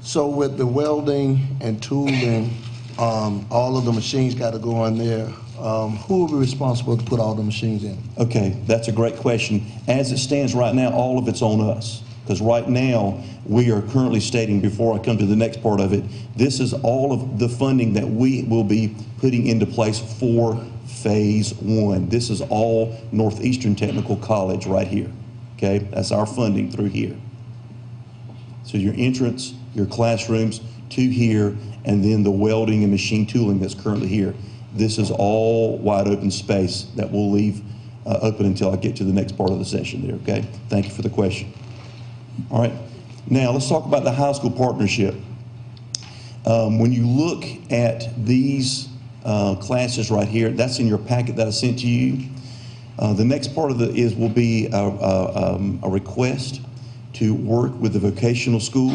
So with the welding and tooling, all of the machines got to go in there. Who will be responsible to put all the machines in? Okay, that's a great question. As it stands right now, all of it's on us. Because right now, we are currently stating, before I come to the next part of it, this is all of the funding that we will be putting into place for phase 1. This is all Northeastern Technical College right here. Okay, that's our funding through here. So your entrance, your classrooms to here, and then the welding and machine tooling that's currently here. This is all wide open space that we'll leave open until I get to the next part of the session there, okay? Thank you for the question. All right, now let's talk about the high school partnership. When you look at these classes right here, that's in your packet that I sent to you. The next part of it will be a request to work with the vocational school,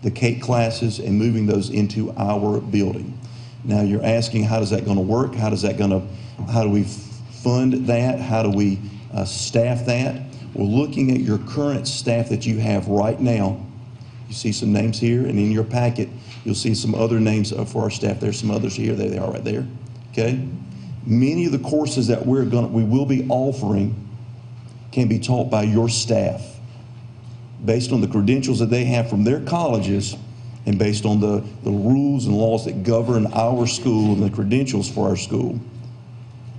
the CATE classes, and moving those into our building. Now you're asking, how is that going to work? How do we fund that? How do we staff that? We're looking at your current staff that you have right now. You see some names here, and in your packet, you'll see some other names for our staff. There's some others here. There they are right there. Okay? Many of the courses that we will be offering can be taught by your staff based on the credentials that they have from their colleges and based on the rules and laws that govern our school and the credentials for our school.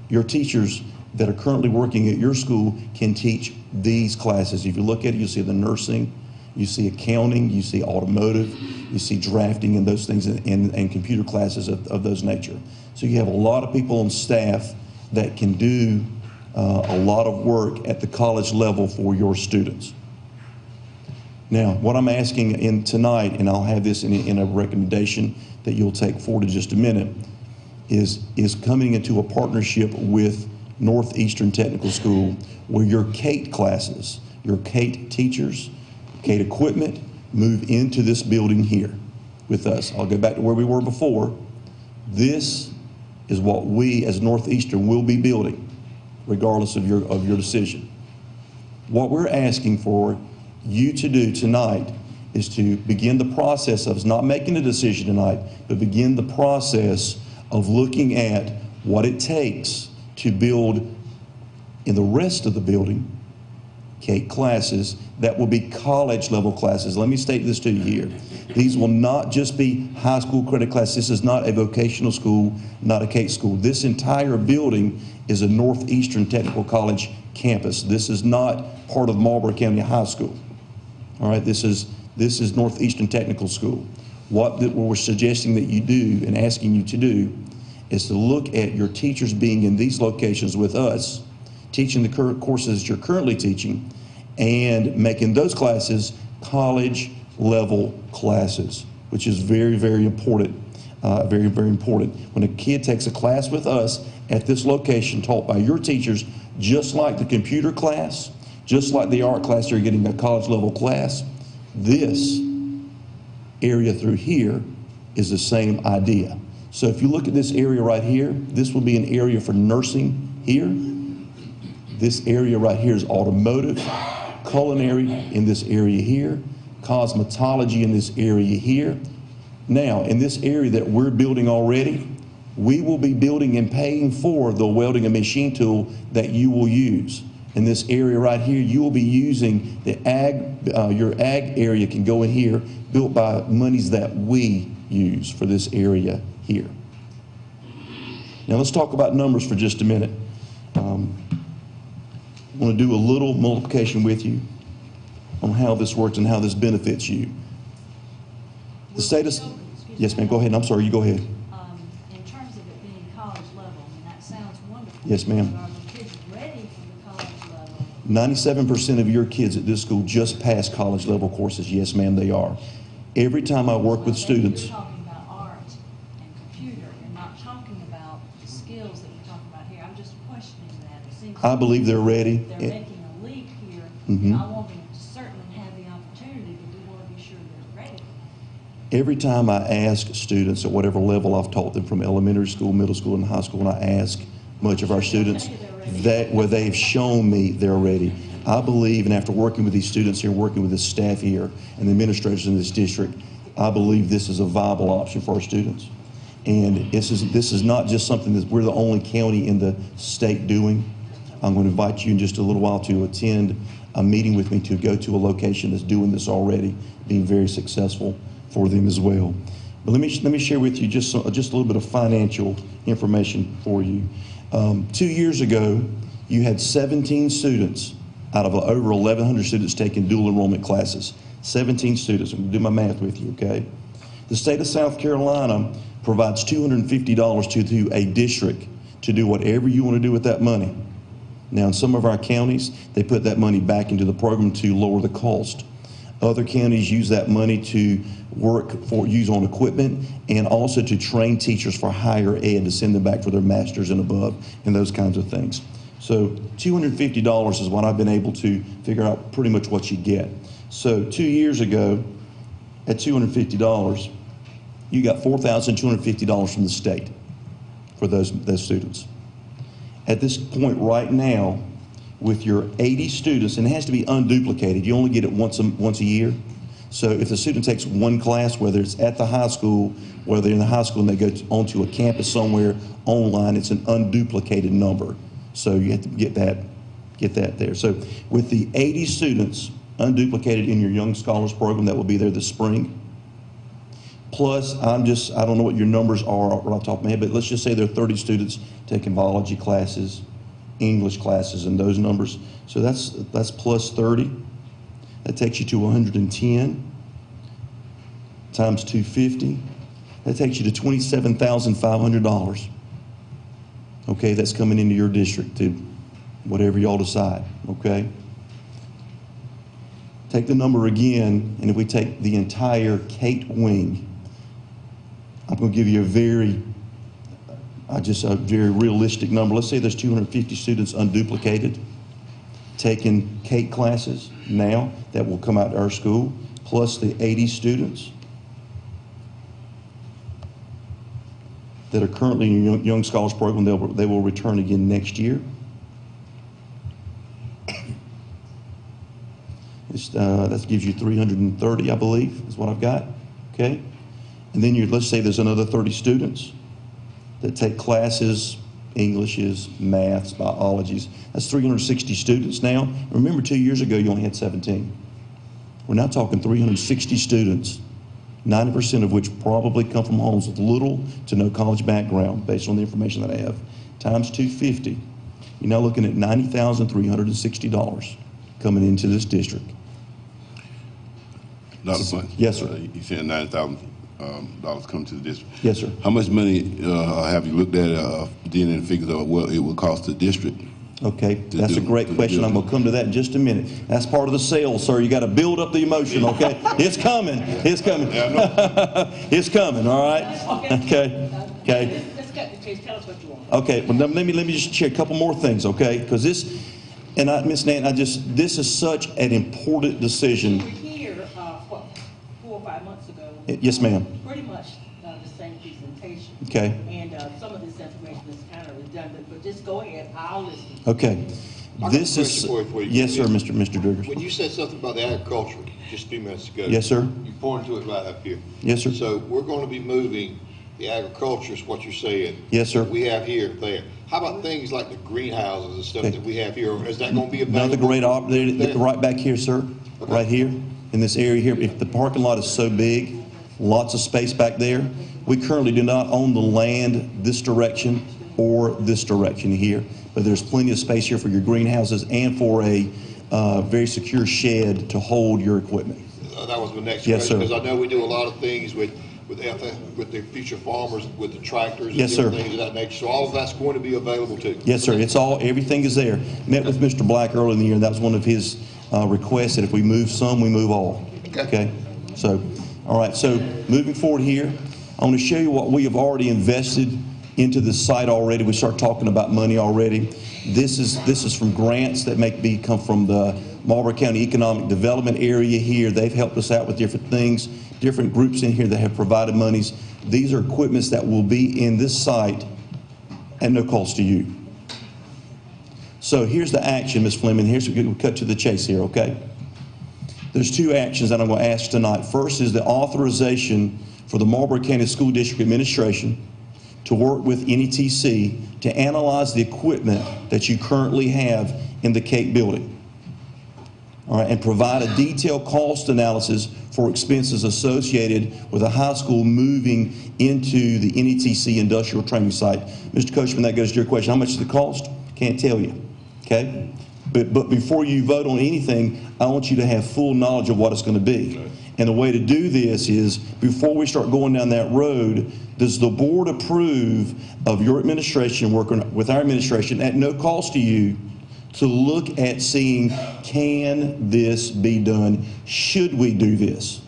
Your teachers that are currently working at your school can teach these classes. If you look at it, you'll see the nursing, you see accounting, you see automotive, you see drafting and those things, and computer classes of those nature. So you have a lot of people on staff that can do a lot of work at the college level for your students. Now, what I'm asking in tonight, and I'll have this in a recommendation that you'll take forward in just a minute, is coming into a partnership with Northeastern Technical School where your CATE classes, your CATE teachers, CATE equipment move into this building here with us. I'll go back to where we were before. This is what we as Northeastern will be building, regardless of your decision. What we're asking for you to do tonight is to begin the process of not making a decision tonight, but begin the process of looking at what it takes to build in the rest of the building CATE classes that will be college level classes. Let me state this to you here. These will not just be high school credit classes. This is not a vocational school, not a CATE school. This entire building is a Northeastern Technical College campus. This is not part of Marlboro County High School. All right, this is Northeastern Technical School. What we're suggesting that you do and asking you to do is to look at your teachers being in these locations with us, teaching the current courses you're currently teaching, and making those classes college level classes, which is very, very important. Very, very important. When a kid takes a class with us at this location taught by your teachers, just like the computer class, just like the art class, they're getting a college level class. This area through here is the same idea. So if you look at this area right here, this will be an area for nursing here. This area right here is automotive, culinary in this area here, cosmetology in this area here. Now, in this area that we're building already, we will be building and paying for the welding and machine tool that you will use. In this area right here, you will be using the your ag area can go in here, built by monies that we use for this area here. Now let's talk about numbers for just a minute. I want to do a little multiplication with you on how this works and how this benefits you. The status, yes ma'am, go ahead. I'm sorry, you go ahead. In terms of it being college level, and that sounds wonderful. Yes ma'am. Are the kids ready for the college level? 97% of your kids at this school just pass college level courses. Yes ma'am, they are. Every time I work with students. You're talking about art and computer. You're not talking about the skills that you're talking about here. I'm just questioning that. It seems I believe they're ready. They're making a leap here. Mm-hmm. I want to Every time I ask students at whatever level I've taught them, from elementary school, middle school, and high school, and I ask much of our students that where they've shown me they're ready. I believe, and after working with these students here, working with the staff here, and the administrators in this district, I believe this is a viable option for our students. And this is not just something that we're the only county in the state doing. I'm going to invite you in just a little while to attend a meeting with me to go to a location that's doing this already, being very successful for them as well. But let me share with you just a little bit of financial information for you. 2 years ago, you had 17 students out of over 1,100 students taking dual enrollment classes. 17 students. I'm going to do my math with you, okay? The state of South Carolina provides $250 to a district to do whatever you want to do with that money. Now, in some of our counties, they put that money back into the program to lower the cost. Other counties use that money to use on equipment, and also to train teachers for higher ed, to send them back for their masters and above, and those kinds of things. So $250 is what I've been able to figure out pretty much what you get. So 2 years ago, at $250, you got $4,250 from the state for those students. At this point right now, with your 80 students, and it has to be unduplicated, you only get it once a year. So if the student takes one class, whether it's at the high school, whether they're in the high school and they go onto a campus somewhere online, it's an unduplicated number. So you have to get that there. So with the 80 students unduplicated in your Young Scholars Program that will be there this spring, plus I don't know what your numbers are right off the top of my head, but let's just say there are 30 students taking biology classes, English classes, and those numbers. So that's plus 30. That takes you to 110 times 250. That takes you to $27,500. Okay, that's coming into your district to whatever y'all decide, okay? Take the number again, and if we take the entire Kate wing, I'm going to give you a very realistic number. Let's say there's 250 students unduplicated taking Kate classes now that will come out to our school, plus the 80 students that are currently in your Young Scholars Program. They will return again next year. That gives you 330, I believe, is what I've got, okay? And then let's say there's another 30 students that take classes, Englishes, maths, biologies. That's 360 students now. Remember, 2 years ago, you only had 17. We're now talking 360 students, 90% of which probably come from homes with little to no college background, based on the information that I have, times 250. You're now looking at $90,360 coming into this district. Dr. Bunch? Yes, sir. You said $90,000 come to the district. Yes, sir. How much money have you looked at then and figured out what it would cost the district? Okay, that's a great question. I'm going to come to that in just a minute. That's part of the sale, sir. You got to build up the emotion, okay? It's coming. It's coming. Yeah, I know. It's coming, all right? Okay. Okay. Let's cut the chase. Tell us what you want. Okay, well, let me just share a couple more things, okay? Because this, and Ms. Nant, this is such an important decision. You were here, 4 or 5 months ago. Yes, ma'am. Pretty much the same presentation. Okay. And some of this information is kind of redundant, but just go ahead. I'll listen. Okay. This is, yes, sir, Mr. Driggers. When you said something about the agriculture just a few minutes ago. Yes, sir. You pointed to it right up here. Yes, sir. So we're going to be moving the agriculture is what you're saying. Yes, sir. We have here, there. How about things like the greenhouses and stuff that we have here? Is that going to be available? Another great opportunity, right back here, sir, okay. Right here, in this area here. If the parking lot is so big, lots of space back there, we currently do not own the land this direction or this direction here, but there's plenty of space here for your greenhouses and for a very secure shed to hold your equipment. That was my next yes, question, because I know we do a lot of things with the future farmers, with the tractors and yes, different sir. things of that nature. So all of that's going to be available too. Yes, sir. It's everything is there. Met with Mr. Black early in the year, and that was one of his requests that if we move some, we move all. Okay. So, all right. So moving forward here, I want to show you what we have already invested into this site already. We start talking about money already. This is from grants that come from the Marlboro County Economic Development area here. They've helped us out with different things, different groups in here that have provided monies. These are equipments that will be in this site at no cost to you. So here's the action, Ms. Fleming. We'll cut to the chase here, okay? There's two actions that I'm going to ask tonight. First is the authorization for the Marlboro County School District Administration to work with NETC to analyze the equipment that you currently have in the Cape building. All right, and provide a detailed cost analysis for expenses associated with a high school moving into the NETC industrial training site. Mr. Coachman, that goes to your question. How much does it cost? Can't tell you, okay? But before you vote on anything, I want you to have full knowledge of what it's going to be. And the way to do this is, before we start going down that road, does the board approve of your administration working with our administration at no cost to you to look at seeing, can this be done? Should we do this?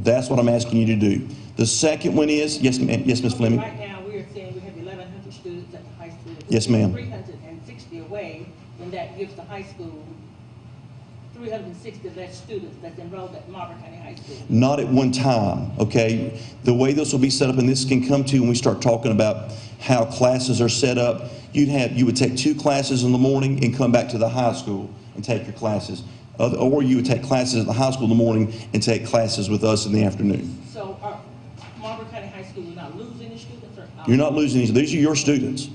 That's what I'm asking you to do. The second one is, yes, ma'am. Yes, Ms. Fleming. Right now, we are saying we have 1,100 students at the high school. Yes, ma'am. 360 away, and that gives the high school 360 less students that's enrolled at Marlboro County High School. Not at one time, okay? The way this will be set up, and this can come to when we start talking about how classes are set up, you would take 2 classes in the morning and come back to the high school and take your classes. Or you would take classes at the high school in the morning and take classes with us in the afternoon. So Marlboro County High School is not losing any students? Or You're not losing these. These are your students.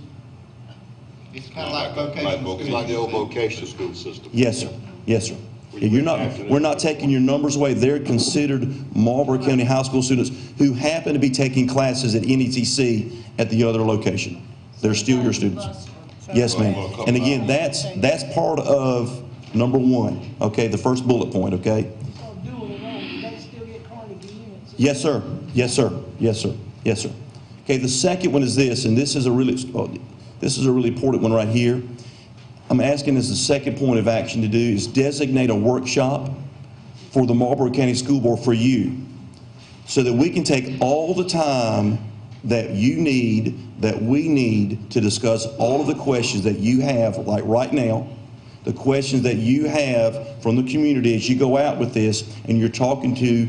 It's kind of like vocational. It's like the old vocational school system. Yes, sir. Yes, sir. We're not taking your numbers away. They're considered Marlboro County High School students who happen to be taking classes at NETC at the other location. They're still your students. Yes, ma'am. And again, that's part of number 1, okay, the first bullet point, okay? Yes, sir. Yes, sir. Yes, sir. Yes, sir. Okay, the second one is this, and this is a really important one right here. I'm asking as the second point of action to do is designate a workshop for the Marlboro County School Board for you, so that we can take all the time that you need, that we need to discuss all of the questions that you have, like right now, the questions that you have from the community as you go out with this and you're talking to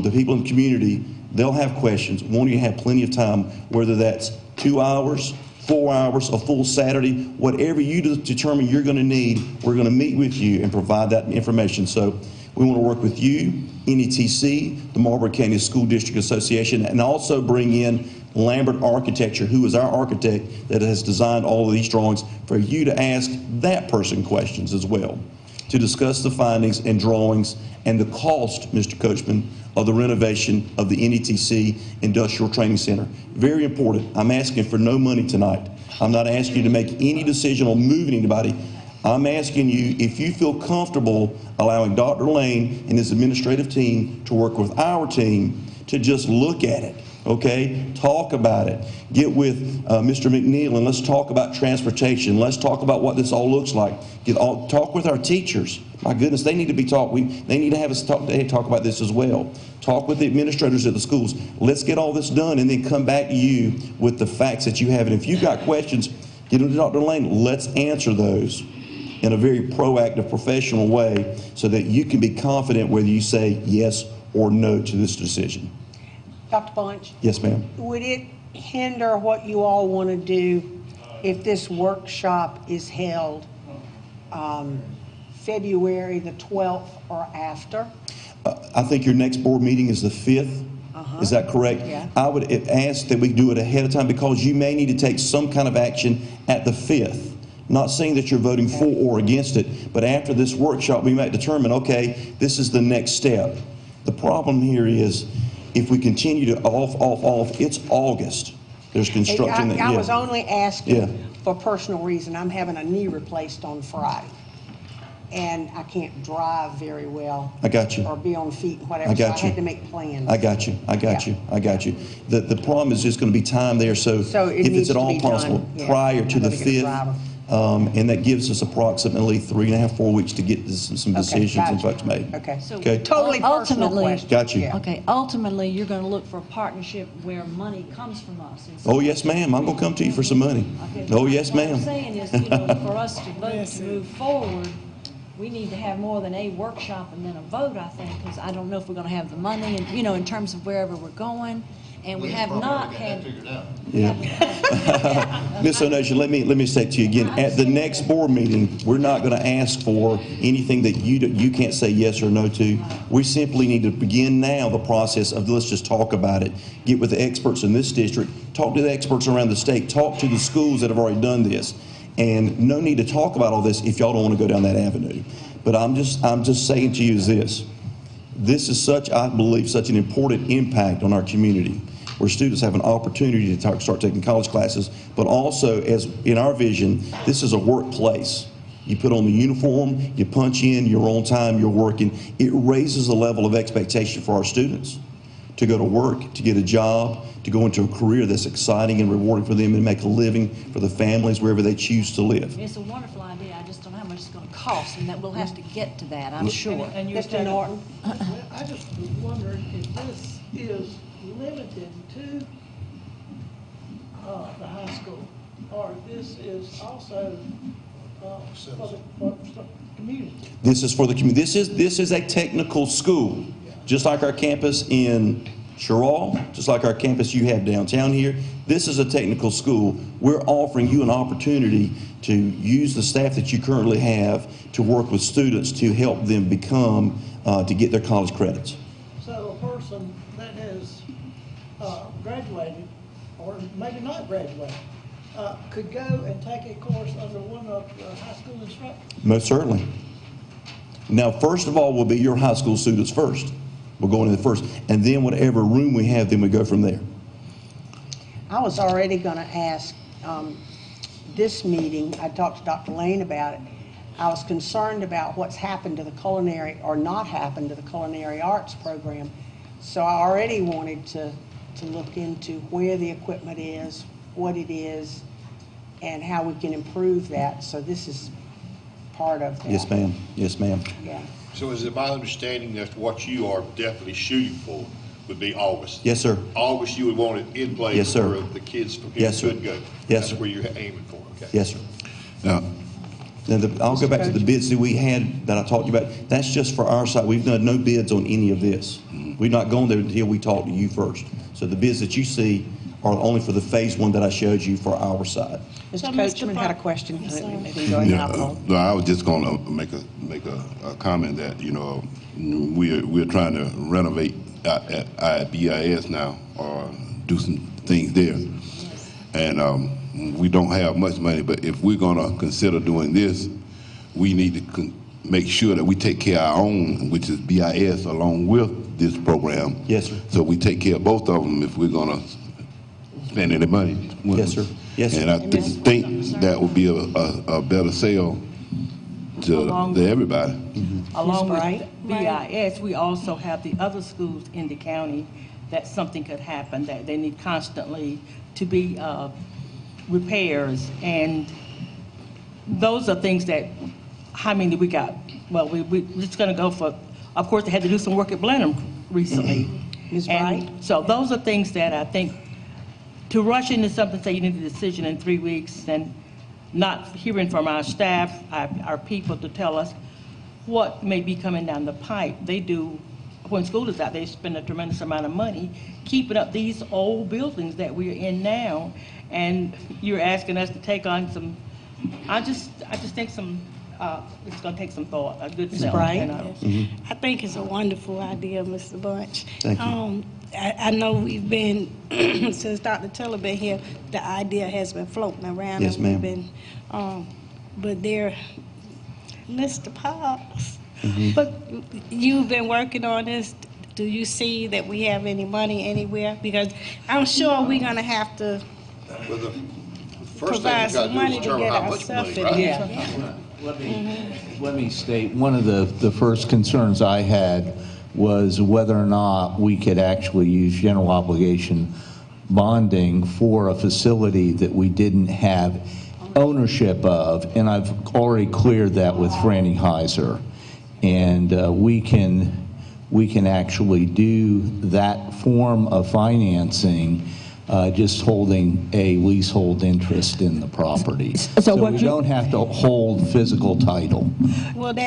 the people in the community. They'll have questions. Won't you have plenty of time, whether that's 2 hours, 4 hours, a full Saturday, whatever you determine you're going to need, we're going to meet with you and provide that information. So we want to work with you, NETC, the Marlboro County School District Association, and also bring in Lambert Architecture, who is our architect that has designed all of these drawings, for you to ask that person questions as well, to discuss the findings and drawings and the cost, Mr. Coachman, of the renovation of the NETC Industrial Training Center. Very important. I'm asking for no money tonight. I'm not asking you to make any decision on moving anybody. I'm asking you if you feel comfortable allowing Dr. Lane and his administrative team to work with our team to just look at it. Okay, talk about it. Get with Mr. McNeil and let's talk about transportation. Let's talk about what this all looks like. Talk with our teachers. My goodness, they need to be taught. They need to have us talk about this as well. Talk with the administrators at the schools. Let's get all this done and then come back to you with the facts that you have. And if you've got questions, get them to Dr. Lane. Let's answer those in a very proactive, professional way so that you can be confident whether you say yes or no to this decision. Dr. Bunch? Yes, ma'am. Would it hinder what you all want to do if this workshop is held February the 12th or after? I think your next board meeting is the 5th. Is that correct? Yeah. I would ask that we do it ahead of time because you may need to take some kind of action at the 5th. Not saying that you're voting for or against it, but after this workshop, we might determine, okay, this is the next step. The problem here is if we continue to off, it's August. There's construction. I was only asking for personal reason. I'm having a knee replaced on Friday, and I can't drive very well. I got you. Or be on feet, whatever. I got so you. I had to make plans. I got you. I got you. I got you. The problem is just going to be time there. So if it's at all possible, prior to the 5th, and that gives us approximately 3.5, 4 weeks to get some decisions and folks made. Okay. So totally personal question. Got you. Yeah. Okay. Ultimately, you're going to look for a partnership where money comes from us. Oh yes, ma'am. I'm going to come to you for some money. Okay. Oh yes, What I'm ma'am. saying is, for us to vote to move forward, we need to have more than a workshop and then a vote, I think, because I don't know if we're going to have the money, and, you know, in terms of wherever we're going, and we have not had. Yeah. Ms. O'Nation, let me say to you again, at the next board meeting, we're not going to ask for anything that you can't say yes or no to. We simply need to begin now the process of let's just talk about it, get with the experts in this district, talk to the experts around the state, talk to the schools that have already done this. And no need to talk about all this if y'all don't want to go down that avenue. But I'm just saying to you is this is such, I believe, such an important impact on our community, where students have an opportunity to start taking college classes, but also, as in our vision, this is a workplace. You put on the uniform, you punch in, you're on time, you're working. It raises the level of expectation for our students to go to work, to get a job, to go into a career that's exciting and rewarding for them and make a living for the families wherever they choose to live. It's a wonderful idea. I just don't know how much it's going to cost, and that we'll have to get to that, I'm sure. And Mr. Norton? I just was wondering if this is limited to the high school, or if this is also for the community. This is for the community. This is a technical school, just like our campus in Sherall, just like our campus you have downtown here. This is a technical school. We're offering you an opportunity to use the staff that you currently have to work with students to help them become, to get their college credits. So a person that has graduated, or maybe not graduated, could go and take a course under one of the high school instructors? Most certainly. Now, first of all, will be your high school students first. We'll go into the first, and then whatever room we have, then we go from there. I was already going to ask this meeting, I talked to Dr. Lane about it. I was concerned about what's happened to the culinary, or not happened to the culinary arts program. So I already wanted to look into where the equipment is, what it is, and how we can improve that. So this is part of that. Yes, ma'am. Yes, ma'am. Yeah. So is it my understanding that what you are definitely shooting for would be August? Yes, sir. August, you would want it in place. Yes, sir. Where the kids from here Yes, sir. could go. Yes, sir. That's where you're aiming for, okay? Yes, sir. Now, I'll go back to the bids that we had that I talked to you about. That's just for our side. We've done no bids on any of this. We've not gone there until we talk to you first. So the bids that you see are only for the phase one that I showed you for our side. Mr. Coachman had a question. No, I was just going to make a comment that, you know, we're trying to renovate our BIS now, or do some things there. And we don't have much money, but if we're going to consider doing this, we need to make sure that we take care of our own, which is BIS, along with this program. Yes, sir. So we take care of both of them if we're going to spend any money. Yes, sir. Yes, sir. And I think that would be a better sale to everybody. Along with BIS, we also have the other schools in the county that something could happen, that they need constantly to be repairs. And those are things that, how many we got? Well, we're just going to go for, of course, they had to do some work at Blenheim recently. Ms. Wright? So those are things that I think, to rush into something, say you need a decision in 3 weeks, and not hearing from our staff, our people, to tell us what may be coming down the pipe. They do, when school is out, they spend a tremendous amount of money keeping up these old buildings that we're in now, and you're asking us to take on some, I just think some, it's going to take some thought, a good sell. Right. I think it's a wonderful idea, Mr. Bunch. Thank you. I know we've been, since Dr. Tiller been here, the idea has been floating around. Yes, and we've ma'am. been, but there, Mr. Potts, but you've been working on this. Do you see that we have any money anywhere? Because I'm sure we're going to have to Well, the first thing provide you got some to do money is to determine get how much ourselves money, in right? there. Let me state, one of the first concerns I had was whether or not we could actually use general obligation bonding for a facility that we didn't have ownership of, and I've already cleared that with Franny Heiser. And we can actually do that form of financing just holding a leasehold interest in the property. So we don't have to hold physical title. Well,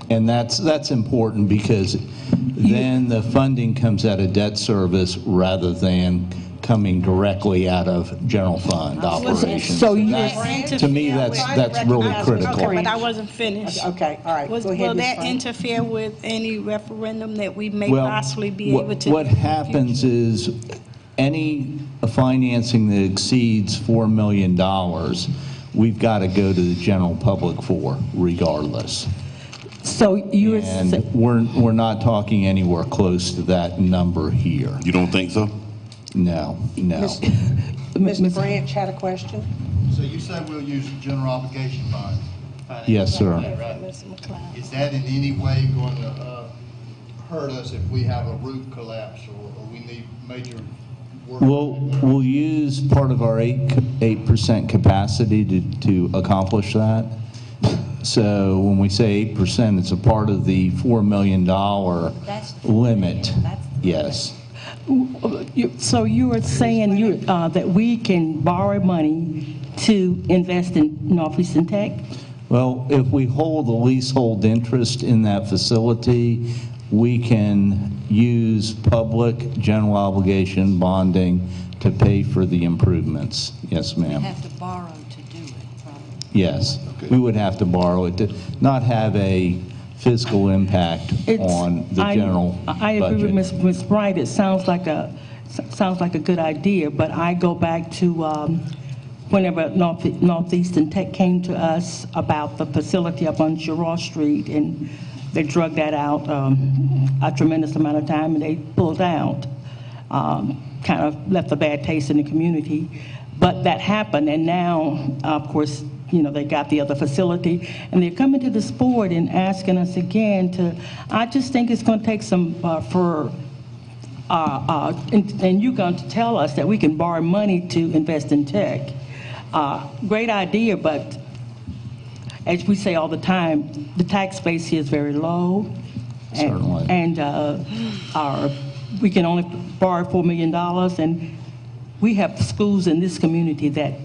And that's important because then the funding comes out of debt service rather than coming directly out of general fund operations. So to me, that's really critical. Okay, but I wasn't finished. Okay, all right. Go ahead, Will Ms. that Frank. interfere with any referendum that we may Well, possibly be able to? what happens is any financing that exceeds $4 million, we've got to go to the general public for, regardless. So you and we're not talking anywhere close to that number here. You don't think so? No. Mr. Branch had a question. So you said we'll use general obligation bond? Yes, sir. Right. Is that in any way going to hurt us if we have a roof collapse or we need major work? We'll use part of our 8% capacity to accomplish that. So when we say 8%, it's a part of the $4 million limit. Yes. So you are saying that we can borrow money to invest in Northeastern Tech? Well, if we hold a leasehold interest in that facility, we can use public general obligation bonding to pay for the improvements. Yes, ma'am. We have to borrow to do it, probably. Yes, we would have to borrow it to not have a fiscal impact on the general budget. I agree with Ms. Bright. It sounds like a good idea, but I go back to whenever Northeastern Tech came to us about the facility up on Girard Street, and they drug that out a tremendous amount of time, and they pulled out. Kind of left a bad taste in the community. But that happened, and now, of course, they got the other facility, and they're coming to this board and asking us again to, I just think it's going to take some, and you're going to tell us that we can borrow money to invest in tech. Great idea, but as we say all the time, the tax base here is very low. Certainly. And we can only borrow $4 million, and we have schools in this community that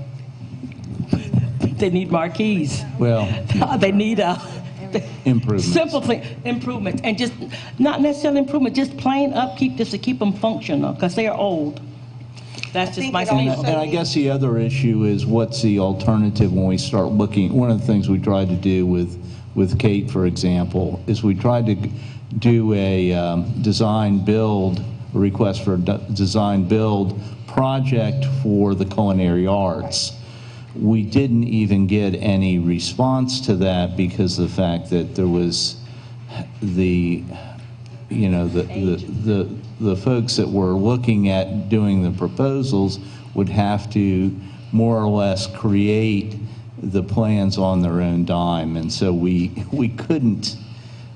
they need marquees. Well, they need improvements. Simple improvements, and just not necessarily improvement, just plain upkeep just to keep them functional, because they are old. That's just my And I guess the other issue is what's the alternative when we start looking. One of the things we tried to do with Kate, for example, is we tried to do a design-build, a request for a design-build project for the culinary arts. We didn't even get any response to that because of the fact that there was the folks that were looking at doing the proposals would have to more or less create the plans on their own dime, and so we couldn't,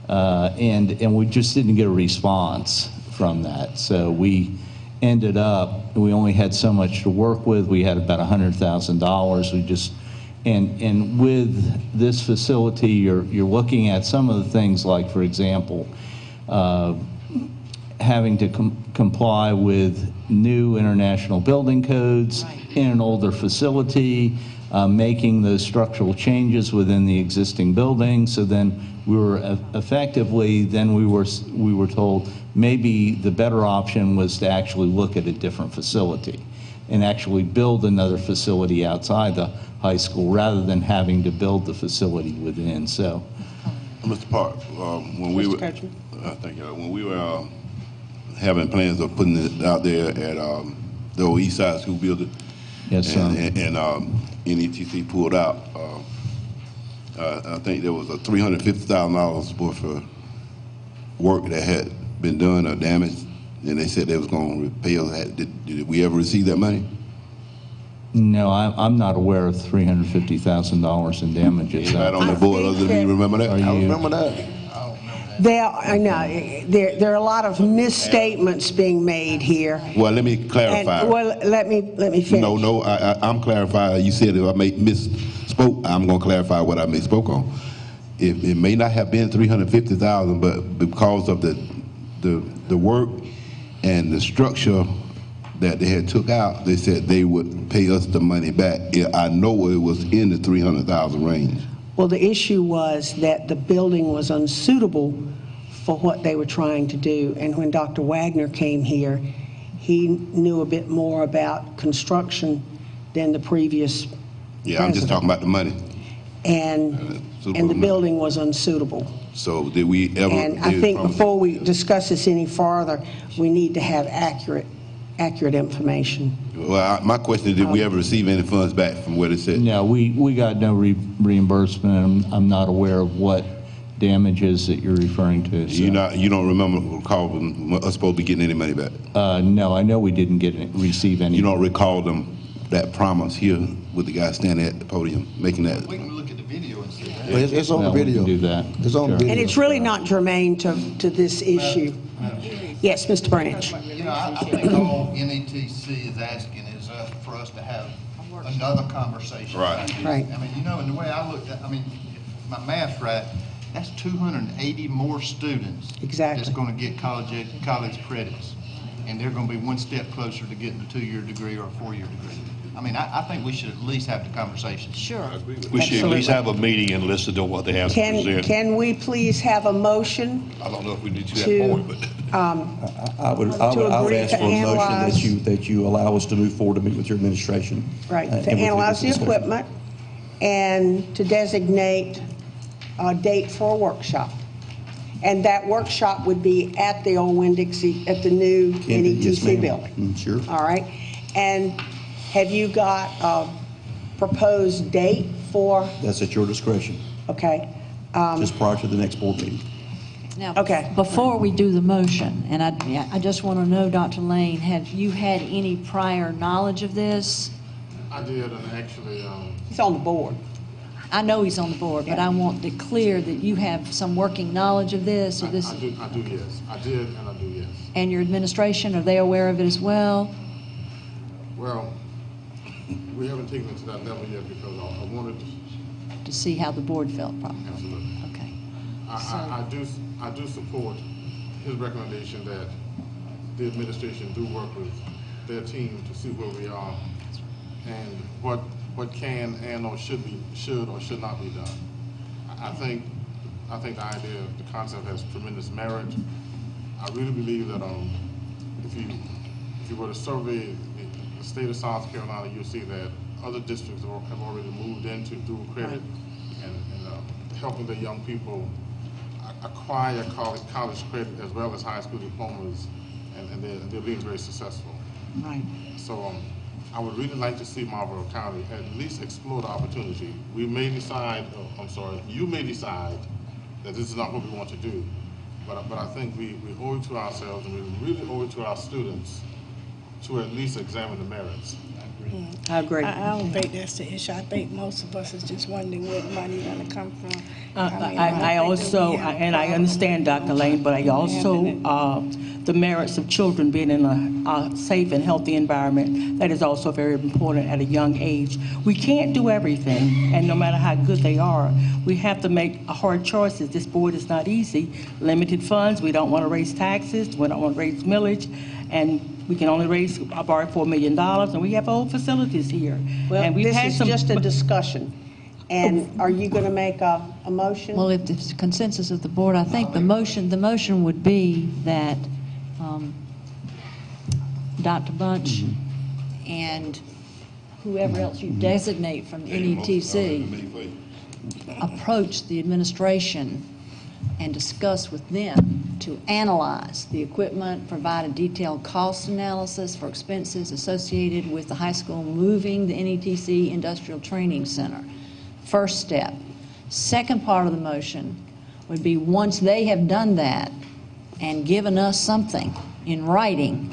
and we just didn't get a response from that. So we ended up, we only had so much to work with. We had about $100,000. We just, and with this facility, you're looking at some of the things like, for example, having to comply with new international building codes in an older facility, making those structural changes within the existing building. So then we were effectively, then we were told maybe the better option was to actually look at a different facility and actually build another facility outside the high school rather than having to build the facility within. So, Mr. Park, when we were having plans of putting it out there at the old East Side School building, yes, sir. and NETC pulled out, I think there was a $350,000 worth of work that had been done or damaged, and they said they was going to repay us. Did we ever receive that money? No, I'm not aware of $350,000 in damages. Anybody on the board other than me remember that? I remember that. There are a lot of misstatements being made here. Well, let me clarify. And, well, let me finish. No, I'm clarifying. You said if I misspoke, I'm going to clarify what I misspoke on. It may not have been $350,000, but because of the work and the structure that they had took out, they said they would pay us the money back. I know it was in the 300,000 range. Well, the issue was that the building was unsuitable for what they were trying to do. And when Dr. Wagner came here, he knew a bit more about construction than the previous Yeah, I'm just talking about the money. And the building was unsuitable. So did we ever? And I think before we discuss this any farther, we need to have accurate information. Well, my question is, did we ever receive any funds back from what it said? No, we got no reimbursement. I'm not aware of what damages that you're referring to. So. You don't recall us supposed to be getting any money back? No, I know we didn't receive any. You don't recall them that promise here with the guy standing at the podium making that? We can look at the video and see that. Well, it's on the video. We can do that. It's on the video. And it's really not germane to this issue. Yes, Mr. Branch. You know, I think all NETC is asking is for us to have another conversation. Right. Right. I mean, you know, and the way I looked at, I mean, if my math's right, that's 280 more students. Exactly. That's going to get college credits. And they're going to be one step closer to getting a 2-year degree or a 4-year degree. I mean, I think we should at least have the conversation. Sure. We should at least have a meeting and listen to what they have to present. Can we please have a motion I don't know if we need to that point, but. I would ask for a motion that you allow us to move forward to meet with your administration. Right, to and with analyze the discussion. equipment and to designate a date for a workshop. And that workshop would be at the old Winn-Dixie, at the new Yes, NETC ma'am. building. Sure. All right. And have you got a proposed date for, That's at your discretion, okay? just prior to the next board meeting. Now, Okay. before we do the motion, and I just want to know, Dr. Lane, have you had any prior knowledge of this? I did, and actually, He's on the board. I know he's on the board, but I want it clear that you have some working knowledge of this, or this, I do, yes. I did, and I do, yes. and your administration, are they aware of it as well? Well, we haven't taken it to that level yet because I wanted To see how the board felt, probably. absolutely. Okay. I do support his recommendation that the administration do work with their team to see where we are and what can and or should or should not be done. I think the idea, the concept has tremendous merit. I really believe that if you were to survey the state of South Carolina, you'll see that other districts have already moved into dual credit and helping the young people acquire college credit as well as high school diplomas, and they're being very successful. Right. So I would really like to see Marlboro County at least explore the opportunity. We may decide, you may decide that this is not what we want to do, but I think we owe it to ourselves and we really owe it to our students to at least examine the merits. I agree. I don't think that's the issue. I think most of us is just wondering where the money going to come from. I also, and I understand, Dr. Lane, but I also, the merits of children being in a safe and healthy environment, that is also very important at a young age. We can't do everything, and no matter how good they are, we have to make hard choices. This board is not easy. Limited funds, we don't want to raise taxes, we don't want to raise millage, and we can only borrow $4 million, and we have old facilities here. Well, and we've this had is some, just a discussion. And are you going to make a motion? Well, if there's consensus of the board, I think the motion would be that Dr. Bunch and whoever else you designate from NETC approach the administration and discuss with them to analyze the equipment, provide a detailed cost analysis for expenses associated with the high school moving the NETC Industrial Training Center. First step. Second part of the motion would be once they have done that and given us something in writing,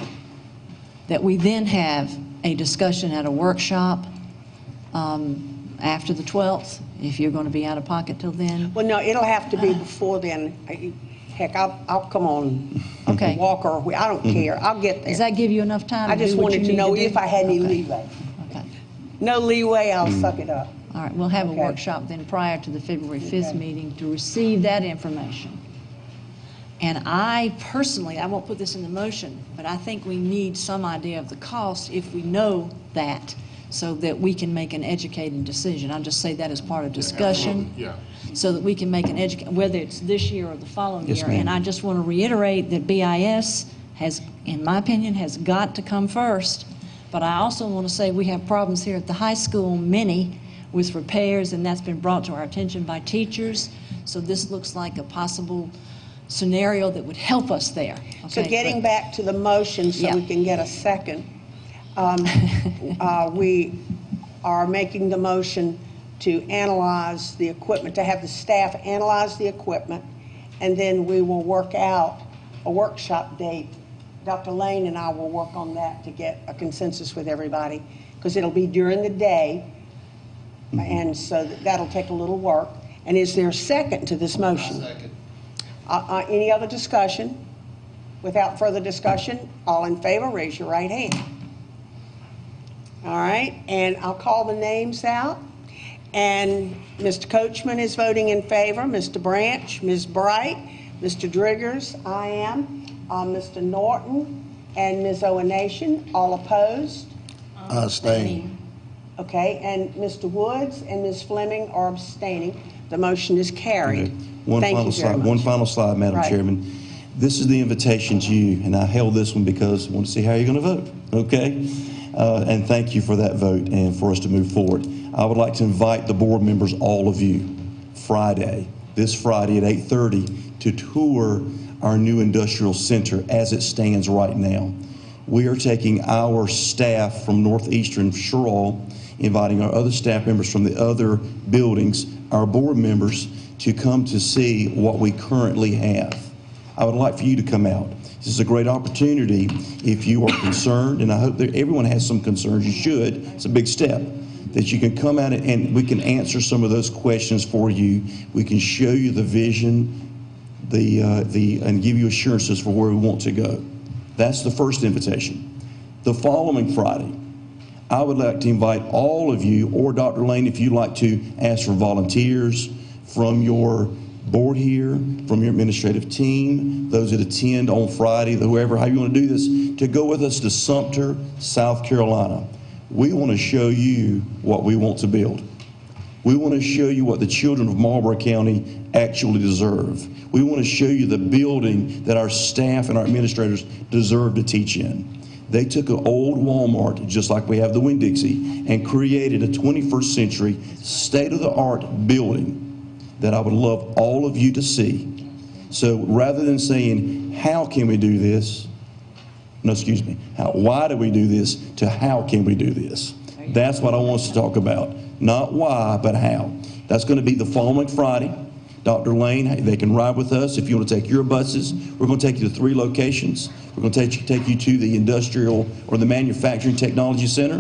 that we then have a discussion at a workshop after the 12th, if you're going to be out of pocket till then. Well, no, it'll have to be before then. Heck, I'll come on Okay. Walker. I don't care. I'll get there. Does that give you enough time I to just do what you wanted to need know do? if I had any Okay. leeway. Okay. No leeway, I'll suck it up. All right, we'll have a Okay. workshop then prior to the February 5th meeting to receive that information. And I personally, I won't put this in the motion, but I think we need some idea of the cost if we know that, so that we can make an educated decision. I'll just say that as part of discussion. Yeah. So that we can make an whether it's this year or the following Yes, year. ma'am. And I just want to reiterate that BIS has, in my opinion, has got to come first. But I also want to say we have problems here at the high school, many, with repairs, and that's been brought to our attention by teachers. So this looks like a possible scenario that would help us there. So Okay, getting but- back to the motion so Yeah. we can get a second, we are making the motion to analyze the equipment, to have the staff analyze the equipment, and then we will work out a workshop date. Dr. Lane and I will work on that to get a consensus with everybody, because it'll be during the day, and so that'll take a little work. And is there a second to this motion? Second. Any other discussion? Without further discussion, all in favor, raise your right hand. All right, and I'll call the names out. And Mr. Coachman is voting in favor, Mr. Branch, Ms. Bright, Mr. Driggers, I am, Mr. Norton, and Ms. Owenation, all opposed? Abstain. Okay, and Mr. Woods and Ms. Fleming are abstaining. The motion is carried. Okay. One Thank final you very slide. much. One final slide, Madam Right. Chairman. This is the invitation to you, and I held this one because I want to see how you're going to vote. Okay, and thank you for that vote and for us to move forward. I would like to invite the board members, all of you, this Friday at 8:30, to tour our new industrial center as it stands right now. We are taking our staff from Northeastern Sherall, inviting our other staff members from the other buildings, our board members, to come to see what we currently have. I would like for you to come out. This is a great opportunity if you are concerned, and I hope that everyone has some concerns. You should. It's a big step. That you can come out and we can answer some of those questions for you. We can show you the vision, and give you assurances for where we want to go. That's the first invitation. The following Friday, I would like to invite all of you, or Dr. Lane, if you'd like to ask for volunteers from your board here, from your administrative team, those that attend on Friday, whoever, how you want to do this, to go with us to Sumter, South Carolina. We want to show you what we want to build. We want to show you what the children of Marlboro County actually deserve. We want to show you the building that our staff and our administrators deserve to teach in. They took an old Walmart, just like we have the Winn-Dixie, and created a 21st century state-of-the-art building that I would love all of you to see. So rather than saying, how can we do this? No, excuse me. Why do we do this? To how can we do this? That's what I want us to talk about. Not why, but how. That's going to be the following Friday. Dr. Lane, they can ride with us if you want to take your buses. We're going to take you to 3 locations. We're going to take you to the Industrial or the Manufacturing Technology Center.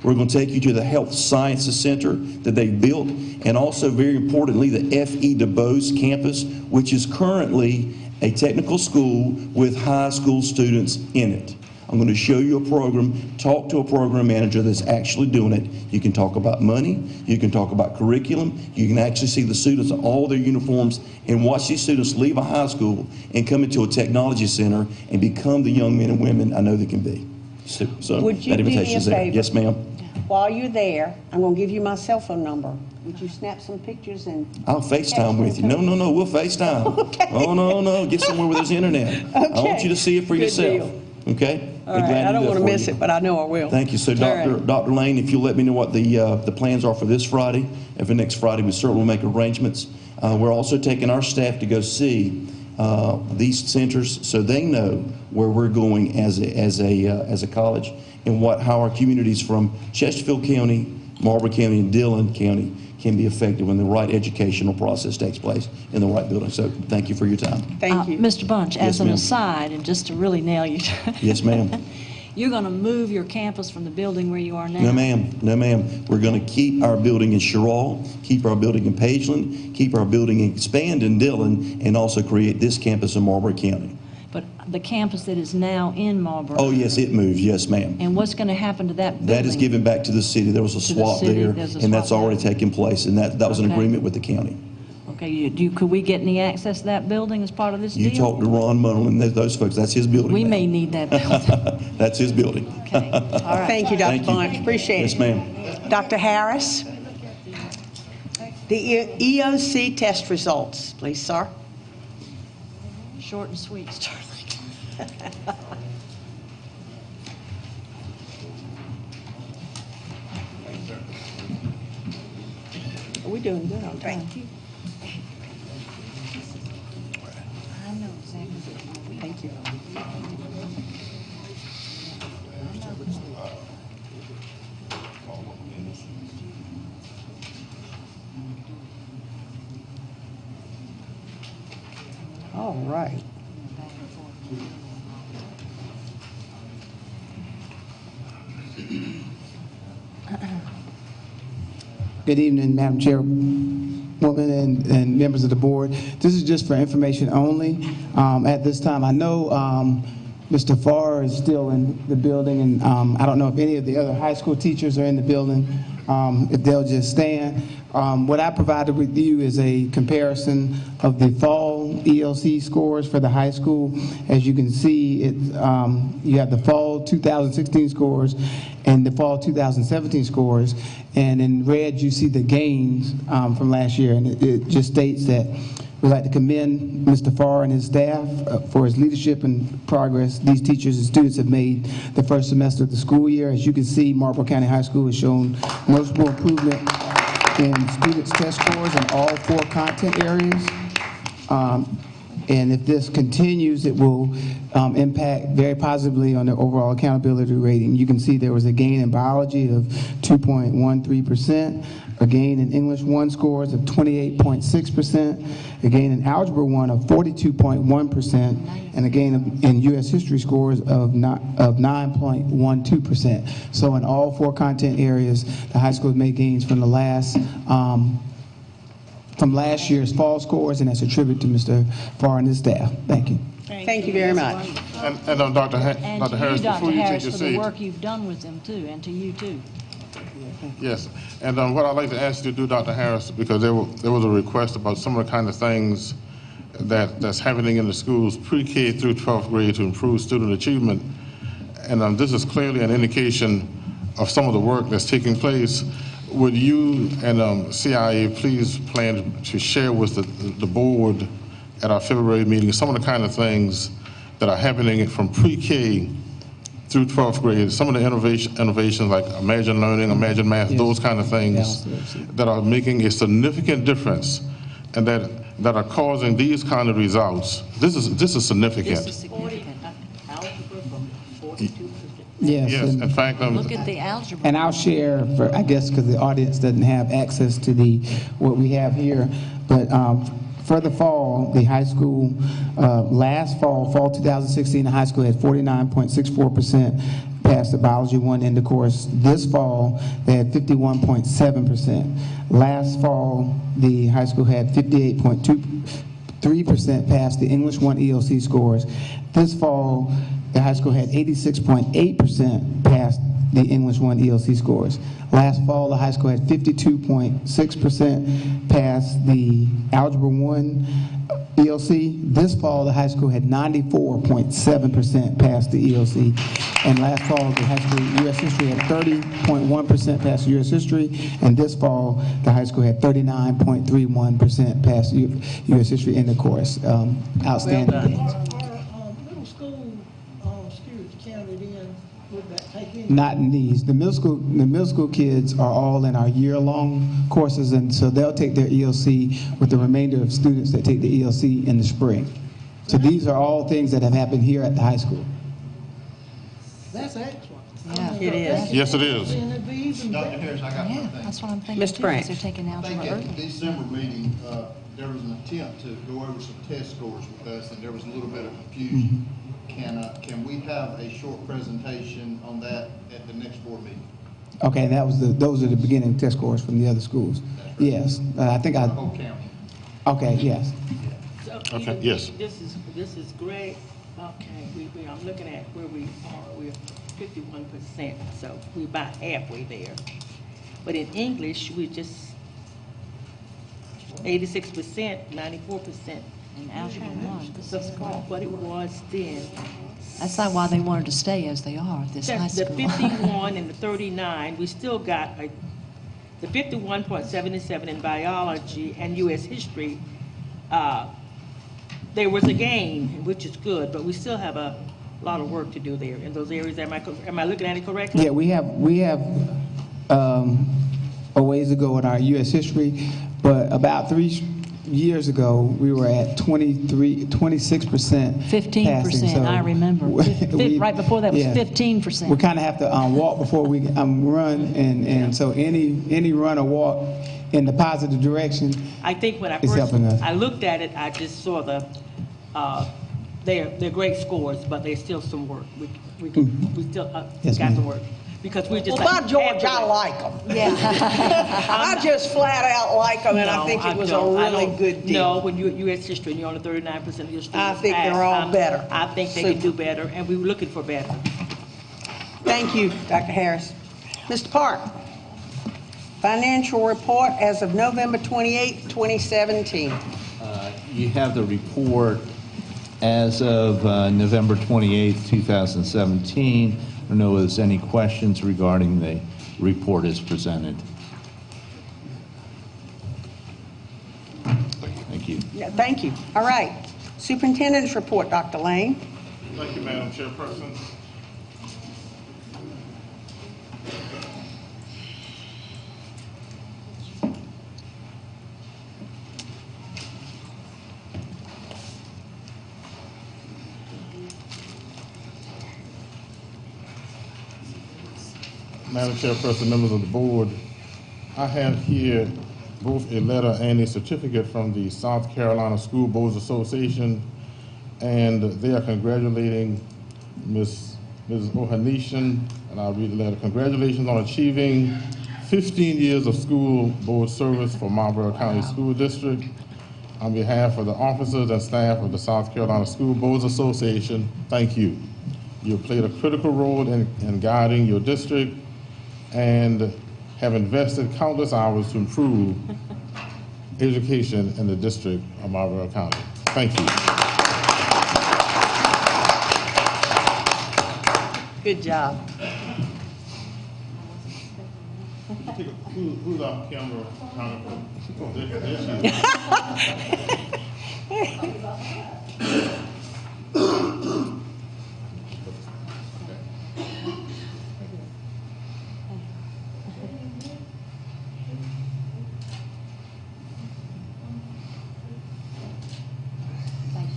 We're going to take you to the Health Sciences Center that they've built, and also, very importantly, the F.E. DuBose campus, which is currently a technical school with high school students in it. I'm going to show you a program, talk to a program manager that's actually doing it. You can talk about money, you can talk about curriculum, you can actually see the students in all their uniforms and watch these students leave a high school and come into a technology center and become the young men and women I know they can be. So Would you that do me a invitation is there. favor? Yes, ma'am. While you're there, I'm going to give you my cell phone number. Would you snap some pictures and... I'll FaceTime with you. No, we'll FaceTime. Okay. Oh, no, get somewhere where there's internet. I want Okay. you to see it for Good yourself. deal. Okay? All right, I don't want to miss it, but I know I will. Thank you. So, All right. Dr. Lane, if you'll let me know what the plans are for this Friday, and for next Friday, we certainly will make arrangements. We're also taking our staff to go see these centers so they know where we're going as a college and how our communities from Chesterfield County, Marlboro County, and Dillon County can be effective when the right educational process takes place in the right building. So thank you for your time. Thank you. Mr. Bunch, Yes, as an ma'am. aside, and just to really nail you, Yes, ma'am. you're going to move your campus from the building where you are now? No, ma'am. No, ma'am. We're going to keep our building in Sherall, keep our building in Pageland, keep our building and expand in Dillon, and also create this campus in Marlboro County. But the campus that is now in Marlboro? Oh, yes, it moved. Yes, ma'am. And what's going to happen to that building? That is given back to the city. There was a To the swap city, there, there's a and that's swap already there. taken place, and that was an Okay. agreement with the county. Okay, could we get any access to that building as part of this deal? You talk to Ron Mullin, those folks, that's his building. We now. may need that building. That's his building. Okay, all right. Thank you, Dr. Thank you. Bunch. Appreciate it. Yes, ma'am. Dr. Harris? The EOC test results, please, sir. Short and sweet, Sterling. We're doing good on time. Thank you. I know exactly what you Thank you. All right. Good evening, Madam Chairwoman and members of the board. This is just for information only. At this time, I know Mr. Farr is still in the building, and I don't know if any of the other high school teachers are in the building, if they'll just stand. What I provided with you is a comparison of the fall ELC scores for the high school. As you can see, you have the fall 2016 scores and the fall 2017 scores. And in red, you see the gains from last year. And it just states that we'd like to commend Mr. Farr and his staff for his leadership and progress these teachers and students have made the first semester of the school year. As you can see, Marlboro County High School has shown noticeable improvement in students' test scores in all 4 content areas. And if this continues, it will impact very positively on the overall accountability rating. You can see there was a gain in biology of 2.13%, a gain in English 1 scores of 28.6%, a gain in Algebra 1 of 42.1%, and a gain in U.S. history scores of 9.12%. So in all 4 content areas, the high school has made gains from the from last year's fall scores, and that's a tribute to Mr. Farr and his staff. Thank you. Thank you very much. And Dr. Harris, before you take your for the seat. work you've done with them too, and to you too. Yes, and what I'd like to ask you to do, Dr. Harris, because there was a request about some of the kind of things that's happening in the schools pre-K through 12th grade to improve student achievement. And this is clearly an indication of some of the work that's taking place. Would you and CIA please plan to share with the board at our February meeting some of the kind of things that are happening from pre-K through 12th grade, some of the innovations like Imagine Learning, Imagine Math, those kind of things that are making a significant difference and that are causing these kind of results. This is significant. This is significant. Algebra from 42%. Yes. In fact, look at the algebra. And I'll share, I guess, because the audience doesn't have access to what we have here, but for the fall, the high school, last fall 2016, the high school had 49.64% passed the Biology 1 end of course. This fall, they had 51.7%. Last fall, the high school had 58.23% passed the English 1 ELC scores. This fall, the high school had 86.8% passed the English 1 ELC scores. Last fall, the high school had 52.6% passed the Algebra 1 ELC. This fall, the high school had 94.7% passed the ELC. And last fall, the high school U.S. history had 30.1% passed U.S. history. And this fall, the high school had 39.31% passed U.S. history in the course. Outstanding gains. Middle school students counted in, would that take in? Not in these. The middle school kids are all in our year-long courses, and so they'll take their ELC with the remainder of students that take the ELC in the spring. So these are all things that have happened here at the high school. That's excellent. Yeah, it is. Yes, it is. Dr. Harris, I got one thing. That's what I'm thinking. Mr. Branch. They're taking I think algebra at the early. December meeting, there was an attempt to go over some test scores with us, and there was a little bit of confusion. Can we have a short presentation on that at the next board meeting? Okay, those are the beginning test scores from the other schools. Yes, I think I. Whole county. Okay, yes. So Okay, yes. This is great. Okay, I'm looking at where we are. We're 51%, so we're about halfway there. But in English, we're just 86%, 94%. And Algebra 1, this is great. What it was then. That's not why they wanted to stay as they are, this high The school. 51 and the 39, we still got the 51.77 in biology and U.S. history. There was a gain, which is good, but we still have a lot of work to do there in those areas. Am I looking at it correctly? Yeah, we have a ways to go in our U.S. history, but about 3 years ago, we were at 26% 15%, so I remember. Right before that was 15%. We kind of have to walk before we run, and so any run or walk in the positive direction. I think when I is helping us. I looked at it, I just saw they're great scores, but there's still some work. We still Yes, got ma'am. to work. Because we're just Well, by George, I like them. Yeah. I just flat out like them, and I think it was a really good deal. No, when you're U.S. history and you're only 39% of your students I think pass, they're all better. I think they can do better, and we were looking for better. Thank you, Dr. Harris. Mr. Park, financial report as of November 28, 2017. You have the report as of November 28, 2017. I don't know if there's any questions regarding the report as presented. Thank you. Yeah, thank you. All right. Superintendent's report, Dr. Lane. Thank you, Madam Chairperson. Madam Chairperson, members of the board, I have here both a letter and a certificate from the South Carolina School Boards Association, and they are congratulating Mrs. Ohanishan, and I'll read the letter. Congratulations on achieving 15 years of school board service for Marlboro County School District. On behalf of the officers and staff of the South Carolina School Boards Association, thank you. You have played a critical role in guiding your district and have invested countless hours to improve education in the District of Marlboro County. Thank you. Good job. Who's off camera?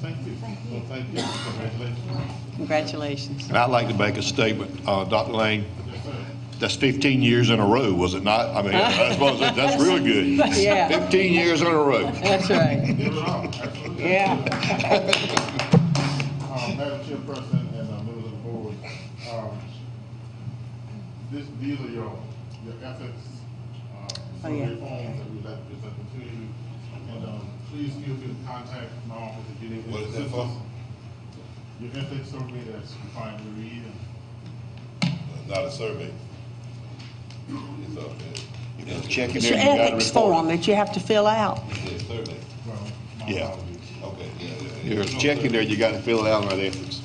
Thank you. Well, thank you. Congratulations. Congratulations. And I'd like to make a statement, Dr. Lane. That's 15 years in a row, was it not? I mean, I suppose that's really good. Yeah. 15 years in a row. That's right. Yeah. Madam Chairperson and members of the board, these are your ethics, some yeah. reforms that we'd like to present to you. And please feel free to contact my office if you need any assistance. Your ethics survey that's required to read. Not a survey. It's check It's your ethics form that you have to fill out. It's a survey. Yeah. Okay, yeah. There's a check in there, you got to fill it out on that ethics.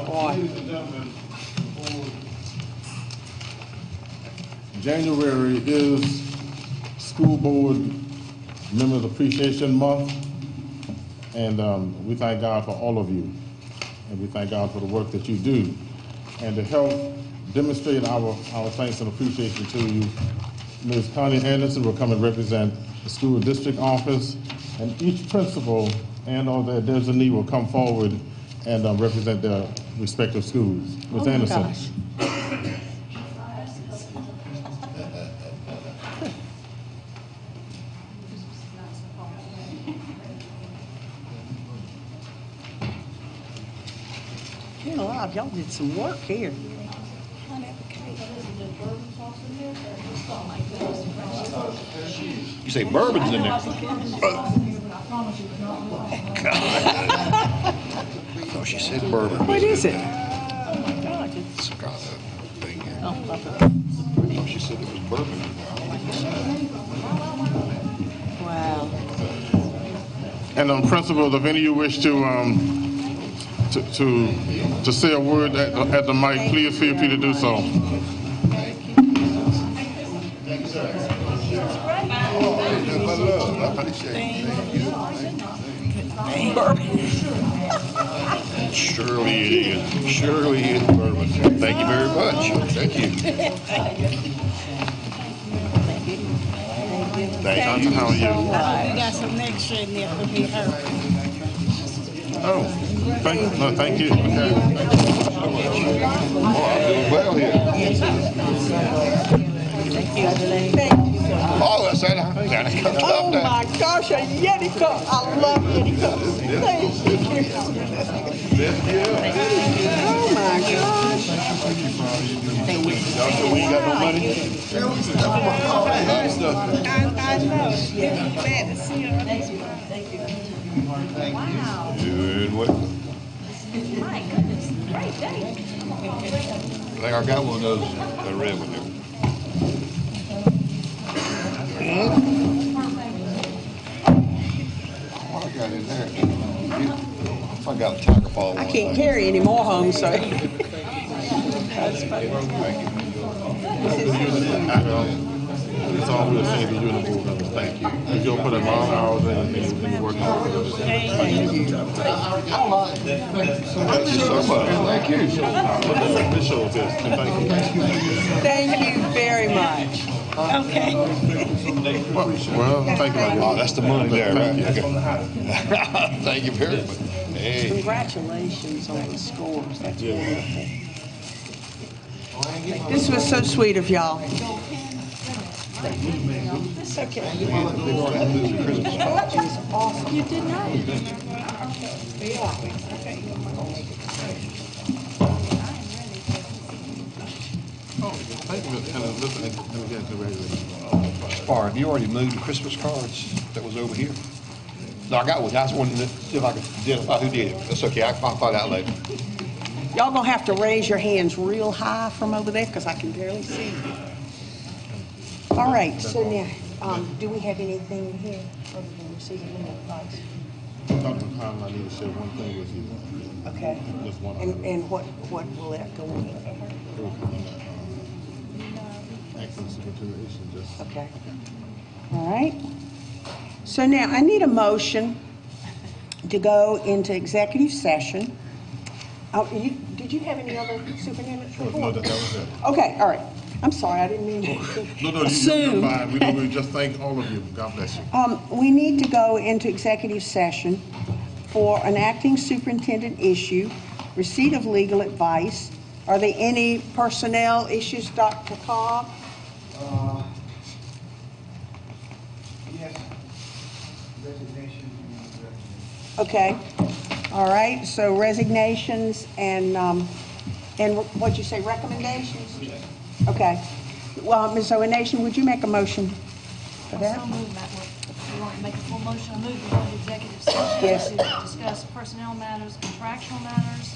Ladies and gentlemen, January is School Board Members Appreciation Month, and we thank God for all of you, and we thank God for the work that you do. And to help demonstrate our thanks and appreciation to you, Ms. Connie Anderson will come and represent the school district office, and each principal and/or their designee will come forward and represent their respective schools. Ms. Anderson. Gosh. You're alive. Y'all did some work here. You say bourbon's in there. Oh, she said bourbon. What is it? It's got a thing here. Oh, she said it was bourbon. Wow. And principals, if any of you wish to say a word at the mic, please feel free to do so. Surely it is. Surely it is bourbon. Thank you very much. Thank you. Thank you. How are you? I hope you got some extra in there for me, her. Oh, thank you. Okay. Oh, I'm doing well here. Thank you. Oh, that's that. Oh my gosh, a Yeti cup. I love Yeti cups. Thank you. Oh my gosh. We ain't got no money. I know. Glad to see her. Thank you. Wow. Good welcome. My goodness, great day. I think I got one of those, the red one there. What I got in there? If I got a tiger paw. I can't carry any more home, so. It's all we'll say to you and the board members. Thank you. If you'll put a long hours in and you work hard. Thank you. Thank you so much. Thank you. This show is this. And thank you. Thank you very much. Okay. Well, thank you. Oh, that's the money there, right? Okay. Thank you very much. Hey. Congratulations on the scores. That's wonderful. This was so sweet of y'all. It's okay. Awesome. You did not. Thank you, and listen, and again, congratulations. Spar, have you already moved the Christmas cards that was over here? No, I got one. I just wanted to see if I could identify who did it. That's okay. I'll find out later. Y'all gonna have to raise your hands real high from over there because I can barely see you. All right, so now, do we have anything here other than receiving legal advice? Dr. McConnell, I need to share one thing with you. Okay. Just one. And what will that go in? It will come in that acting superintendent just. Okay. All right. So now, I need a motion to go into executive session. Did you have any other superintendent's report? No, that was it. Okay, all right. I'm sorry, I didn't mean to No, assume. you're fine. We just thank all of you. God bless you. We need to go into executive session for an acting superintendent issue, receipt of legal advice. Are there any personnel issues, Dr. Cobb? Yes. Resignation. Okay. All right. So resignations and what'd you say? Recommendations? Okay. Well, Ms. O'Nation, would you make a motion for that? So moved, Madam Clerk. You want to make a full motion? I move to go into executive session Yes. to discuss personnel matters, contractual matters,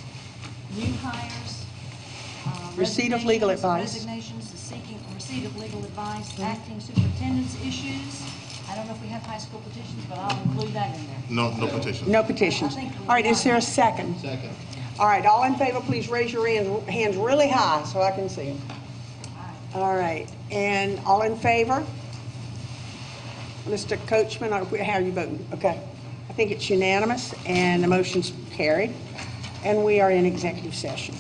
new hires, Receipt of legal advice. resignations, the seeking receipt of legal advice, acting superintendent's issues. I don't know if we have high school petitions, but I'll include that in there. No petitions. No petitions. All right. Is there a second? Second. All right. All in favor, please raise your hands really high so I can see them. All right. And all in favor? Mr. Coachman, how are you voting? Okay. I think it's unanimous, and the motion's carried. And we are in executive session.